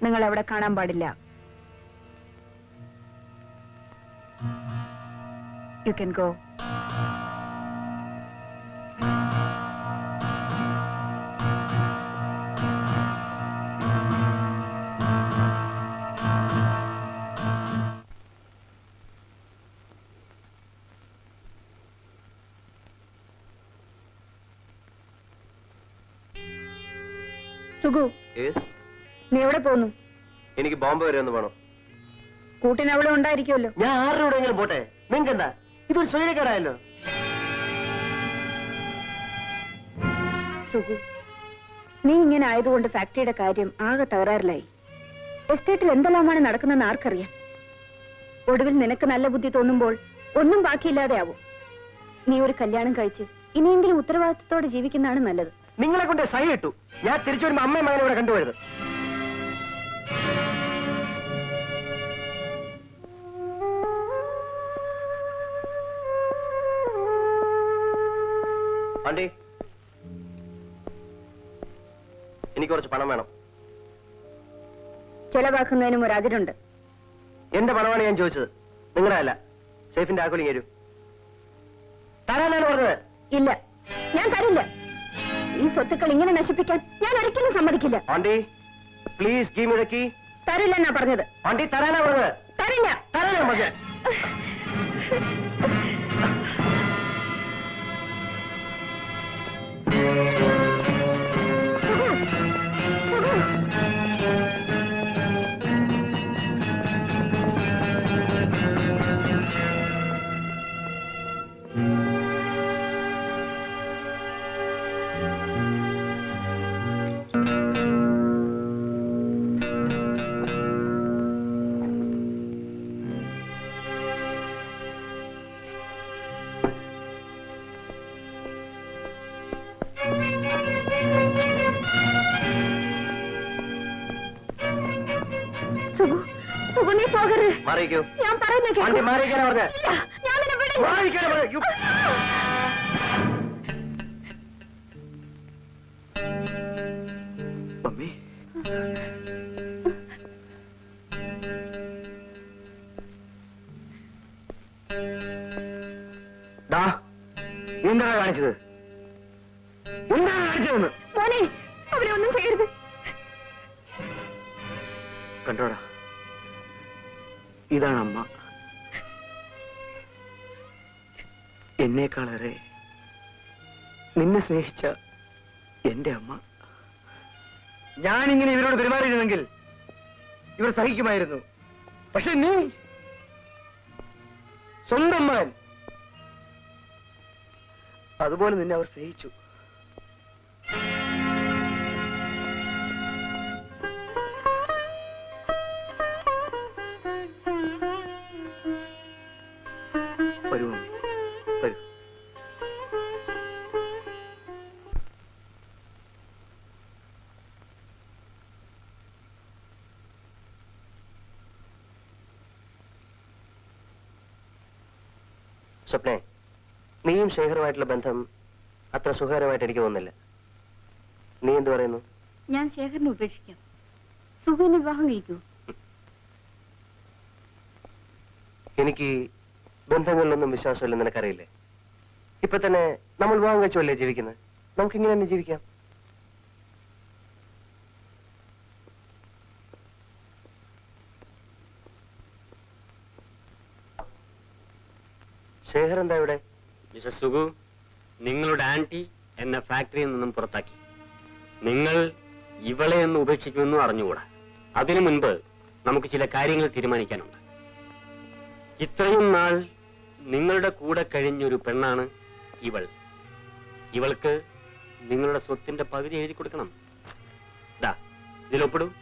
നിങ്ങൾ അവിടെ കാണാൻ പാടില്ല. You can go. സുഗു, നീ എവിടെ പോന്നു? എനിക്ക് ബോംബെ വരെ ഒന്ന് പോണം. കൂട്ടിന് അവിടെ ഉണ്ടായിരിക്കുമല്ലോ. ഞാൻ ആരുടെ എവിടെയെങ്കിലും പോട്ടെ. നിങ്ങൾക്ക് എന്താ? ഇതൊരു സ്വൈര്യക്കേടായല്ലോ. സുഗു, നീ ഇങ്ങനെ ആയതുകൊണ്ട് ഫാക്ടറിയുടെ കാര്യം ആകെ തകരാറിലായി. എസ്റ്റേറ്റിൽ എന്തെല്ലാമാണ് നടക്കുന്നതെന്ന് ആർക്കറിയാം. ഒടുവിൽ നിനക്ക് നല്ല ബുദ്ധി തോന്നുമ്പോൾ ഒന്നും ബാക്കിയില്ലാതെ ആവും. നീ ഒരു കല്യാണം കഴിച്ച് ഇനിയെങ്കിലും ഉത്തരവാദിത്വത്തോടെ ജീവിക്കുന്നതാണ് നല്ലത്. നിങ്ങളെ കൊണ്ട് സൈ ഇട്ടു. ഞാൻ തിരിച്ചു വരുമ്പോ അമ്മയും മകനെ ഇവിടെ കണ്ടുപോയത്. ആണ്ടി, എനിക്ക് കുറച്ച് പണം വേണം. ചെലവാക്കുന്നതിനും ഒരു അതിരുണ്ട്. എന്റെ പണമാണ് ഞാൻ ചോദിച്ചത്, നിങ്ങളുടെ അല്ല. സേഫിന്റെ ആക്കുലിങ് തരൂ. തരാനാണ് പറഞ്ഞത്. ഇല്ല, ഞാൻ തരില്ല. ഈ സ്വത്തുക്കൾ ഇങ്ങനെ നശിപ്പിക്കാൻ ഞാൻ ഒരിക്കലും സമ്മതിക്കില്ല. Aandi, please give me the key. തരില്ലെന്നാ പറഞ്ഞത്. ആണ്ടി, തരാനാ പറഞ്ഞത്. തരില്ല. തരാനാ പറഞ്ഞത്. പോകരുത്. മാറിക്കോ. ഞാൻ പറയുന്ന വണ്ടി കേൾക്കൂ. മാറിക്കാനാ പറഞ്ഞേ. ഇല്ല, ഞാൻ നിന്നെ വിടില്ല. മാറിക്കാനാ പറഞ്ഞേ. യ്യോ. മമ്മി ഡാ എന്താണ് കാണിച്ചത്? എന്താണ് കാണിച്ചതെന്ന് മോനെ, അവരെ ഒന്നും ചെയ്യരുത്. കണ്ടോടാ, ഇതാണ് അമ്മ. എന്നേക്കാളേറെ നിന്നെ സ്നേഹിച്ച എന്റെ അമ്മ. ഞാനിങ്ങനെ ഇവരോട് പെരുമാറിയിരുന്നെങ്കിൽ ഇവർ സഹിക്കുമായിരുന്നു. പക്ഷെ നീ സ്വന്തം മകൻ, അതുപോലെ നിന്നെ അവർ സ്നേഹിച്ചു. വരൂ മമ്മി, വരൂ. സ്വപ്നെ, നീയും ശേഖറുമായിട്ടുള്ള ബന്ധം അത്ര സുഖകരമായിട്ട് എനിക്ക് തോന്നുന്നില്ല. നീ എന്ത് പറയുന്നു? ഞാൻ ശേഖരനെ ഉപേക്ഷിക്കാം. സുഖന് വിവാഹം കഴിക്കൂ. എനിക്ക് ബന്ധങ്ങളിലൊന്നും വിശ്വാസമില്ലെന്ന് നിനക്കറിയില്ലേ? ഇപ്പൊ തന്നെ നമ്മൾ വിവാഹം കഴിച്ചല്ലേ ജീവിക്കുന്നത്. നമുക്കിങ്ങനെ തന്നെ ജീവിക്കാം. ശേഖർ എന്താ ഇവിടെ? മിസ്റ്റർ സുഗു, നിങ്ങളുടെ ആന്റി എന്നെ ഫാക്ടറിയിൽ നിന്നും പുറത്താക്കി. നിങ്ങൾ ഇവളെ ഒന്ന് ഉപേക്ഷിക്കുമെന്നും അറിഞ്ഞുകൂടാ. അതിനു മുൻപ് നമുക്ക് ചില കാര്യങ്ങൾ തീരുമാനിക്കാനുണ്ട്. ഇത്രയും നാൾ നിങ്ങളുടെ കൂടെ കഴിഞ്ഞൊരു പെണ്ണാണ് ഇവൾ. ഇവൾക്ക് നിങ്ങളുടെ സ്വത്തിന്റെ പകുതി എഴുതി കൊടുക്കണം. ദാ ഇതിലൊപ്പിടും.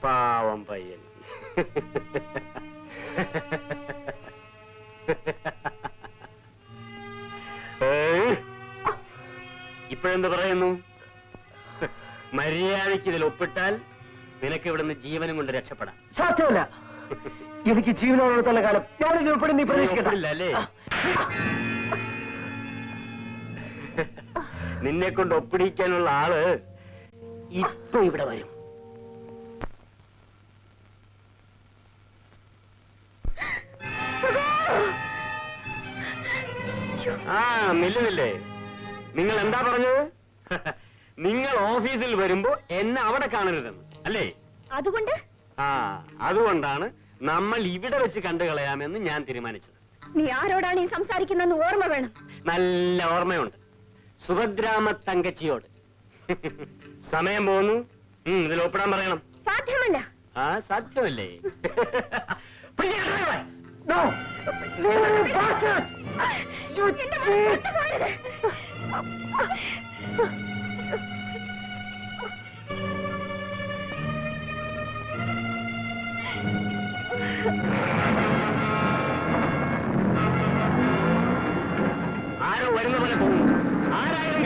പാവം പയ്യൻ. ഇപ്പോഴെന്ത് പറയുന്നു? മര്യാദയ്ക്ക് ഇതിൽ ഒപ്പിട്ടാൽ നിനക്ക് ഇവിടുന്ന് ജീവനും കൊണ്ട് രക്ഷപ്പെടാം. സാധ്യമല്ല. എനിക്ക് ജീവനോടത്തോളം കാലം ഞാൻ ഇതിൽ ഉൾപ്പെടുന്ന പ്രതീക്ഷിക്കില്ല അല്ലേ? നിന്നെ കൊണ്ട് ഒപ്പിടിക്കാനുള്ള ആള് ഇപ്പൊ ഇവിടെ വരും. ആ നില്ലുന്നില്ലേ? നിങ്ങൾ എന്താ പറഞ്ഞത്? നിങ്ങൾ ഓഫീസിൽ വരുമ്പോ എന്നെ അവിടെ കാണരുതെന്ന് അല്ലേ? അതുകൊണ്ട് അതുകൊണ്ടാണ് നമ്മൾ ഇവിടെ വെച്ച് കണ്ടു കളയാമെന്ന് ഞാൻ തീരുമാനിച്ചത്. നീ ആരോടാണ് ഈ സംസാരിക്കുന്നതെന്ന് ഓർമ്മ വേണം. നല്ല ഓർമ്മയുണ്ട്. സുഭദ്രാമ തങ്കച്ചിയോട്. സമയം പോകുന്നു. ഇതിൽ ഒപ്പിടാൻ പറയണം. സാധ്യമല്ല. സാധ്യമല്ലേ? ആരോ വരുന്ന പോലെ പോകുന്നു. ആരായാലും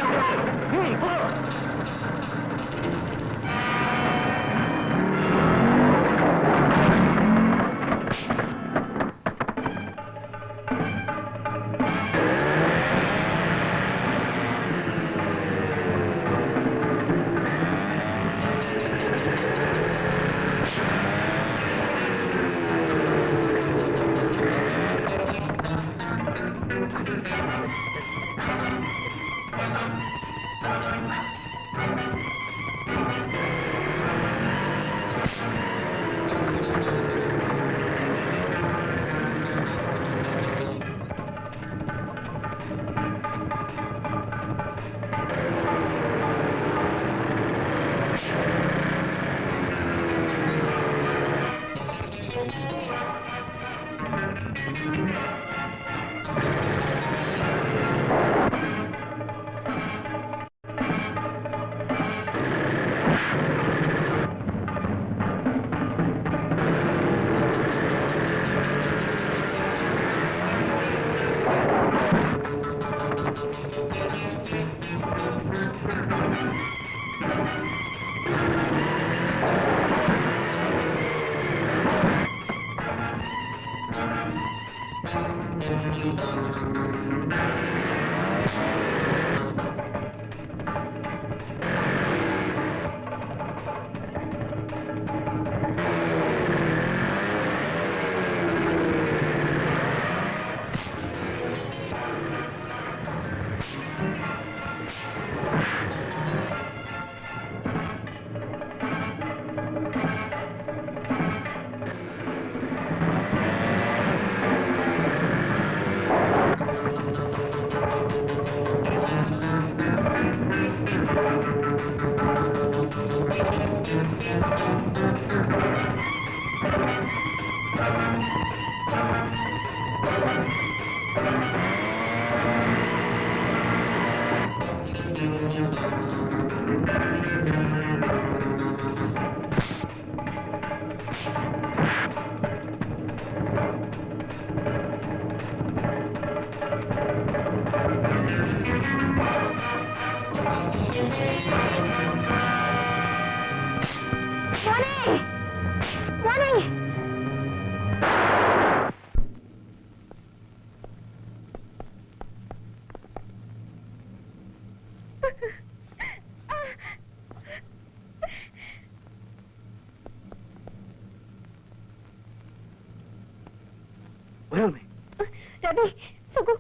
രവി, സുഖു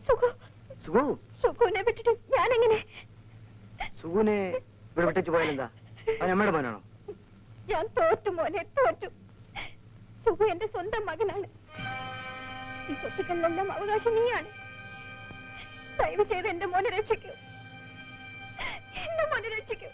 സുഖു സുഖു സുഖുവിനെ വിട്ടിട്ട് ഞാനെങ്ങനെ? സുഖുവിനെ ഇവിടെ വിട്ടേച്ച് പോയാലെന്താ? അവൻ അമ്മയുടെ മോനാണോ? ഞാൻ തോറ്റു മോനെ, തോറ്റു. സുഖു എന്റെ സ്വന്തം മകനാണ്. ഈ സ്വത്തുക്കളിലെല്ലാം അവകാശം നീയാണ്. ദയവ് ചെയ്ത് എന്റെ മോനെ രക്ഷിക്കൂ. എന്റെ മോനെ രക്ഷിക്കൂ.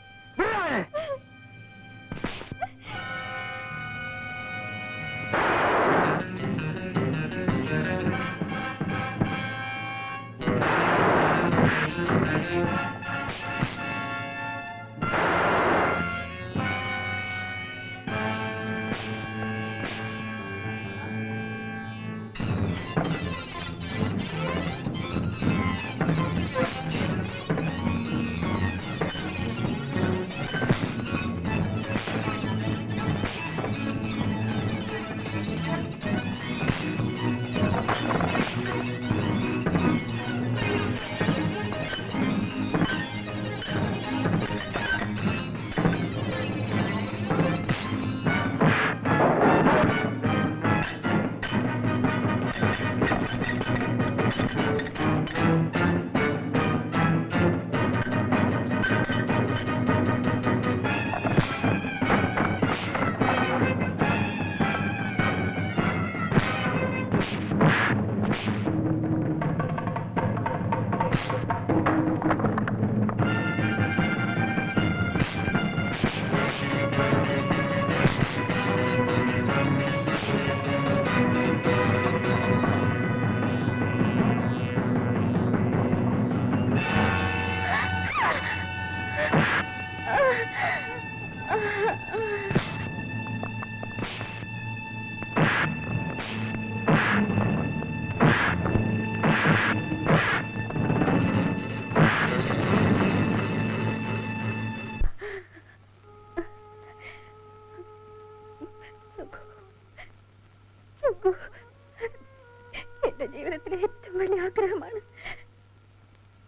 ജീവിതത്തിലെ ഏറ്റവും വലിയ ആഗ്രഹമാണ്.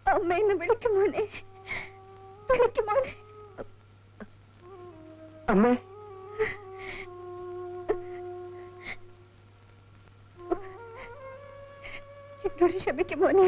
അമ്മയെന്ന് വിളിക്കുമോനെ, വിളിക്കുമോനെ. അമ്മേ, എന്നോട് ക്ഷമിക്കുമോനെ.